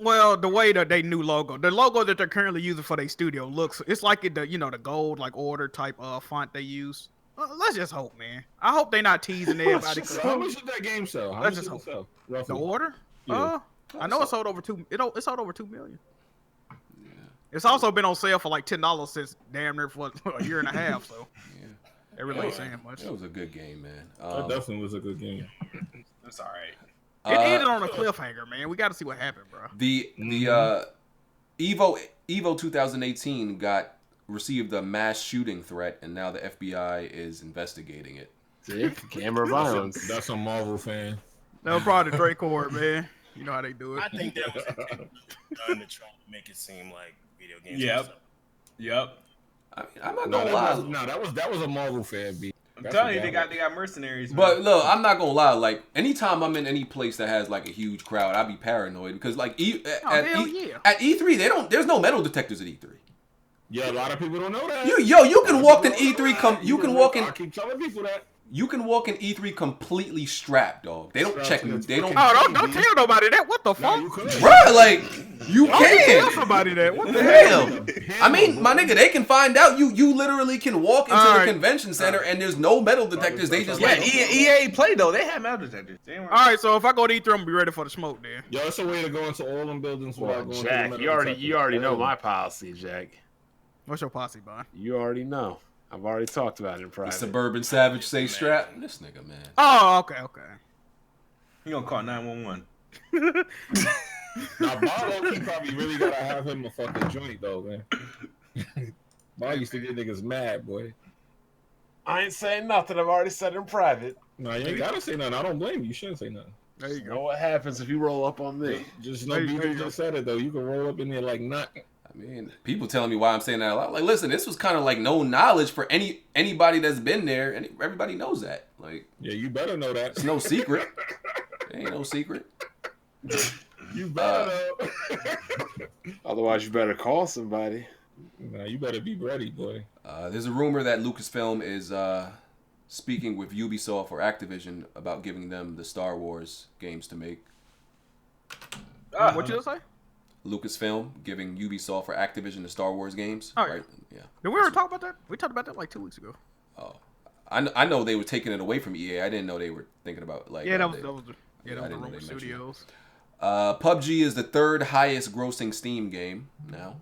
Well, the way that they new the logo that they're currently using for their studio it's like the gold like Order type font they use. Let's just hope, man. I hope they're not teasing everybody. How much did that game sell? Let's just hope. The Order? Yeah. I know it sold over 2 million. Yeah. It's also been on sale for like $10 since damn near for a year and a half. So yeah, it really ain't saying much. It was a good game, man. That definitely was a good game. That's all right. It ended on a cliffhanger, man. We got to see what happened, bro. The Evo 2018 received a mass shooting threat, and now the FBI is investigating it. See, camera violence. That's a Marvel fan. That was probably the Drake Court, man. You know how they do it. I think that was done to try to make it seem like video games. Yep. I mean, I'm not gonna lie. That was a Marvel fan beat. I'm telling you, they got mercenaries. But look, I'm not gonna lie. Like anytime I'm in any place that has like a huge crowd, I be paranoid because like at E3 there's no metal detectors at E3. Yeah, a lot of people don't know that. You can walk in E3. You can walk in. I keep telling people that. You can walk in E3 completely strapped, dog. They don't check. They don't. Oh, don't tell nobody that. What the fuck, bruh? Like you can't tell somebody that. What the hell? I mean, my nigga, they can find out. You literally can walk into the convention center and there's no metal detectors. They just EA Play though. They have metal detectors. All right, so if I go to E3, I'm gonna be ready for the smoke, then. Yo, it's a way to go into all them buildings without going. Jack, you already know my policy, Jack. What's your posse, Bon? You already know. I've already talked about it in private. The Suburban Savage say strap. This nigga, man. Oh, okay. You gonna call 911? Now, Bob, he probably really gotta have him a fucking joint though, man. Bob used to get niggas mad, boy. I ain't saying nothing. I've already said it in private. No, you ain't gotta say nothing. I don't blame you. You shouldn't say nothing. There you go. Know what happens if you roll up on me? Just know BJ just said it though. You can roll up in there like nothing. I mean, people telling me why I'm saying that a lot. Like, listen, this was kind of like no knowledge for anybody that's been there, and everybody knows that. Like, yeah, you better know that. It's no secret. It ain't no secret. You better know. Otherwise, you better call somebody. Nah, you better be ready, boy. There's a rumor that Lucasfilm is speaking with Ubisoft or Activision about giving them the Star Wars games to make. What you say? Lucasfilm giving Ubisoft or Activision the Star Wars games. Oh, right? Yeah. Did we ever talk about that? We talked about that like 2 weeks ago. Oh, I know they were taking it away from EA. I didn't know they were thinking about like. Yeah, that was the Rover Studios. PUBG is the third highest grossing Steam game now.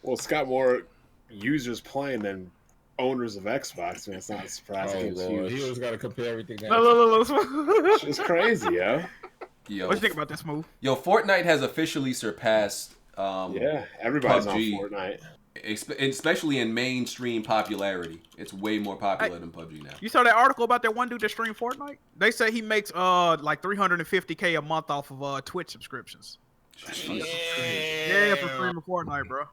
Well, it's got more users playing than owners of Xbox. Man, it's not surprising. Oh, he always got to compare everything. It's crazy, yo. Yo, what you think about this move? Yo, Fortnite has officially surpassed. Everybody's PUBG, on Fortnite, especially in mainstream popularity. It's way more popular than PUBG now. You saw that article about that one dude that streamed Fortnite? They say he makes like $350K a month off of Twitch subscriptions. Yeah, for streaming Fortnite, bro.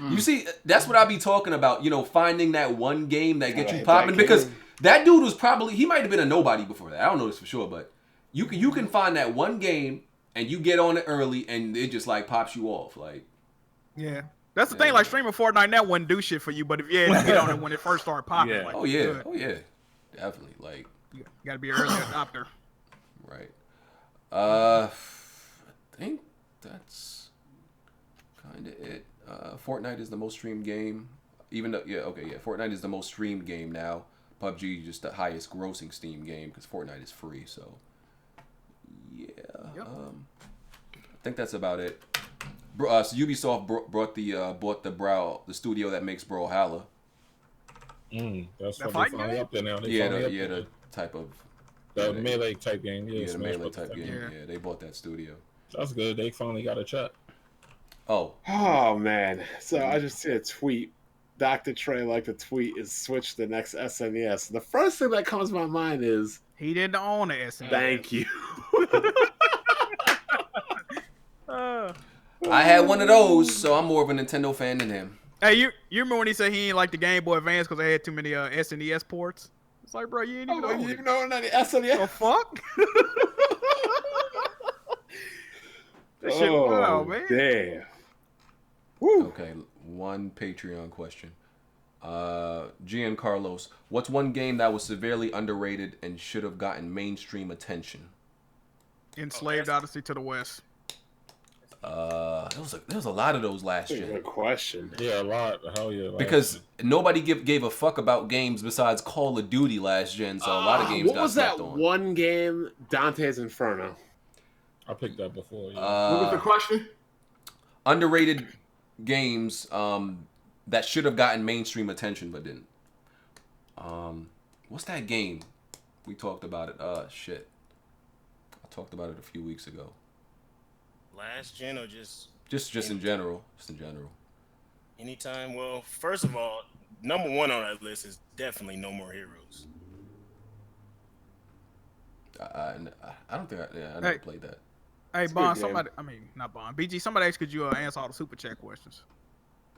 You see, that's what I be talking about. You know, finding that one game that gets you popping, because that dude was he might have been a nobody before that. I don't know this for sure, but. You can find that one game and you get on it early and it just like pops you off, like. Yeah, that's the thing. Like streaming Fortnite now wouldn't do shit for you, but if you had to get on it when it first started popping, yeah. Like, oh yeah, definitely. Like, you gotta be an early adopter, right? I think that's kind of it. Fortnite is the most streamed game, even though Fortnite is the most streamed game now. PUBG just the highest grossing Steam game because Fortnite is free, so. Yeah, yep. I think that's about it. So Ubisoft bought the studio that makes Brawlhalla. That's what they finally up there now. The type of the melee type game. Yeah, the melee type game. Yeah, they bought that studio. That's good. They finally got a check. Oh man! So I just see a tweet. Dr. Trey like the tweet is switch the next SNES. The first thing that comes to my mind is he didn't own the SNES. Thank you. I had one of those, so I'm more of a Nintendo fan than him. Hey, you remember when he said he ain't like the Game Boy Advance because they had too many SNES ports? It's like, bro, you ain't even know any SNES. The fuck? That shit wild, man. Damn. Woo. Okay, one Patreon question. Gian Carlos, what's one game that was severely underrated and should have gotten mainstream attention? Enslaved Odyssey to the West. There was a lot of those last year. Good question. Yeah, a lot. Hell yeah. Because nobody gave a fuck about games besides Call of Duty last gen, so a lot of games what got was slept that on. one game? Dante's Inferno. I picked that before. Yeah. What was the question? Underrated games that should have gotten mainstream attention but didn't. What's that game? We talked about it. Shit. I talked about it a few weeks ago. Last gen or just in general. Just in general. Anytime. Well, first of all, number one on that list is definitely No More Heroes. I don't think I never played that. Hey, Bond, not Bond. BG, somebody asked could you answer all the super chat questions?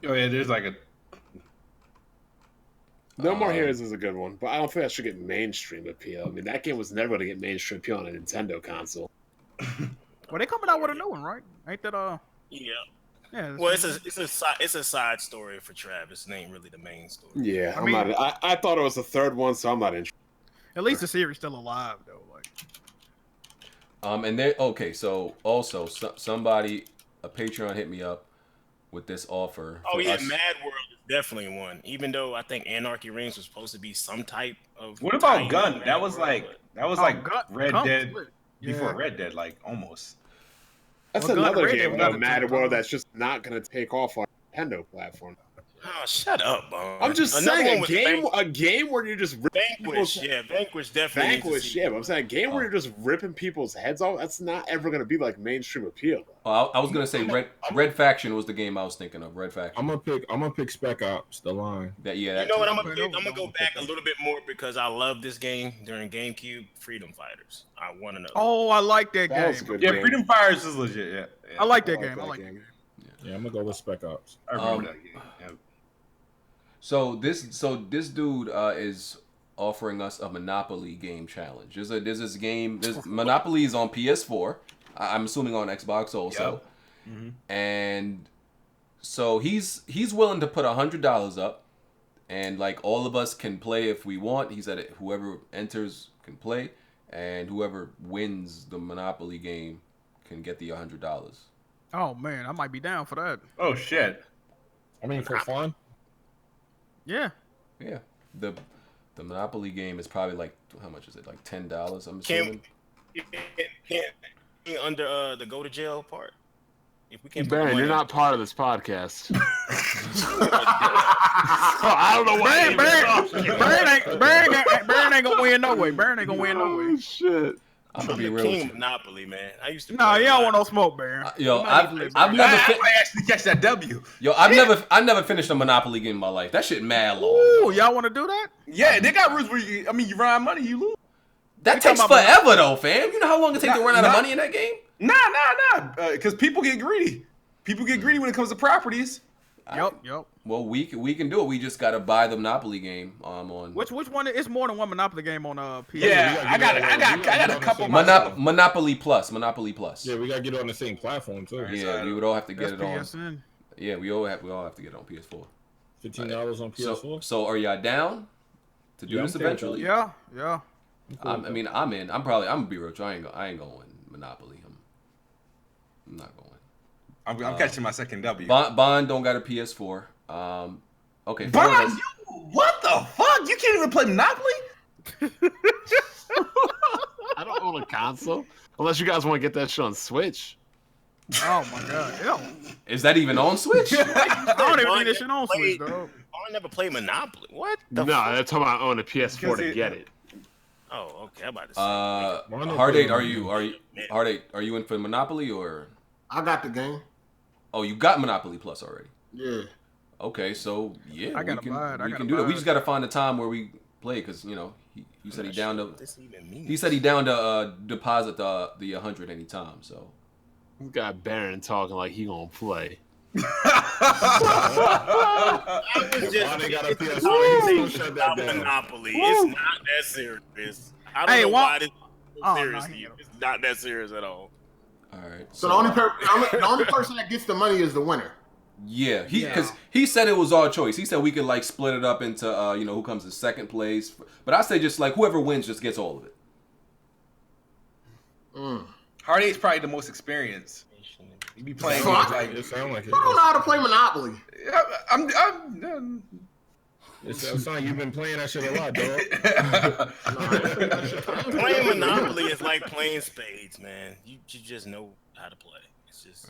Oh yeah, there's like a No More Heroes is a good one, but I don't think that should get mainstream appeal. I mean, that game was never going to get mainstream appeal on a Nintendo console. Well, they coming out with a new one, right? Ain't that Yeah. Yeah. Well, it's a side story for Travis. It ain't really the main story. Yeah, I thought it was the third one, so I'm not interested. At least the series still alive though. Like. And they so also somebody, a Patreon hit me up with this offer. Oh yeah, Mad World is definitely one. Even though I think Anarchy Reigns was supposed to be some type of. What about Gun? That was like Gun, Red Gun Dead yeah. before Red Dead, like almost. That's another game, though, Mad World, that's just not going to take off on Nintendo platform. Oh, shut up, Bond. I'm just saying, a game where you're just ripping Vanquish definitely. Vanquish, yeah, but I'm saying a game where you're just ripping people's heads off. That's not ever going to be like mainstream appeal. I was gonna say Red Faction was the game I was thinking of. Red Faction. I'm gonna pick Spec Ops, the line. You know what? I'm gonna go back a little bit more because I love this game during GameCube. Freedom Fighters. I want to know. Oh, I like that game. Yeah, Freedom Fighters is legit. Yeah. I like that game. I like that game. Yeah, I'm gonna go with Spec Ops. I remember that game. Yeah. So this dude is offering us a Monopoly game challenge. There's this game. Monopoly is on PS4. I'm assuming on Xbox also. Yep. Mm-hmm. And so he's willing to put $100 up, and like all of us can play if we want. He said whoever enters can play, and whoever wins the Monopoly game can get the $100. Oh man, I might be down for that. Oh shit! I mean, for fun. Yeah. Yeah. The Monopoly game is probably like, how much is it? Like $10, I'm assuming. Can under the go to jail part? If we can. Baron, you're not part of this podcast. I don't know why. Baron ain't gonna win no way. Baron ain't gonna win no way. Oh, shit. I'm gonna be the real king with you. Monopoly, man. I used to. No, you don't want no smoke, Baron. I've never actually catch that W. I've never finished a Monopoly game in my life. That shit mad long. Ooh, y'all want to do that? Yeah, they got rules where you run money, you lose. That takes forever though, fam. You know how long it takes to run out of money in that game? Nah. Because people get greedy. People get greedy when it comes to properties. Yep. Well, we can do it. We just gotta buy the Monopoly game on. Which one? It's more than one Monopoly game on PS. Yeah, I got a couple. Monopoly Plus. Yeah, we gotta get it on the same platform too. Yeah, we would all have to get it on. PSN. Yeah, we all have to get it on PS4. $15 on PS4. So are y'all down to do this eventually? Yeah. I mean, I'm in. I'm gonna be real. I ain't going Monopoly. I'm not going. I'm catching my second W. Bond don't got a PS4. Okay. Bond, what the fuck? You can't even play Monopoly? I don't own a console unless you guys want to get that shit on Switch. Oh my god. Ew. Is that even on Switch? I don't even need this shit on Switch, though. I never played Monopoly. What? No, they're talking about owning a PS4 to get it. Oh, okay. I'm about to say. Heart8, are you in for Monopoly or? I got the game. Oh, you got Monopoly Plus already. Yeah. Okay, so yeah, I gotta buy it. We can do that. We just gotta find a time where we play because he said he down to. He said he down to deposit the 100 anytime. So. We got Baron talking like he gonna play. Monopoly. It's not that serious. I don't know why this is serious. It's not that serious at all. All right. So the only person that gets the money is the winner. Yeah, because he said it was our choice. He said we could like split it up into who comes in second place. But I say just like whoever wins just gets all of it. Hardy's probably the most experienced. You be playing So games like It sound like it. I don't know how to play Monopoly. It sounds like you've been playing that shit a lot, dog. Playing Monopoly is like playing spades, man. You just know how to play. It's just.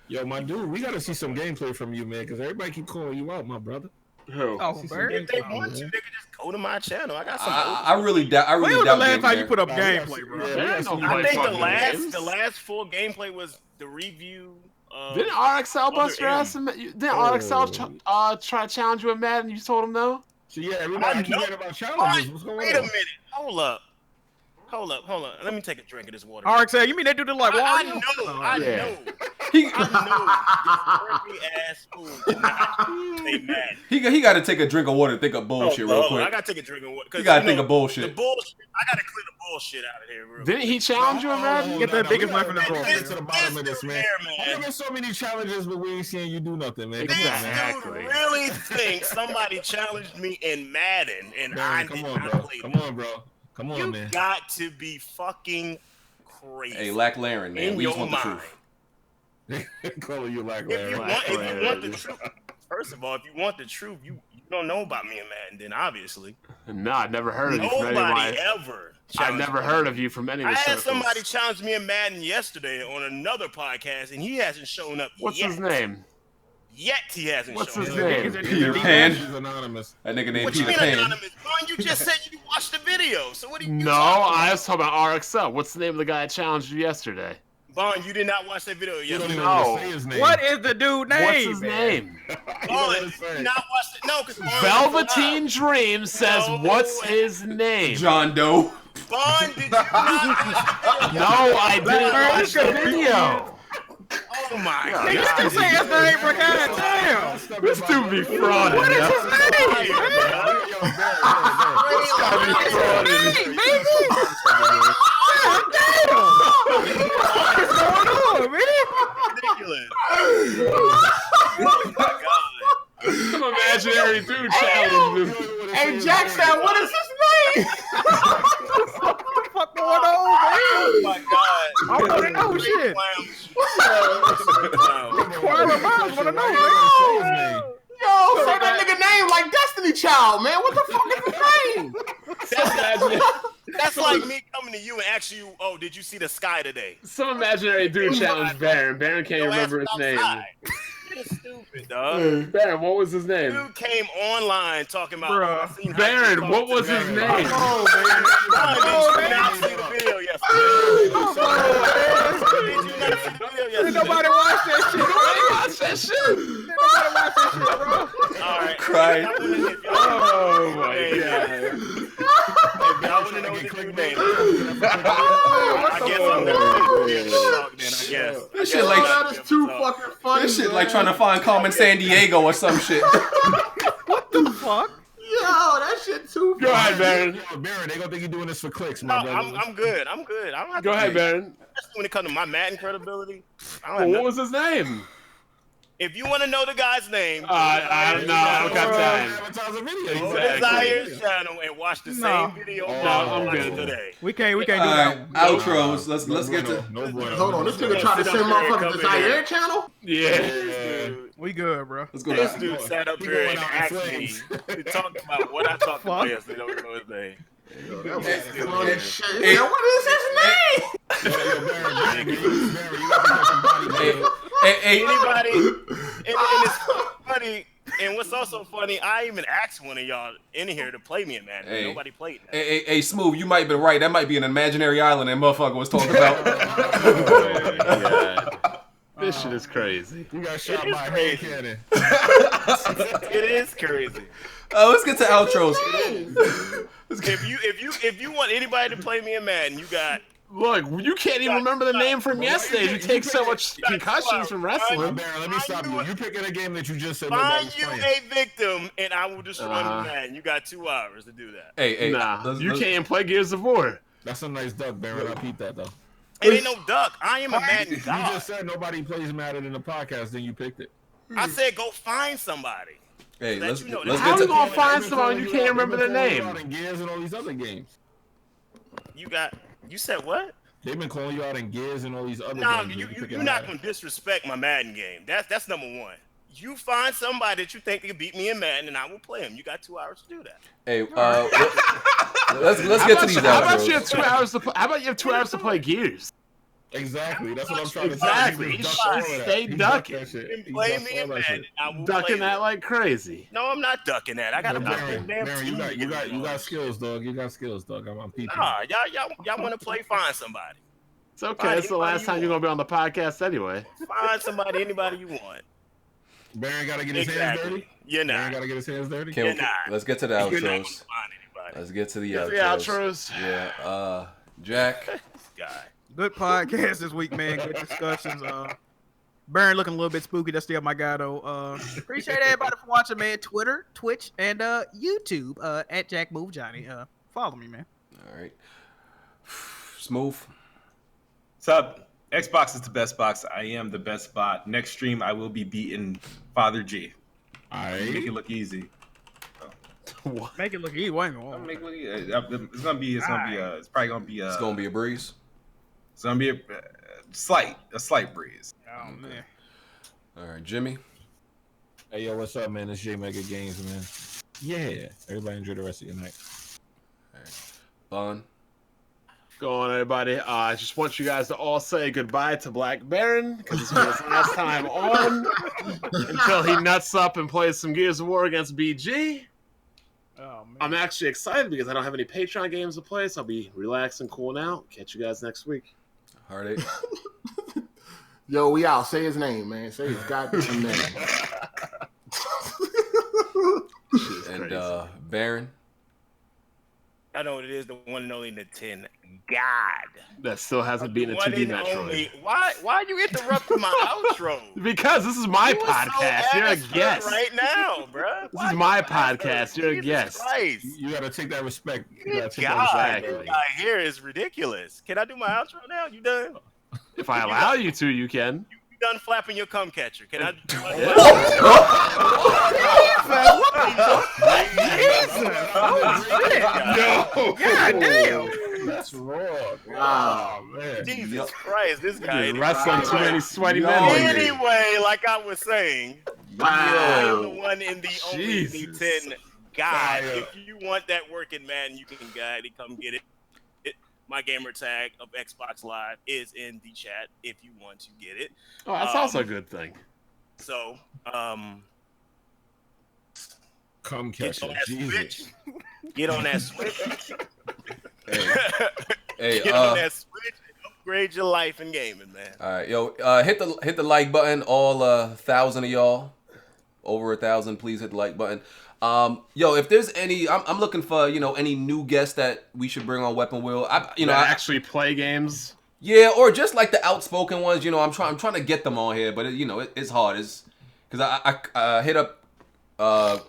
Yo, my dude, we gotta see some gameplay from you, man, because everybody keep calling you out, my brother. Who? Oh, Bird. If they want to, they can just go to my channel. I got some. I really doubt. When was the last time you put up gameplay, bro? I think the last full gameplay was the review. Didn't RXL bust your ass? Didn't RXL try to challenge you in Madden? You told him no? So yeah, everybody keep hearing about challenges. What's going on? Wait a minute. Hold up. Let me take a drink of this water. RXL, you mean they do the like? I know. I know this dirty ass fool did not play Madden. He got to take a drink of water and think of bullshit real quick. I got to take a drink of water. You got to think of bullshit. The bullshit. I got to clear the bullshit out of here. Real Didn't he challenge you in Madden? Get that biggest knife in the drawer. Get to the bottom of this, man. There's been so many challenges, but we ain't seeing you do nothing, man. This dude really thinks somebody challenged me in Madden, and I did not play. Come on, bro. Come on, man. You got to be fucking crazy. Hey, Lack Laren, man. We just want the truth. Calling you Lack If you want the truth, first of all, if you want the truth, you don't know about me in Madden, then obviously. No, I've never heard of you from Nobody anybody. ever. I've never heard of you from any of the I had circles. somebody challenge me in Madden yesterday on another podcast, and he hasn't shown up What's yet. his name? Yet he hasn't What's shown his up. name? Peter Pan. He's anonymous. That nigga named What you Peter mean Pan. anonymous? Ron, you just said you watched the video, so what are you No, talking I about? was talking about RXL. What's the name of the guy that challenged you yesterday? Vaughn, you did not watch that video You don't yesterday. even want to say his name. What is the dude name? What's his name? Vaughn, you did not watch it. No, because Velveteen Dream says, No. "What's his name?" John Doe. Vaughn, did you not watch the video? No, I didn't watch the video. Oh my God. You can say his name for goddamn. This dude be frauding. What is yo. his name? This guy be frauding. What's going on, man? Ridiculous. Some imaginary dude challenged him. Hey, Jackson, what is his name? What the fuck going on, man? Oh my God. I want to know shit. Choir of Minds want to know, man. Yo, say that nigga name like Destiny Child, man. What the fuck is his name? That's like me coming to you and asking you, "Oh, did you see the sky today?" Some imaginary dude challenged Baron. Baron can't Your ass remember his was name. outside. You're stupid, dog. Baron, what was his name? Dude came online talking about. Bruh. I seen how Baron, you what talk to was his me. name? Did you not see the video yesterday? Did you not see the video Did yesterday? nobody watch that shit? Nobody watched that shit. Did nobody watch that shit, bro? All right. Crying. Oh my God. I want to know what his new name is. I guess I'm never going to talk then, I guess. This shit Oh, like that is too fucking funny. this shit man. like trying to find Carmen San Diego or some shit. What the fuck? Yo, that shit too funny. Go ahead, Baron. Yo, Baron, they gonna think you're doing this for clicks, No, my brother. I'm good. I'm good. I don't have Go to ahead, Baron. Especially when it comes to my Madden credibility. I don't have What nothing. was his name? If you want to know the guy's name, I don't know. I don't got time. Advertise a video. go to Exactly. Desire's channel and watch the No. same video. No, I'm watched good. today. We can't do All that. right, outros. Let's get to. No bueno. Hold on, this nigga tried to send motherfuckers to Zaire channel? Yeah. We good, bro. Let's go. This To, dude sat up He here going and out in asked me flames. to talk about what I talked Fuck. about yesterday. Don't know his name. That was funny as shit. Hey. Yo, what is his name? Yo, Baron, you got to get some body, hey, man. hey, Anybody, and it's funny. And what's also funny, I even asked one of y'all in here to play me in Madden. Hey. Nobody played that. hey, Smooth, you might have been right. That might be an imaginary island that motherfucker was talking about. This shit is crazy. You got shot is by a crazy. hand cannon. It is crazy. Let's get to outros. If you want anybody to play me in Madden, you got Look, you can't even remember the name from yesterday. You take so much concussions from wrestling. Baron, let me stop you. You picking a game that you just said find nobody's you playing. a victim, and I will destroy the Madden. You got 2 hours to do that. Hey, Nah, let's- you let's- can't even play Gears of War. That's a nice duck, Baron. I'll keep that, though. It ain't no duck. I am a Madden You god. just said nobody plays Madden in the podcast, then you picked it. I said go find somebody. Hey, let's you know, let's How get you to. gonna find someone you can't remember the name? Out in Gears and all these other games. You said what? They've been calling you out in Gears and all these other No, games. you're not gonna disrespect my Madden game. That's number one. You find somebody that you think can beat me in Madden, and I will play him. You got 2 hours to do that. Hey, let's get to these outros. How about you have 2 hours to? How about you have 2 hours to play Gears? Exactly. That's what I'm trying to Exactly. say. Stay ducking. Play me in Madden. I will Ducking play that him. like crazy. No, I'm not ducking that. I got to play damn Mary, team. you got skills, dog. You got skills, dog. I'm peeping. Nah, y'all want to play? Find somebody. It's okay. It's the last time you're gonna be on the podcast anyway. Find somebody, anybody you want. Baron got to get his hands dirty. You're not. Baron got to get his hands dirty. You're not. Let's get to the You're not gonna outros. find anybody. Let's get to the Get outros. the outros. Yeah. Jack. This guy. Good podcast this week, man. Good discussions. Baron looking a little bit spooky. That's still my guy, though. Appreciate everybody for watching, man. Twitter, Twitch, and YouTube at Jack Move Johnny. Follow me, man. All right. Smooth. What's up? Xbox is the best box. I am the best bot. Next stream, I will be beating Father G. Make it look easy. Make it look easy. Wait a minute. Make it look easy. It's probably gonna be. It's gonna be a breeze. It's gonna be a slight breeze. Oh man. All right, Jimmy. Hey, yo, what's up, man? It's J Mega Games, man. Yeah. Everybody enjoy the rest of your night. All right. Vaughn. Go on, everybody. I just want you guys to all say goodbye to Black Baron because this was his last time on until he nuts up and plays some Gears of War against BG. Oh, man. I'm actually excited because I don't have any Patreon games to play, so I'll be relaxed and cool now. Catch you guys next week. Heartache. Yo, we out. Say his name, man. Say his goddamn name. And Baron. I know what it is. The one and only Nintendo God. That still hasn't beaten a 2D Metroid. Why you interrupting my outro? Because this is my You podcast. so You're a ass guest. right now, bro. This is my podcast. You're a guest. Christ. You got to take that respect. You Good gotta take that God, respect. this guy here is ridiculous. Can I do my outro now? You done? If I allow you to, you can. You done flapping your cum catcher? Can I? No. God damn. That's wrong. Wow. Man. Jesus Christ, this guy. You're wrestling too many sweaty men. Anyway, like I was saying, I'm the one and the only Jesus. D10 guy. If you want that working man, you can come get it. My gamer tag of Xbox Live is in the chat if you want to get it. Oh, that's also a good thing. So, Come get catch on it. that Jesus. Switch. Get on that Switch. Hey, Get on that Switch and upgrade your life in gaming, man. All right, yo, hit the like button. All 1,000 of y'all, over 1,000, please hit the like button. Yo, if there's any, I'm looking for any new guests that we should bring on Weapon Wheel. I actually play games. Yeah, or just like the outspoken ones. I'm trying to get them on here, but it's hard. It's because I hit up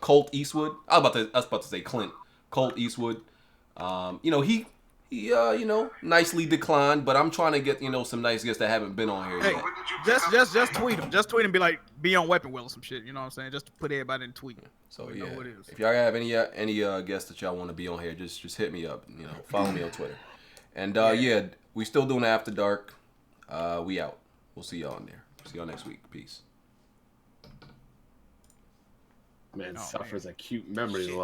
Colt Eastwood. I was about to say Clint. Colt Eastwood. He nicely declined, but I'm trying to get some nice guests that haven't been on here Hey, yet. just tweet him. Just tweet him. Be like, be on Weapon Wheel or some shit. You know what I'm saying? Just to put everybody in tweet. So We yeah, know what it is. if y'all have any guests that y'all want to be on here, just hit me up. Follow me on Twitter. And yeah, we still doing After Dark. We out. We'll see y'all in there. See y'all next week. Peace. Man suffers acute memory loss.